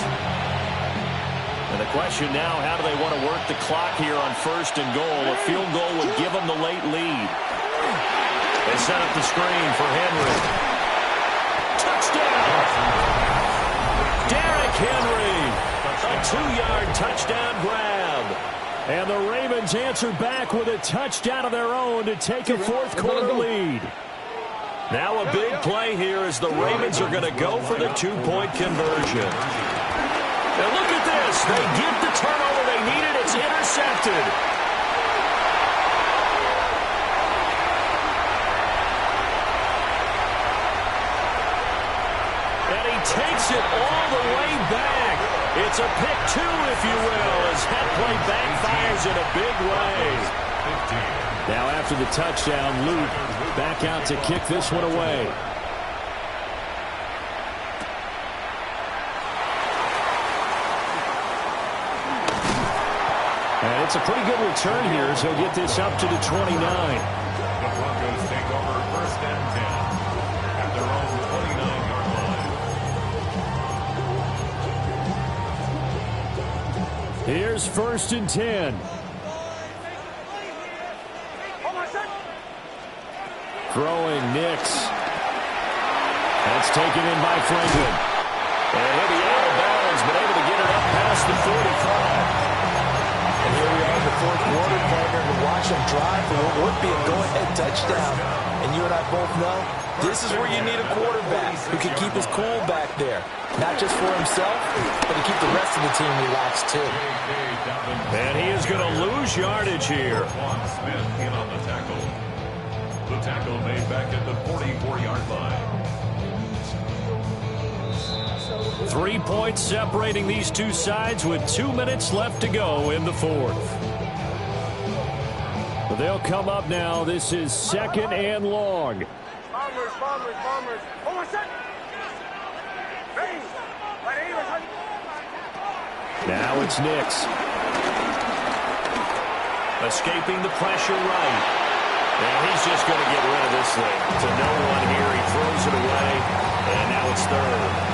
And the question now, how do they want to work the clock here on 1st and goal? A field goal would give them the late lead. They set up the screen for Henry. Touchdown! Derrick Henry! A 2-yard touchdown grab. And the Ravens answer back with a touchdown of their own to take a 4th quarter lead. Now a big play here as the Ravens are going to go for the 2-point conversion. And look at this. They get the turnover they needed. It's intercepted. And he takes it all the way back. It's a pick 2, if you will, as that play backfires in a big way. Now after the touchdown, Luke back out to kick this one away. And it's a pretty good return here as he'll get this up to the 29. The Broncos take over 1st and 10 at their own 29-yard line. Here's 1st and 10. Throwing Nix. That's taken in by Franklin. And he'll be out of bounds, but able to get it up past the 45. And here we are in the 4th quarter, partner, to watch them drive for what would be a go-ahead touchdown. And you and I both know this is where you need a quarterback who can keep his cool back there. Not just for himself, but to keep the rest of the team relaxed, too. And he is going to lose yardage here. Smith in on the tackle. The tackle made back at the 44-yard line. 3 points separating these two sides with 2 minutes left to go in the 4th. But they'll come up now. This is 2nd and long. Bombers. Hold on a second. Now it's Nix. Escaping the pressure right. And he's just going to get rid of this thing. To no one here. He throws it away. And now it's 3rd.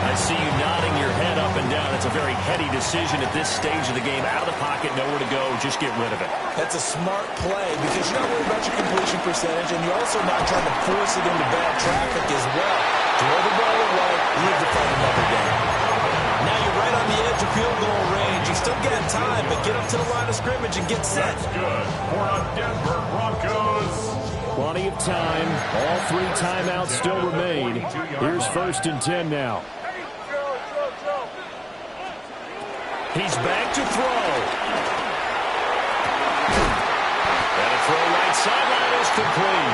I see you nodding your head up and down. It's a very heady decision at this stage of the game. Out of the pocket, nowhere to go. Just get rid of it. That's a smart play because you're not worried about your completion percentage, and you're also not trying to force it into bad traffic as well. Throw the ball away, live to fight another game. Now you're right on the edge of field goal range. You still got time, but get up to the line of scrimmage and get set. That's good for a Denver Broncos. Plenty of time. All 3 timeouts still remain. Here's 1st and 10 now. He's back to throw. And a throw right sideline is complete.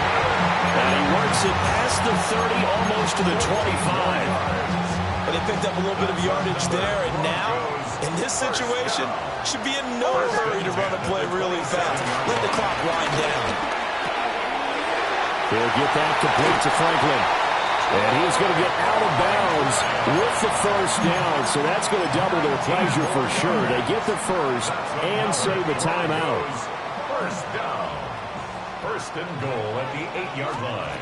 And he works it past the 30, almost to the 25. But they picked up a little bit of yardage there, and now, in this situation, should be in no hurry to run a play really fast. Let the clock wind down. He'll get that complete to Franklin. And he's going to get out of bounds with the 1st down. So that's going to double their pleasure for sure. They get the 1st and save a timeout. 1st down. 1st and goal at the 8-yard line.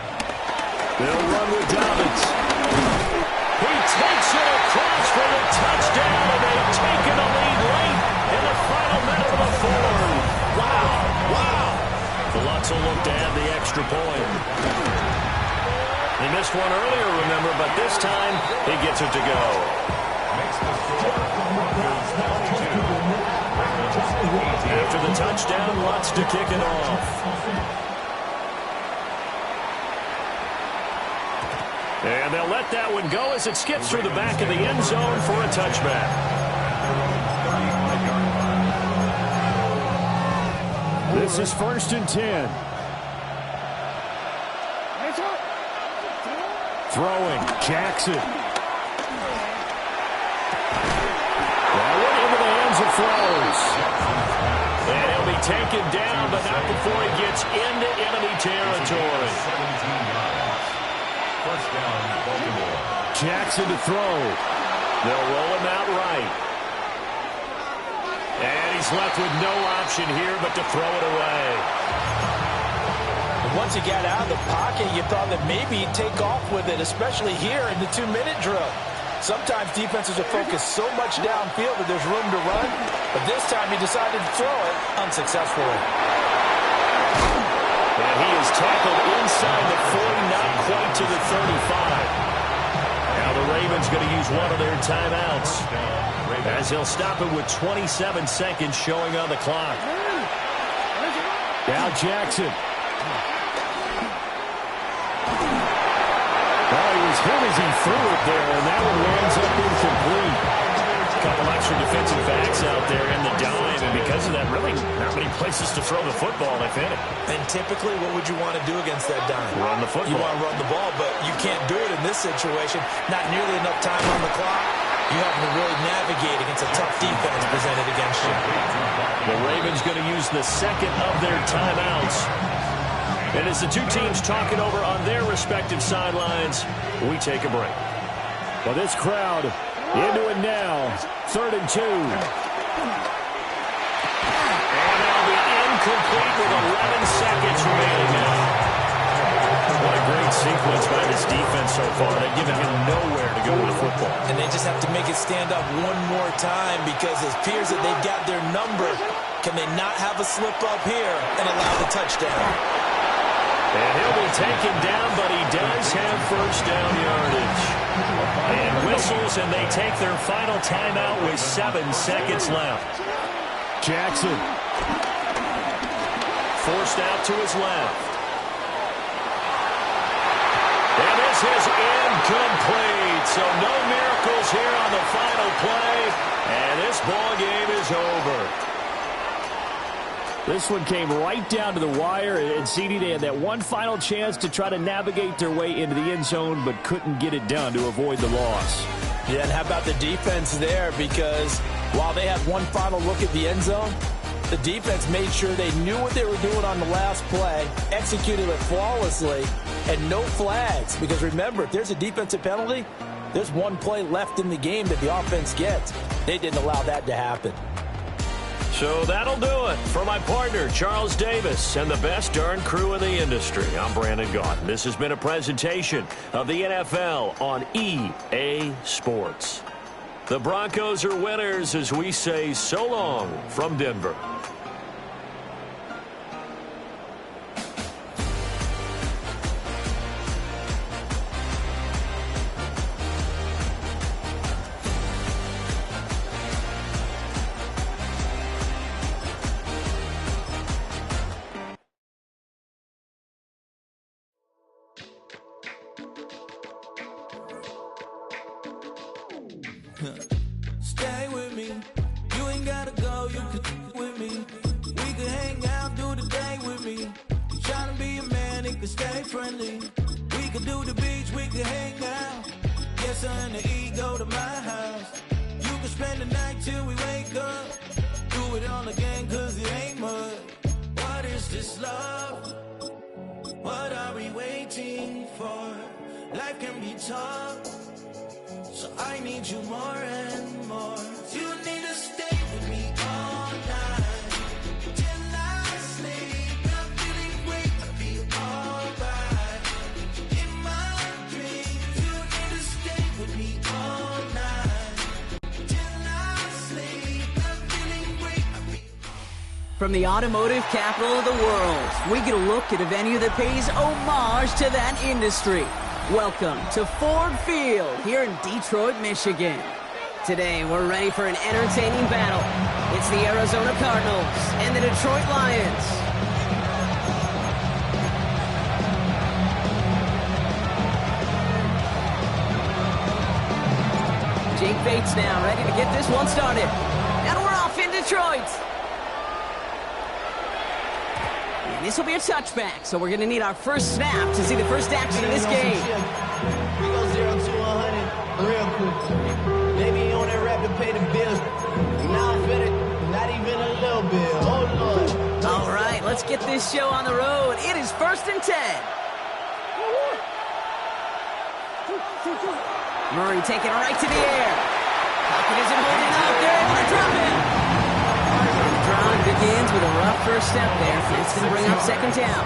They'll run with Dobbins. He takes it across for the touchdown, and they've taken the lead late in the final minute of the 4th. Wow. The Lutz will look to add the extra point. He missed one earlier, remember, but this time he gets it to go. After the touchdown, Lutz to kick it off. And they'll let that one go as it skips through the back of the end zone for a touchback. This is 1st and 10. Throwing, Jackson. That went into the hands of Flowers. And he'll be taken down, but not before he gets into enemy territory. 1st down, Baltimore. Jackson to throw. They'll roll him out right. And he's left with no option here but to throw it away. once he got out of the pocket, you thought that maybe he'd take off with it, especially here in the 2-minute drill. Sometimes defenses are focused so much downfield that there's room to run, but this time he decided to throw it unsuccessfully. And he is tackled inside the 40, not quite to the 35. Now the Ravens going to use one of their timeouts, as he'll stop it with 27 seconds showing on the clock. Now Jackson. Well, he was hit as he threw it there, and that one lands up incomplete. A couple extra defensive backs out there in the dime, and because of that, really not many places to throw the football, if any. And typically, what would you want to do against that dime? Run the football. You want to run the ball, but you can't do it in this situation. Not nearly enough time on the clock. You have to really navigate against a tough defense presented against you. The Ravens going to use the second of their timeouts. And as the two teams talk it over on their respective sidelines, we take a break. Well, this crowd into it now. 3rd and 2. And that'll be incomplete with 11 seconds remaining now. What a great sequence by this defense so far. They've given him nowhere to go with the football. And they just have to make it stand up one more time because it appears that they've got their number. Can they not have a slip up here and allow the touchdown? And he'll be taken down, but he does have first down yardage. And whistles, and they take their final timeout with 7 seconds left. Jackson. Forced out to his left. And this is incomplete. So no miracles here on the final play. And this ball game is over. This one came right down to the wire, and CD, they had that one final chance to try to navigate their way into the end zone, but couldn't get it done to avoid the loss. Yeah, and how about the defense there? Because while they had one final look at the end zone, the defense made sure they knew what they were doing on the last play, executed it flawlessly, and no flags. Because remember, if there's a defensive penalty, there's one play left in the game that the offense gets. They didn't allow that to happen. So that'll do it for my partner, Charles Davis, and the best darn crew in the industry. I'm Brandon Gaudin. This has been a presentation of the NFL on EA Sports. The Broncos are winners as we say so long from Denver. Stay with me. You ain't gotta go, you could with me. We could hang out, do the day with me. You tryna be a man, it could stay friendly. We could do the beach, we could hang out. Yes, I and the E go to my house. You could spend the night till we wake up. Do it all again, cause it ain't much. What is this love? What are we waiting for? Life can be tough, so I need you more and more. You need to stay with me all night till I sleep. I'm feeling great, I'll be alright. In my dreams, you need to stay with me all night till I sleep. I'm feeling great, I'll be. From the automotive capital of the world, we get a look at a venue that pays homage to that industry. Welcome to Ford Field here in Detroit, Michigan. Today, we're ready for an entertaining battle. It's the Arizona Cardinals and the Detroit Lions. Jake Bates now ready to get this one started. And we're off in Detroit. This will be a touchback, so we're going to need our first snap to see the first action in this game. We go 0 to 100 real quick. Maybe you on that rap to pay the bills. Now I'm fit it, not even a little bit. Oh, Lord. All right, let's get this show on the road. It is 1st and 10. Murray taking it right to the air. Pocket isn't holding up. They're able to drop it. Drive begins with a rough first step there. It's going to bring up 2nd down.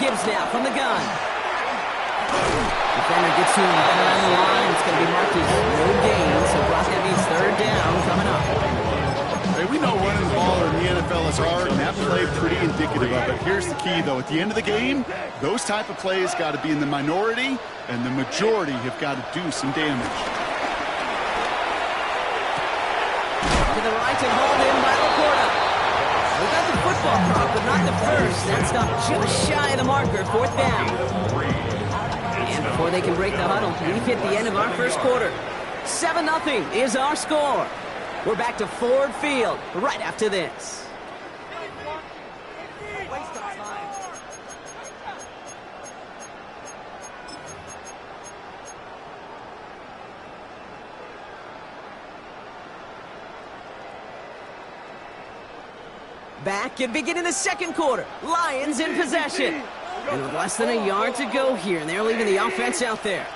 Gibbs now from the gun. Defender gets to him right around the line. It's going to be marked as no gain. So Brock, that means third down coming up. Hey, we know running the ball in the NFL is hard, and that play pretty indicative of it. Here's the key, though. At the end of the game, those type of plays got to be in the minority, and the majority have got to do some damage. To the right and hauled in by Laporta. We got the football prop, but not the first. That's not just shy of the marker. Fourth down. And before they can break the huddle, we've hit the end of our first quarter. 7-0 is our score. We're back to Ford Field right after this. Back and beginning the second quarter. Lions in possession. And with less than a yard to go here, and they're leaving the offense out there.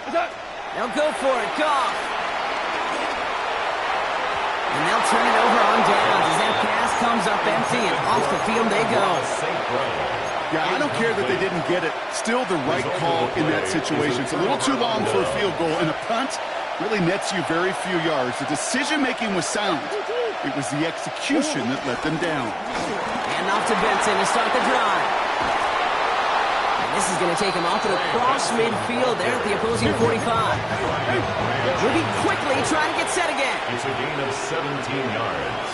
They'll go for it. Goff. And they'll turn it over on downs as that pass comes up empty, and off the field they go. Yeah, I don't care that they didn't get it. Still the right call in that situation. It's a little too long for a field goal, and a punt really nets you very few yards. The decision-making was sound. It was the execution that let them down. And off to Benson to start the drive. And this is going to take him off to the cross midfield there at the opposing 45. Moving quickly, trying to get set again. It's a gain of 17 yards.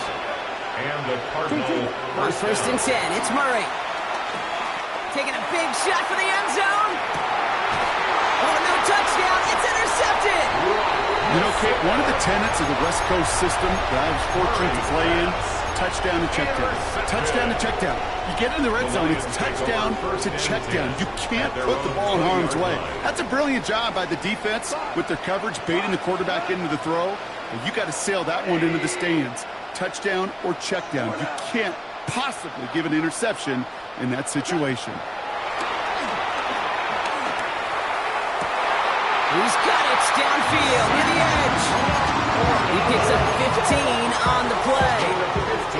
And the Cardinals on first and 10, it's Murray. Taking a big shot for the end zone. Oh, no touchdown. It's intercepted. You know, Kate, one of the tenets of the West Coast system that I was fortunate to play in, touchdown to check down. Touchdown to check down. You get in the red zone, it's touchdown to check down. You can't put the ball in harm's way. That's a brilliant job by the defense with their coverage, baiting the quarterback into the throw. And you got to sail that one into the stands. Touchdown or check down. You can't possibly give an interception in that situation. He's got it downfield near the edge. He picks up 15 on the play.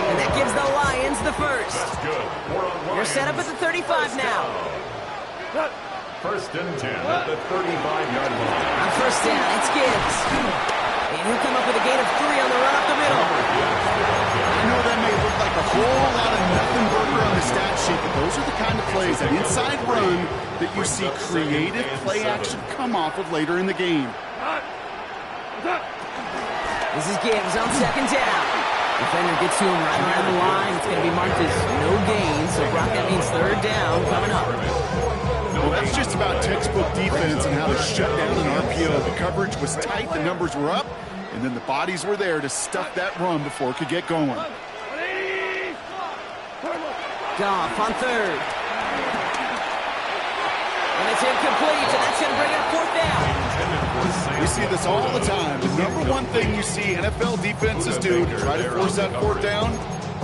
And that gives the Lions the first. They're set up at the 35 now. First and 10 at the 35-yard line. On first down, it's Gibbs. And he'll come up with a gain of 3 on the run up the middle. I know that may look like a whole lot of nothing burger on the stat sheet, but those are the kind of plays, that inside run, that you see creative play action come off of later in the game. This is Gibbs on second down. Defender gets to him right around the line. It's going to be marked as no gain, so Brock, that means third down coming up. Well, that's just about textbook defense and how to shut down an RPO. The coverage was tight, the numbers were up, and then the bodies were there to stuff that run before it could get going. Goff on third. And it's incomplete, and that's going to bring it up fourth down. We see this all the time. The number one thing you see NFL defenses do to try to force that fourth down,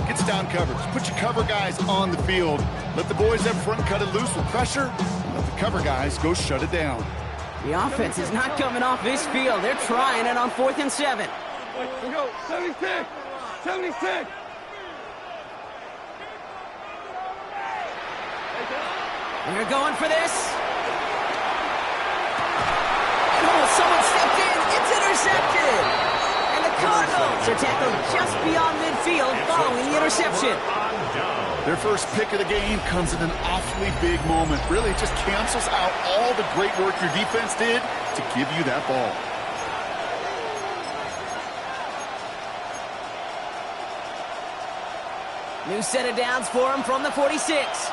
gets down coverage. Put your cover guys on the field. Let the boys up front cut it loose with pressure. Let the cover guys go shut it down. The offense is not coming off this field. They're trying it on 4th and 7. We go, 76, 76. They're going for this. Oh, someone stepped in. It's intercepted. And the Cardinals are tackled just beyond midfield following the interception. Their first pick of the game comes in an awfully big moment. Really, it just cancels out all the great work your defense did to give you that ball. New set of downs for him from the 46.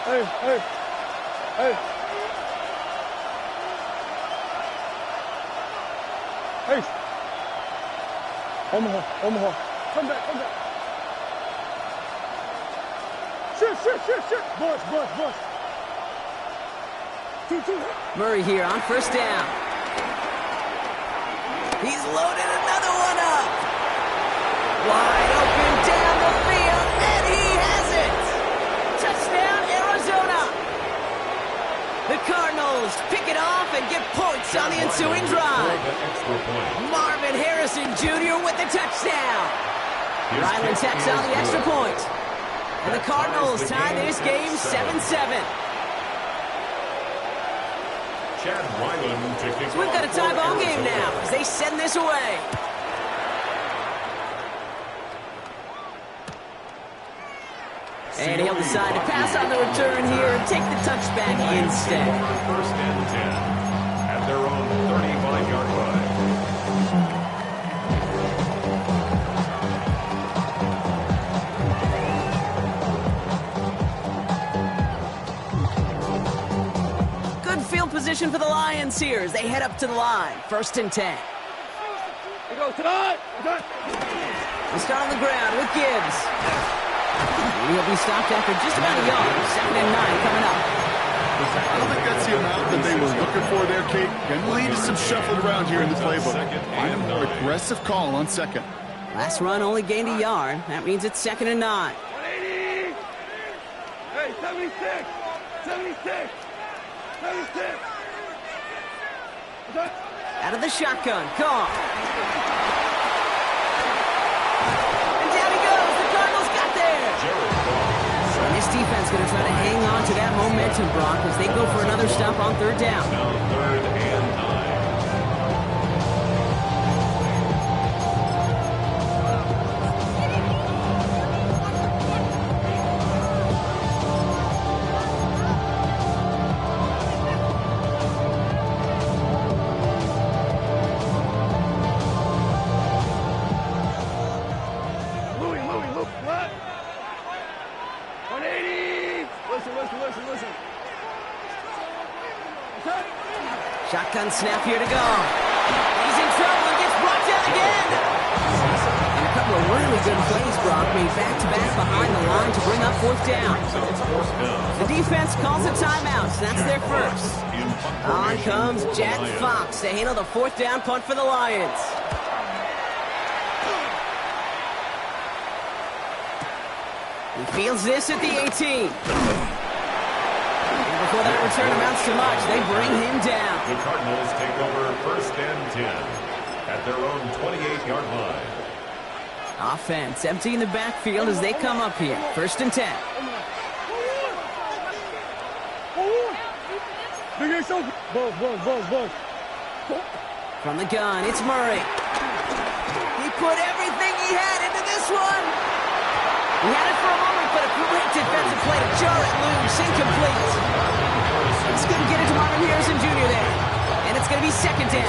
Hey, hey, hey. Hey. Omaha. Come back. Shit. Bush. 2. Murray here on first down. He's loaded another one up. Wide open down the field, and he has it. Touchdown, Arizona. The Cardinals and get points on the ensuing drive. Marvin Harrison Jr. with the touchdown. Ryland tacks on the extra point. And the Cardinals tie this game 7-7. So we've got a tie ball game now as they send this away. And he'll decide to pass on the return here and take the touchback instead. First and 10 at their own 35-yard line. Good field position for the Lions here as they head up to the line. First and 10. Here goes tonight. They start on the ground with Gibbs. He'll be stopped after just about a yard. 2nd and 9 coming up. I don't think that's the amount that they were looking for there, Kate. Can lead to some shuffled around here in the playbook. Find a more aggressive call on second. Last run only gained a yard. That means it's 2nd and 9. 180. Hey, 76. 76. 76. Out of the shotgun. Call. And down he goes. The Cardinals got there. And this defense going to try to hang on to that momentum, Brock, as they go for another stop on 3rd down. Now 3rd and 9. Shotgun snap here to go. He's in trouble and gets brought down again. And a couple of really good plays, Brock, made back-to-back behind the line to bring up 4th down. The defense calls a timeout, so that's their first. On comes Jack Fox to handle the 4th down punt for the Lions. He fields this at the 18. Before that return amounts to much, they bring him down. The Cardinals take over 1st and 10 at their own 28-yard line. Offense empty in the backfield as they come up here. 1st and 10. From the gun, it's Murray. He put everything he had into this one. He had it for a moment, but a great defensive play to jar it loose. Incomplete. It's going to get it to Marvin Harrison Jr. there. And it's going to be 2nd down.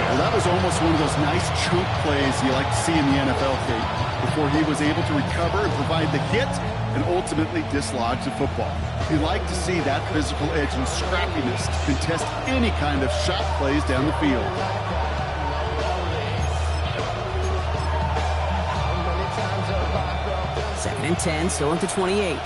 Well, that was almost one of those nice chunk plays you like to see in the NFL, Kate, before he was able to recover and provide the hit and ultimately dislodge the football. You like to see that physical edge and scrappiness to contest any kind of shot plays down the field. Second and 10, still at the 28.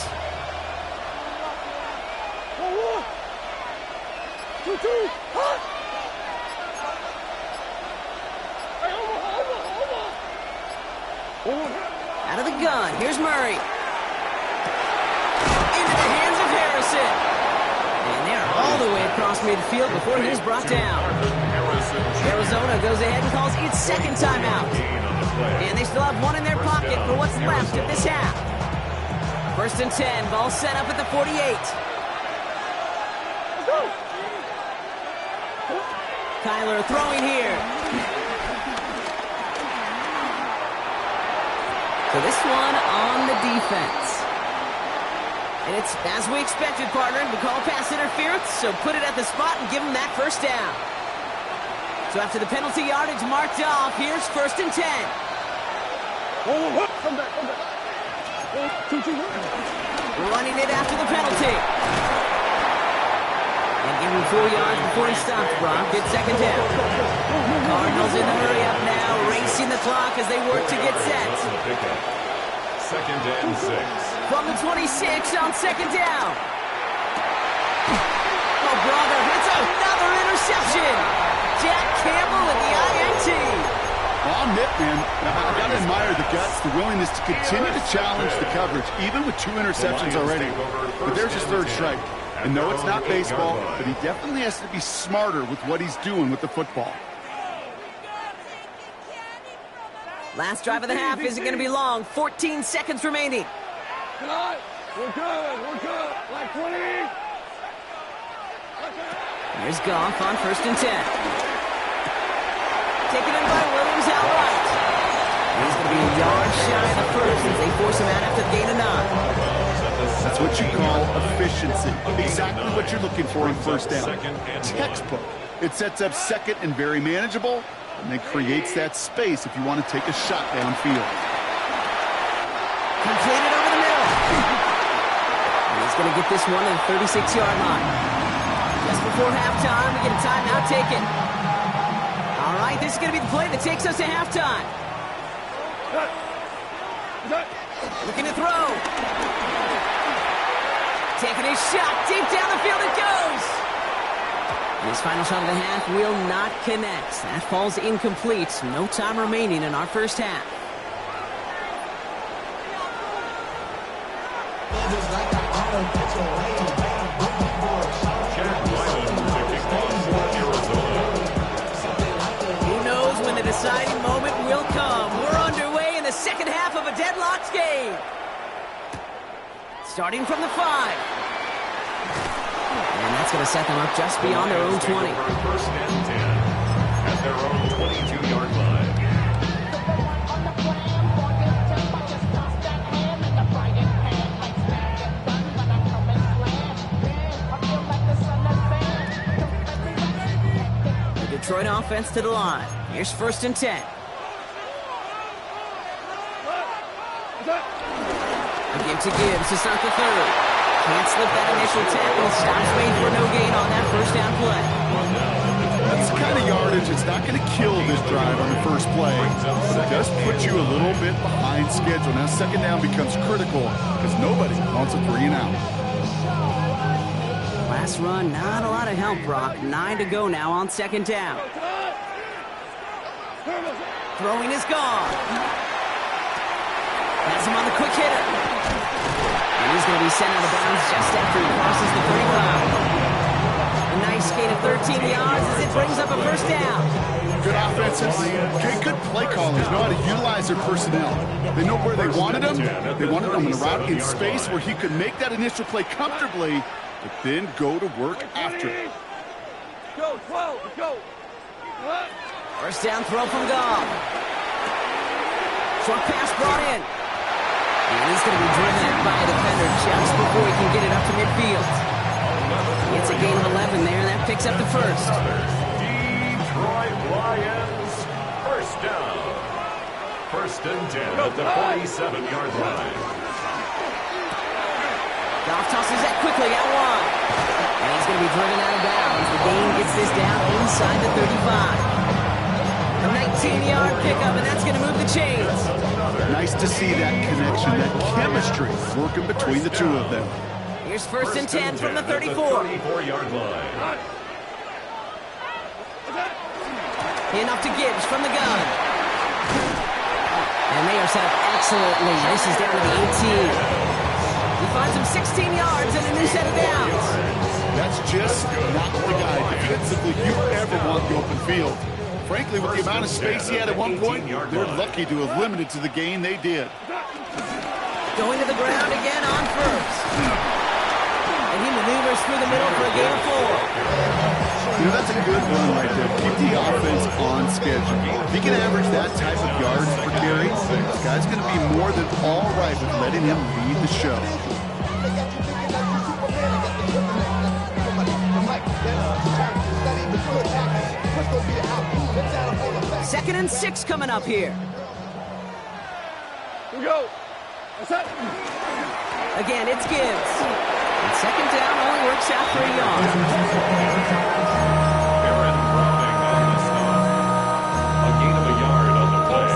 Out of the gun, here's Murray. Into the hands of Harrison. And they're all the way across midfield before he's brought down. Arizona goes ahead and calls its 2nd timeout. And they still have one in their pocket for what's left of this half. 1st and 10, ball set up at the 48. Kyler throwing here. So this one on the defense. And it's as we expected, partner. We call pass interference, so put it at the spot and give them that 1st down. So after the penalty yardage marked off, here's 1st and 10. Come back. Running it after the penalty. And give him 4 yards before he stops, Brock. Good 2nd down. Cardinals in the hurry up now, racing the clock as they work to get set. 2nd and 6. From the 26 on 2nd down. Oh, brother, it's another interception. Jack Campbell with the INT. On Nick man. I got to admire the guts, the willingness to continue to challenge the coverage, even with 2 interceptions already. But there's his third strike. And no, it's not baseball, but he definitely has to be smarter with what he's doing with the football. Last drive of the half isn't going to be long. 14 seconds remaining. We're good. Like 20. Here's Goff on 1st and 10. Taken in by Williams outright. He's going to be a yard shy of the first as they force him out after the gain of 9. That's what you call efficiency. Exactly what you're looking for on first down. Textbook. It sets up second and very manageable, and then creates that space if you want to take a shot downfield. Completed over the middle. He's going to get this one to the 36-yard line. Just before halftime, we get a timeout taken. All right, this is going to be the play that takes us to halftime. Looking to throw. Taking a shot. Deep down the field it goes. His final shot of the half will not connect. That falls incomplete. No time remaining in our first half. Who knows when the deciding moment will come? We're underway in the second half of a deadlocked game. Starting from the 5. And that's going to set them up just beyond their own 20. First and 10 at their own 22-yard line. The Detroit offense to the line. Here's 1st and 10. Again to Gibbs to start the 3rd. Can't slip that initial tackle. Stops waiting for no gain on that first down play. That's the kind of yardage that's not going to kill this drive on the first play. But it does put you a little bit behind schedule. Now second down becomes critical because nobody wants a 3 and out. Last run, not a lot of help, Brock. 9 to go now on second down. Throwing is gone. Has him on the quick hitter. And he's going to be sent out of bounds just after he crosses the 35. A nice gain of 13 yards as it brings up a first down. Good offenses, okay, good play callers know how to utilize their personnel. They know where they wanted him. They wanted him in a route in space where he could make that initial play comfortably, but then go to work after it. Go, 12, go. First down throw from Goff. Short pass brought in. And he's going to be driven out by a defender just before he can get it up to midfield. It's a gain of 11 there, and that picks up the first. Detroit Lions, first down. 1st and 10 at the 47-yard line. Goff tosses that quickly out wide. And he's going to be driven out of bounds. The gain gets this down inside the 35. A 19-yard pickup, and that's going to move the chains. Nice to see that connection, that chemistry working between the two of them. Here's 1st and 10 from the 34. 34-yard line. Enough to Gibbs from the gun. And they are set up excellently. This is down to the 18. He finds him 16 yards and a new set of downs. That's just not the guy defensively you ever want the open field. Frankly, with the amount of space he had at one point, they're lucky to have limited to the gain they did. Going to the ground again on first. And he maneuvers through the middle for a gain of 4. You know, that's a good run right there. Keep the offense on schedule. If he can average that type of yards per carry, this guy's going to be more than all right with letting him lead the show. Second and 6 coming up here. We go. That's it. Again, it's Gibbs. And second down only works out for a yard. Aaron Browning on the stop. A gain of a yard on the play.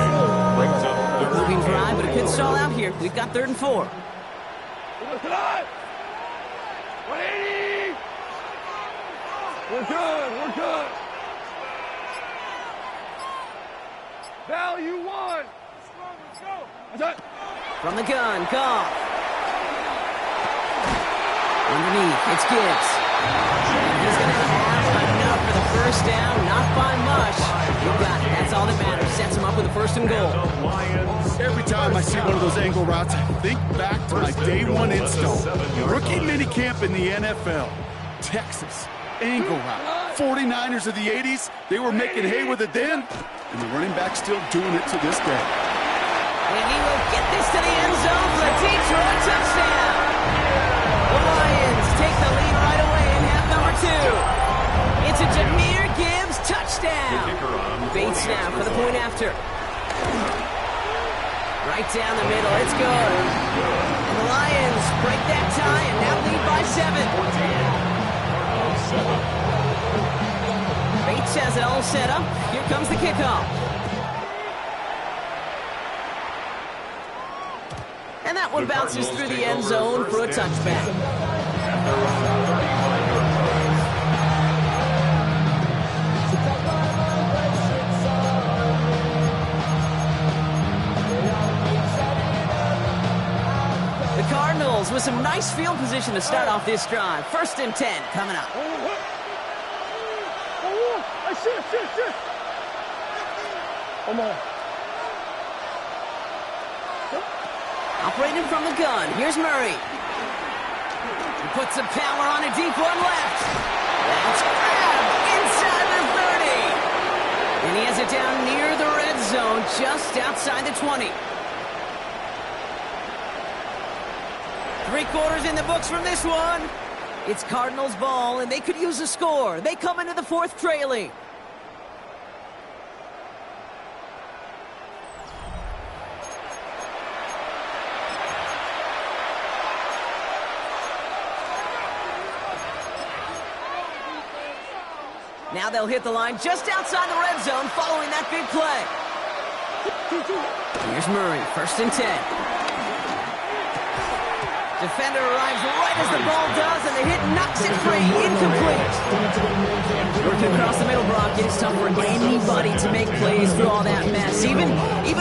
Brings up Moving drive, but it could stall out here. We've got 3rd and 4. 180. We're good. Val, you won. Let's go. From the gun, Goff. Underneath, it's Gibbs. He's going to have enough for the first down, not by much. You got it. That's all that matters. Sets him up with a 1st and goal. Every time I see one of those angle routes, I think back to my day one install. Rookie minicamp in the NFL. Texas, angle route. 49ers of the 80s, they were making hay with it then, and the running back's still doing it to this day. And he will get this to the end zone for a Detroit touchdown. The Lions take the lead right away in half number 2. It's a Jahmyr Gibbs touchdown. Bates now for the point after. Right down the middle, it's good. And the Lions break that tie and now lead by 7. Bates has it all set up. Here comes the kickoff. And that one bounces through the end zone for a touchback. The Cardinals with some nice field position to start off this drive. 1st and 10 coming up. Shit. Come on. Operating from the gun. Here's Murray. He puts some power on a deep one left. That's grabbed inside the 30. And he has it down near the red zone, just outside the 20. 3/4 in the books from this one. It's Cardinals ball, and they could use a score. They come into the 4th trailing. Now they'll hit the line just outside the red zone following that big play. Here's Murray, 1st and 10. Defender arrives right as the ball does, and the hit knocks it free. Incomplete. Working across the middle, Brock. It's tough for anybody to make plays through all that mess, even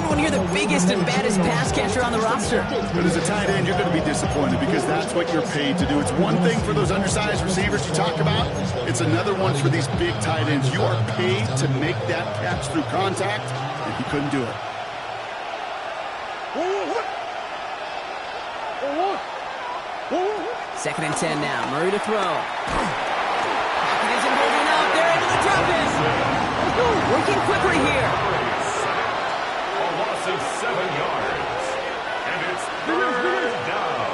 when you're the biggest and baddest pass catcher on the roster. But as a tight end, you're going to be disappointed because that's what you're paid to do. It's one thing for those undersized receivers you talk about. It's another one for these big tight ends. You are paid to make that catch through contact, and he couldn't do it. 2nd and 10 now. Murray to throw. Pocket isn't holding up. They're able to drop it. Working quickly here. A loss of 7 yards. And it's 3rd down.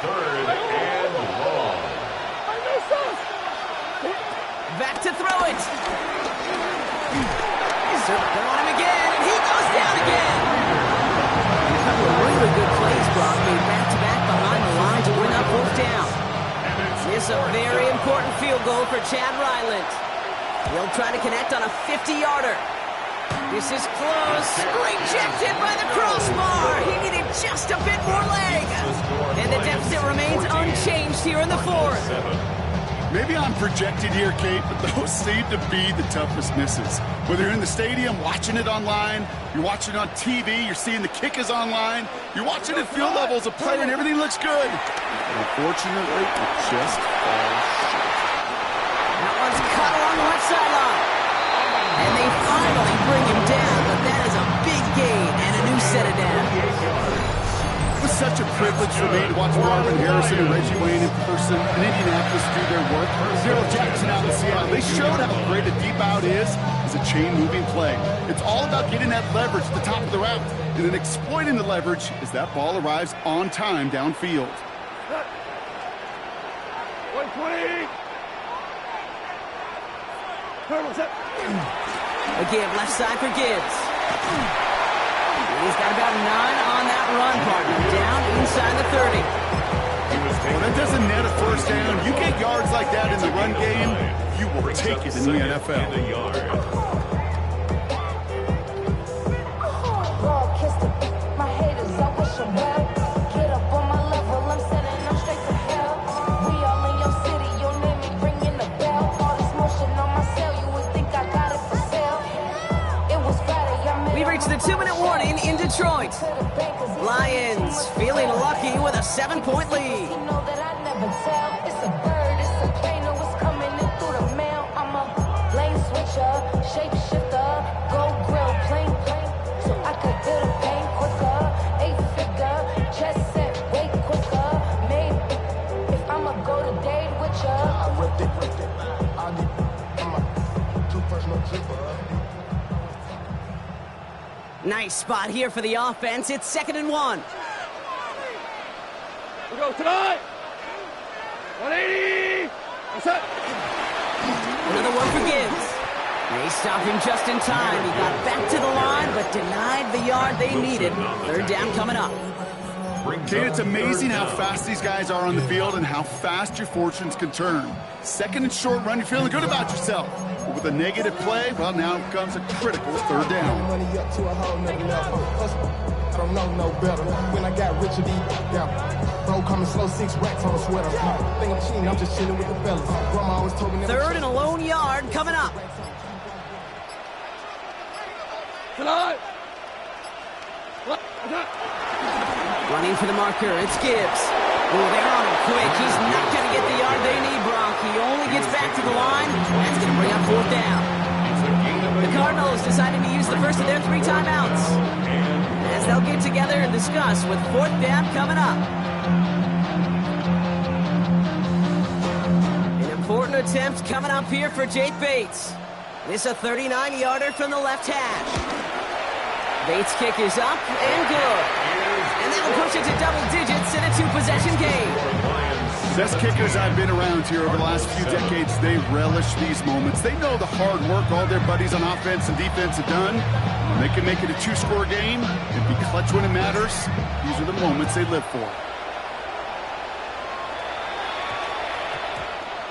3rd and long. Back to throw it. They're on him again, and he goes down again. A couple of really good plays, Brock, made back-to-back behind the line to win up 4th down. This is a very important field goal for Chad Ryland. He'll try to connect on a 50-yarder. This is close. Rejected by the crossbar. He needed just a bit more leg. And the deficit remains unchanged here in the 4th. Maybe I'm projected here, Kate, but those seem to be the toughest misses. Whether you're in the stadium, watching it online, you're watching it on TV, you're seeing the kick is online, you're watching at field level as a player and everything looks good. Unfortunately, it just falls short. That one's cut along the left sideline. And they finally bring him down, but that is a big gain and a new set of downs. It was such a privilege for me to watch Marvin Harrison and Reggie Wayne in person in Indianapolis do their work. Zero Jackson out in Seattle. They showed how great a deep out is as a chain-moving play. It's all about getting that leverage at the top of the route and then exploiting the leverage as that ball arrives on time downfield. 120. Again, left side for Gibbs. He's got about 9 on that run, partner. Down inside the 30. Well, that doesn't net a 1st down. You get yards like that in the run game, you will take it in the NFL. My haters, I wish them well. Get up on my level, I'm sending them straight to hell. We all in your city, your name is ringing the bell. All this motion on my cell, you would think I got it for sale. It was Friday, I'm a 2-minute warning in Detroit. Lions feeling lucky with a 7-point lead. You know that I never tell. It's a bird, it's a plane, know what's coming in through the mail. I'm a lane switcher, shapeshifter, go grill, plane, so I could hit a pain quicker. 8-figure, chest set way quicker. Maybe if I'ma go to date with ya. I whipped it. I'm a two first, no tripper. Nice spot here for the offense. It's 2nd and 1. We go tonight. 180. What's up? Another one for Gibbs. They stop him just in time. He got back to the line, but denied the yard they needed. 3rd down coming up. Kate, it's amazing how fast these guys are on the field and how fast your fortunes can turn. 2nd and short run, you're feeling good about yourself. But with a negative play, well, now comes a critical 3rd down. Money up to a whole nother level. I don't know no better. When I got Richard E. Yeah. Bro, coming slow, 6 racks on a sweater. Think I'm cheating, I'm just chilling with the fellas. Grandma always told me never 3rd and a lone yard coming up. Tonight. Running for the marker, it's Gibbs. Oh, they're on him quick. He's not going to get the yard they need, Bronk. He only gets back to the line. That's going to bring up 4th down. The Cardinals decided to use the first of their 3 timeouts, as they'll get together and discuss with 4th down coming up. An important attempt coming up here for Jake Bates. This a 39-yarder from the left hash. Bates' kick is up and good. And that'll push it to double digits in a 2-possession game. Best kickers I've been around here over the last few decades, they relish these moments. They know the hard work all their buddies on offense and defense have done. When they can make it a 2-score game and be clutch when it matters, these are the moments they live for.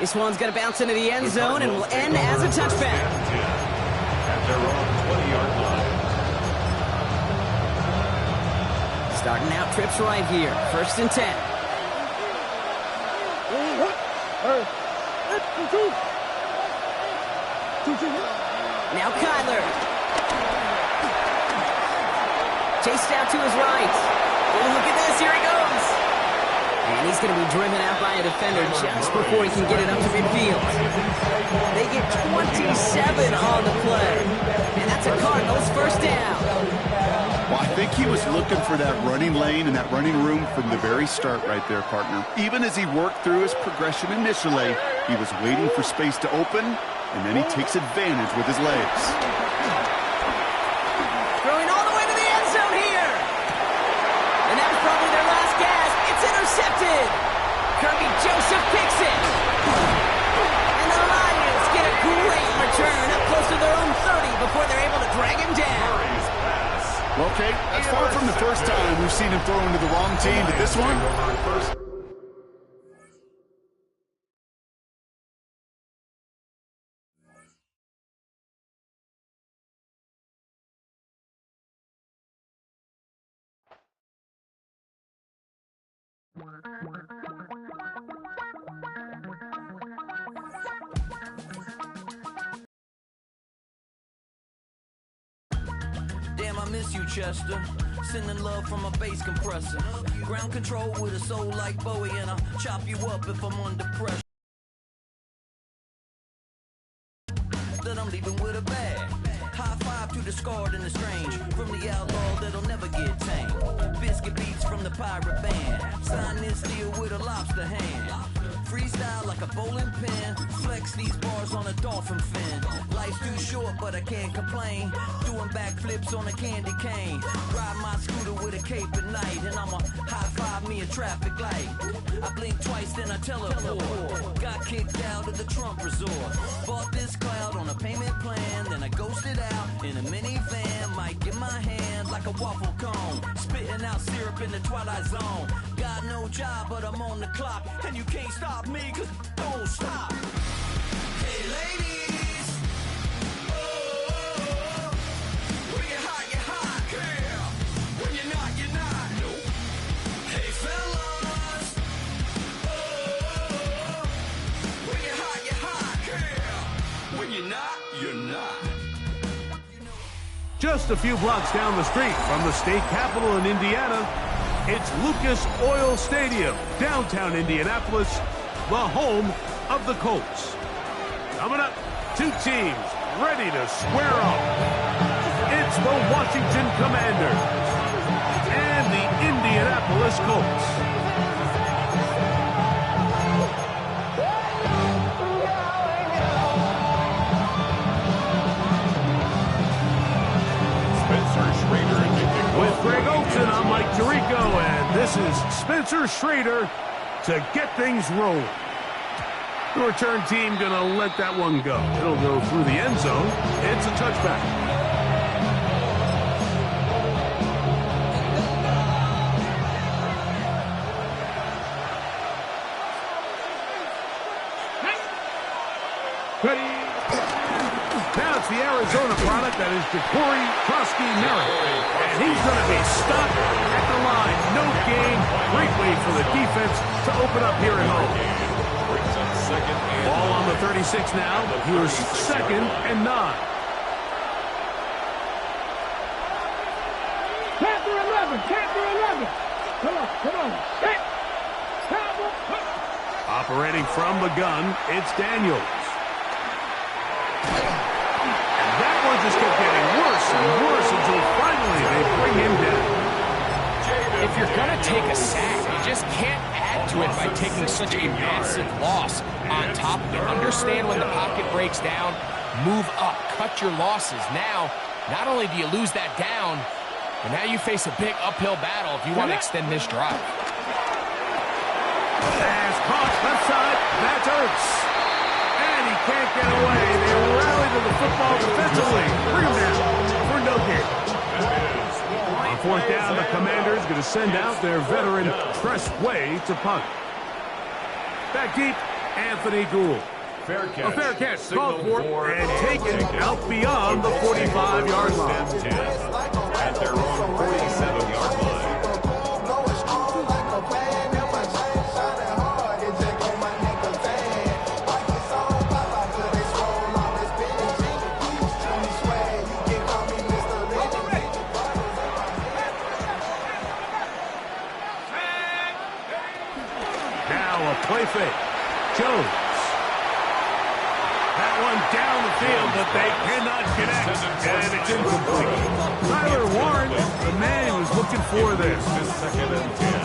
This one's going to bounce into the end zone and will end as a touchback. At their own 20-yard line. Starting out trips right here. 1st and 10. Now Kyler. Chased out to his right. Oh, look at this. Here he goes. And he's going to be driven out by a defender just before he can get it up to midfield. They get 27 on the play. And that's a Cardinals 1st down. Well, I think he was looking for that running lane and that running room from the very start right there, partner. Even as he worked through his progression initially, he was waiting for space to open, and then he takes advantage with his legs. Throwing all the way to the end zone here. And that was probably their last gasp. It's intercepted. Kirby Joseph picks it. And the Lions get a great return up close to their own 30 before they're able to drag him down. Well, Kate, that's far from the first time we've seen him throw into the wrong team, but this one... Damn, I miss you, Chester. Sending love from a bass compressor. Ground control with a soul like Bowie, and I'll chop you up if I'm under pressure. That I'm leaving with a bag. High five to the scarred and the strange. From the outlaw that'll never get tamed. Biscuit beats from the pirate band. Sign this deal with a lobster hand. Freestyle like a bowling pin. Flex these bars on a dolphin fin. Life's too short, but I can't complain. Doing backflips on a candy cane. Ride my scooter with a cape at night. And I'ma high five me a traffic light. I blink twice, then I teleport. Got kicked out of the Trump resort. Bought this cloud on a payment plan. Then I ghosted out in a minivan. Might get my hand like a waffle cone. Spitting out syrup in the twilight zone. Got no job, but I'm on the clock. And you can't stop me, cause don't stop. Hey ladies, oh, when you're hot, girl. When you're not, nope. Hey fellas, oh, when you're hot, girl. When you're not, you're not. Just a few blocks down the street from the state capitol in Indiana, it's Lucas Oil Stadium, downtown Indianapolis, the home of the Colts. Coming up, two teams ready to square off. It's the Washington Commanders and the Indianapolis Colts. With Greg Olson, I'm Mike Tirico, and this is Spencer Schrader to get things rolling. The return team going to let that one go. It'll go through the end zone. It's a touchback. Now it's the Arizona product that is Ja'Cory Trosky-Merritt. And he's going to be stopped at the line. No gain. Great way for the defense to open up here at home. Ball on the 36 now. Here's 2nd and 9. Panther 11. Panther 11. Come on. Come on. Operating from the gun, it's Daniels. That one just kept getting worse and worse until finally they bring him down. If you're going to take a sack, you just can't add to it by taking such a massive loss on top of it. Understand when the pocket breaks down, move up, cut your losses. Now, not only do you lose that down, but now you face a big uphill battle if you want to extend this drive. Pass caught left side, that's Ertz. And he can't get away. They rally to the football defensively. Bring him down for no gain. On 4th down, the Commanders going to send out their veteran Tress Way to punt. Back deep, Anthony Gould. A fair catch called for and taken out beyond the 45-yard line. At their own 47-yard line. Play fake. Jones. That one down the field, but they cannot connect. And it's incomplete. Tyler Warren, the man who was looking for this.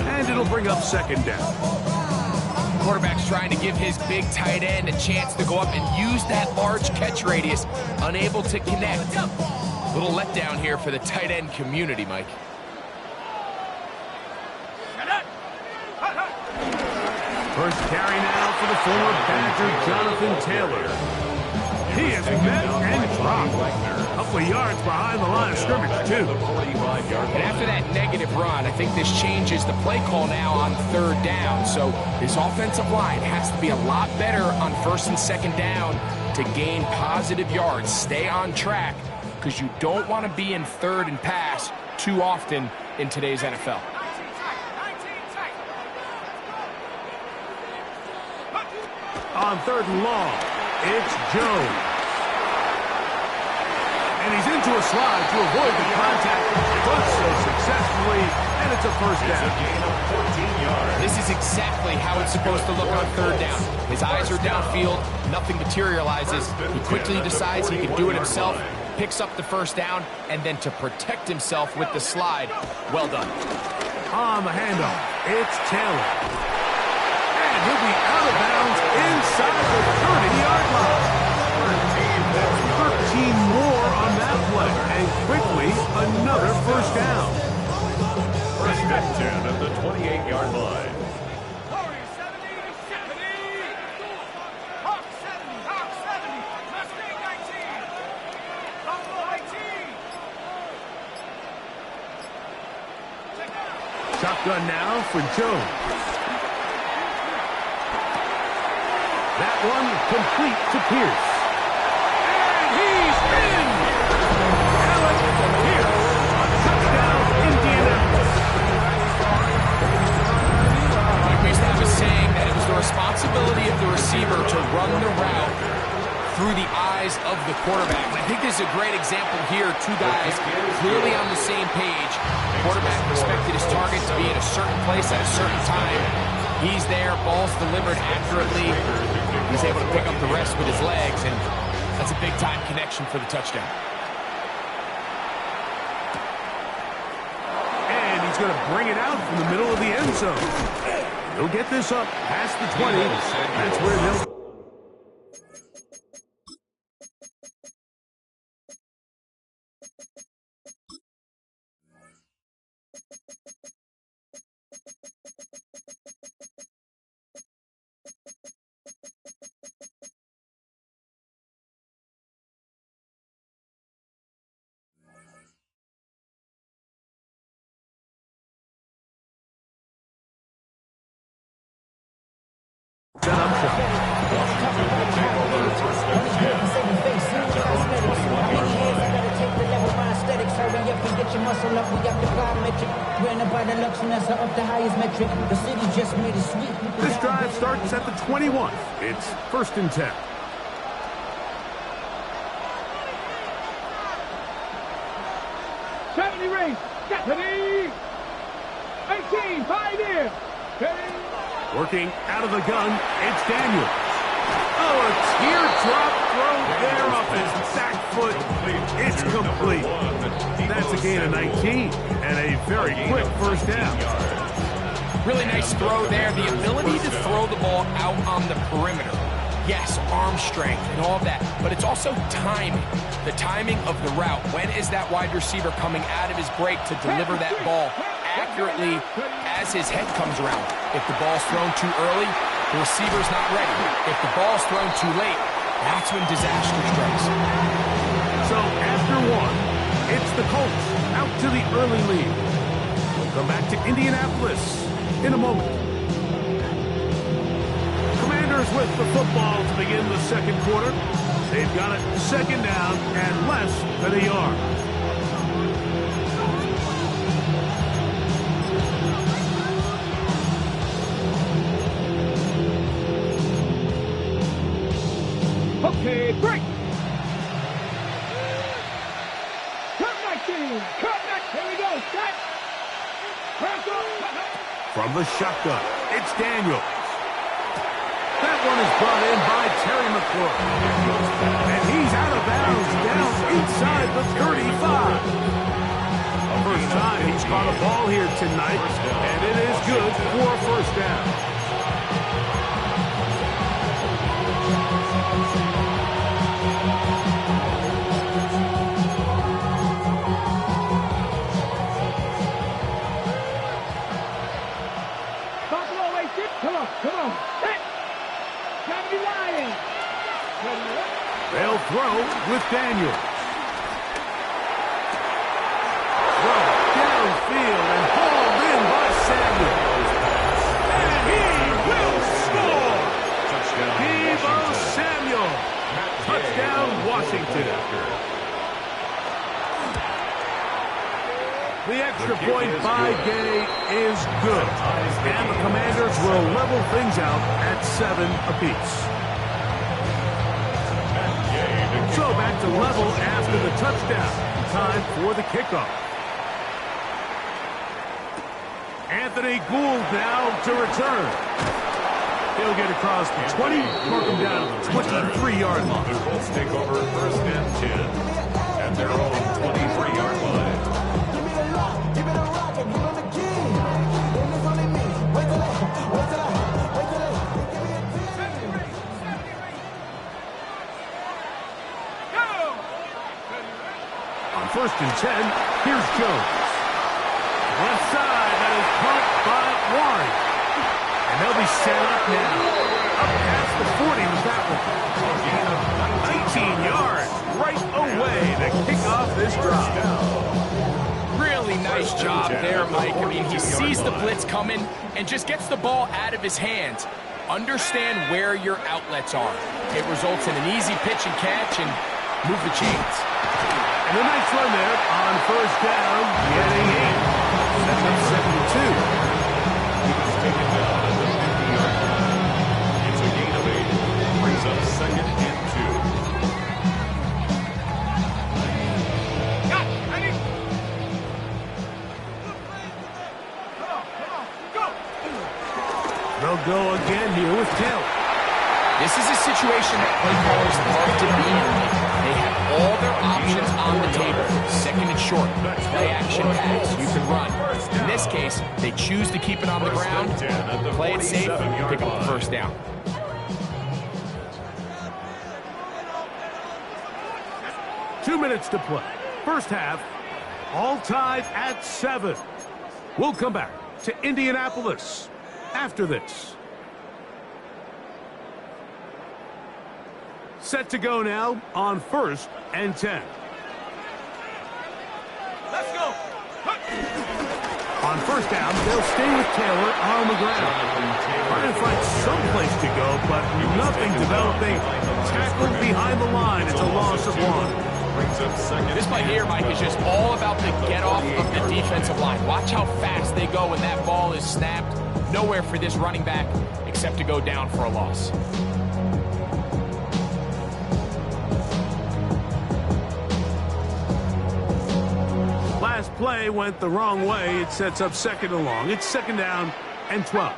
And it'll bring up 2nd down. Quarterback's trying to give his big tight end a chance to go up and use that large catch radius. Unable to connect. Little letdown here for the tight end community, Mike. First carry now for the former Badger, Jonathan Taylor. He is met and dropped. A couple of yards behind the line of scrimmage, too. And after that negative run, I think this changes the play call now on 3rd down. So this offensive line has to be a lot better on 1st and 2nd down to gain positive yards. Stay on track because you don't want to be in 3rd and pass too often in today's NFL. On 3rd and long, it's Jones. And he's into a slide to avoid the contact. Does so successfully, and it's a 1st down. This is exactly how it's supposed to look on 3rd down. His eyes are downfield, nothing materializes. He quickly decides he can do it himself, picks up the 1st down, and then to protect himself with the slide. Well done. On the handoff, it's Taylor. And he'll be out of bounds inside the 30-yard line. 13 more on that play. And quickly, another 1st down. 1st and 10 at the 28-yard line. Shotgun now for Jones. That one complete to Pierce. And he's in! Alec Pierce. Touchdown, Indianapolis. We used to have a saying that it was the responsibility of the receiver to run the route through the eyes of the quarterback. And I think this is a great example here. Two guys clearly on the same page. Quarterback expected his target to be in a certain place at a certain time. He's there, ball's delivered accurately. He's able to pick up the rest with his legs, and that's a big-time connection for the touchdown. And he's going to bring it out from the middle of the end zone. He'll get this up past the 20. That's where they'll... set up This drive starts at the 21. It's 1st and 10. Working out of the gun, it's Daniel. Oh, a teardrop throw there off his back foot. It's complete. That's a gain of 19 and a very quick first down. Really nice throw there. The ability to throw the ball out on the perimeter. Yes, arm strength and all of that, but it's also timing. The timing of the route. When is that wide receiver coming out of his break to deliver that ball accurately as his head comes around? If the ball's thrown too early, the receiver's not ready. If the ball's thrown too late, that's when disaster strikes. So after one, it's the Colts out to the early lead. We'll come back to Indianapolis in a moment. Commanders with the football to begin the second quarter. They've got it 2nd down and less than a yard. Okay, break. Cut 19. Cut 19. Here we go. Set. From the shotgun, it's Daniel. That one is brought in by Terry McLaurin. And he's out of bounds down inside the 35. First time he's caught a ball here tonight, and it is good for a first down. Come on. Set. Gotta be lying. They'll throw with Daniel. Throw downfield and hauled in by Samuel. And he will score. Deebo Samuel. Touchdown, Washington. The extra point by Gay is good. And the Commanders will level things out at 7 apiece. So back to level after the touchdown. Time for the kickoff. Anthony Gould now to return. He'll get across the 20, mark him down to the 23-yard line. The Colts take over 1st and 10 at their own 23-yard line. On 1st and 10, here's Jones. Left side, that is caught by Warren. And they'll be set up now. Up past the 40 was that one. 19 yards right away to kick off this drive. Really nice job there, Mike. I mean, he sees the blitz coming and just gets the ball out of his hands. Understand where your outlets are. It results in an easy pitch and catch and move the chains. And a nice run there on 1st down, getting in. That's up 72. He's taken down at the 50-yard line. It's a gain of 8. Brings up 2nd and 2. They'll go again here with Taylor. This is a situation that play callers love to be in. They have all their options on the table. Second and short, play action pass, you can run. In this case, they choose to keep it on the ground, play it safe, pick up the first down. Two minutes to play. First half, all tied at 7. We'll come back to Indianapolis after this. Set to go now on 1st and 10. Let's go. On first down, they'll stay with Taylor on the ground. Trying to find some place to go, but nothing developing. Tackled behind the line. It's a loss of 1. This play here, Mike, is just all about the get-off of the defensive line. Watch how fast they go when that ball is snapped. Nowhere for this running back except to go down for a loss. Last play went the wrong way. It sets up 2nd and long. It's 2nd down and 12.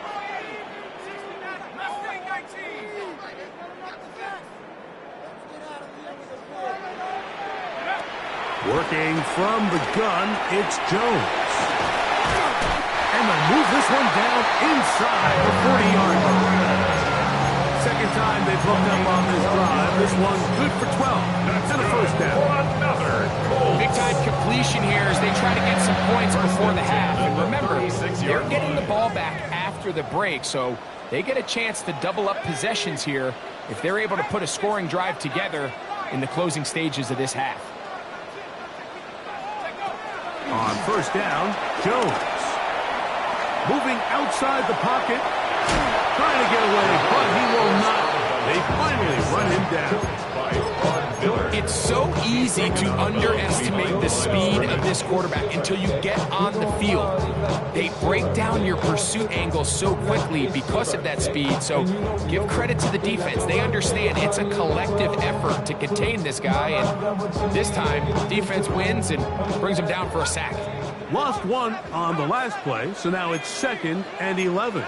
Working from the gun, it's Jones. And they'll move this one down inside the 40-yard line. Second time they've hooked up on this drive. This one good for 12. And a first down. Big-time completion here as they try to get some points before the half. And remember, they're getting the ball back after the break, so they get a chance to double up possessions here if they're able to put a scoring drive together in the closing stages of this half. On first down, Jones. Moving outside the pocket. Trying to get away, but he will not. They finally run him down. It's so easy to underestimate the speed of this quarterback until you get on the field. They break down your pursuit angle so quickly because of that speed, so give credit to the defense. They understand it's a collective effort to contain this guy, and this time, defense wins and brings him down for a sack. Lost 1 on the last play, so now it's 2nd and 11.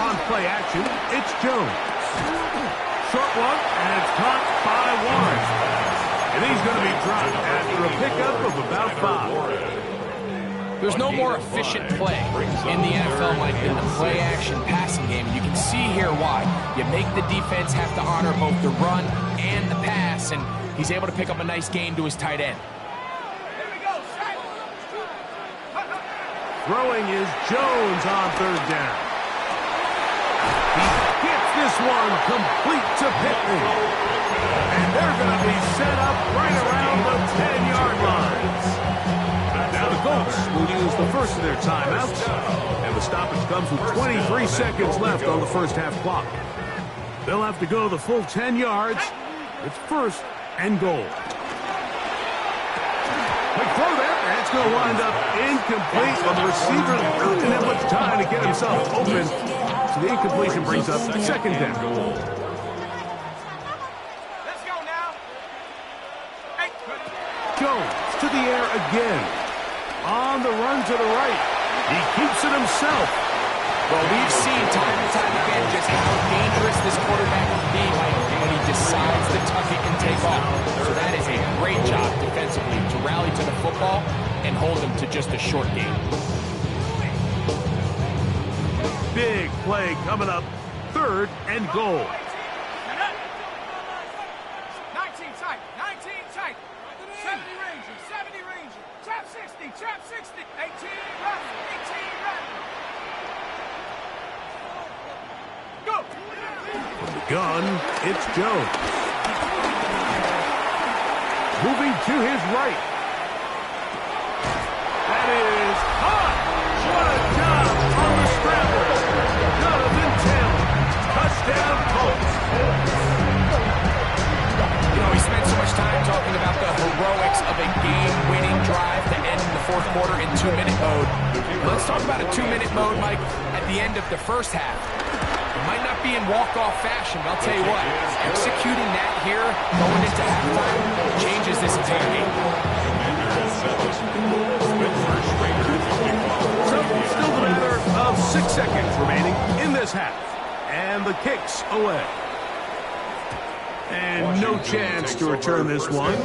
On play action, it's Jones. Short one, and it's caught by Warren. And he's going to be dropped after a pickup of about 5. There's no more efficient play in the NFL, Mike, than the play-action passing game. You can see here why. You make the defense have to honor both the run and the pass, and he's able to pick up a nice gain to his tight end. Throwing is Jones on 3rd down. He gets this one complete to Pittman. And they're going to be set up right around the 10-yard line. Now the Colts will use the first of their timeouts. And the stoppage comes with 23 seconds left on the first half clock. They'll have to go the full 10 yards. It's 1st and goal. Quick throw there, and it's going to wind up incomplete. But the receiver didn't have much time to get himself open. So the incompletion brings up 2nd down. Let's go now. Hey. Jones to the air again. On the run to the right. He keeps it himself. Well, we've seen time and time again just how dangerous this quarterback can be when he decides to tuck it and take off. So that is a great job defensively to rally to the football and hold him to just a short game. Big play coming up. 3rd and goal. 19 tight. 19 tight. 70 Ranger. 70 Ranger. Trap 60. Trap 60. 18 running. 18 running. Go. From the gun, it's Jones. Moving to his right. That is hot. What a job on the scramble. Touchdown, Colts. You know, we spent so much time talking about the heroics of a game-winning drive to end the 4th quarter in 2-minute mode. Let's talk about a 2-minute mode, Mike, at the end of the first half. It might not be in walk-off fashion, but I'll tell you what, executing that here, going into halftime, changes this entire game. So, still the matter of 6 seconds remaining in this half. And the kick's away. And no chance to return this one.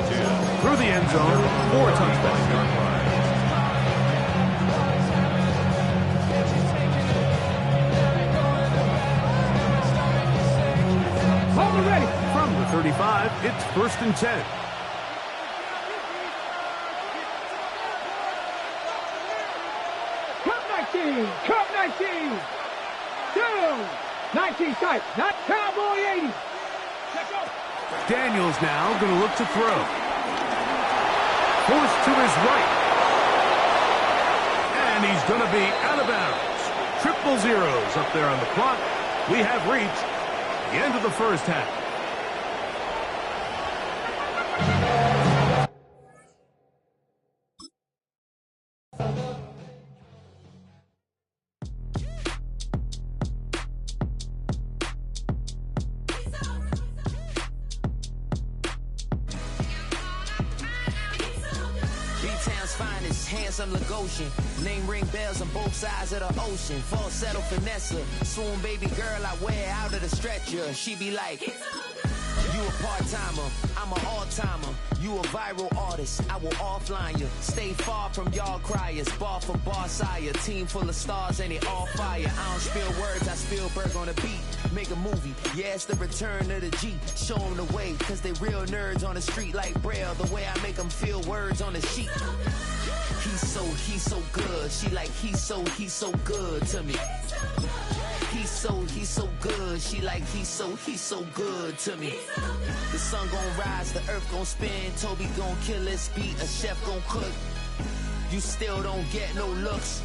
Through the end zone for a touchback. Ready. From the 35, it's 1st and 10. Cup 19. Down. 19 tight. Not Cowboy 80. Daniels now going to look to throw. Forced to his right. And he's going to be out of bounds. Triple zeros up there on the clock. We have reached the end of the first half. Handsome Lagosian, name ring bells on both sides of the ocean. Falsetto finesse, swoon baby girl I wear out of the stretcher. She be like, you a part-timer, I'm an all-timer. You a viral artist, I will offline you. Stay far from y'all criers, bar for bar sire. Team full of stars and it all fire. I don't spill words, I spill Berg on the beat. Make a movie, yeah, it's the return of the G. Show them the way, cause they real nerds on the street like Braille. The way I make them feel words on the sheet. He's so good. She like, he's so good to me. He's so good. She like, he's so good to me. The sun gon' rise, the earth gon' spin. Toby gon' kill this beat, a chef gon' cook. You still don't get no looks.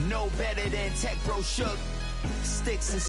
No better than Tech Bro Shook. Sticks and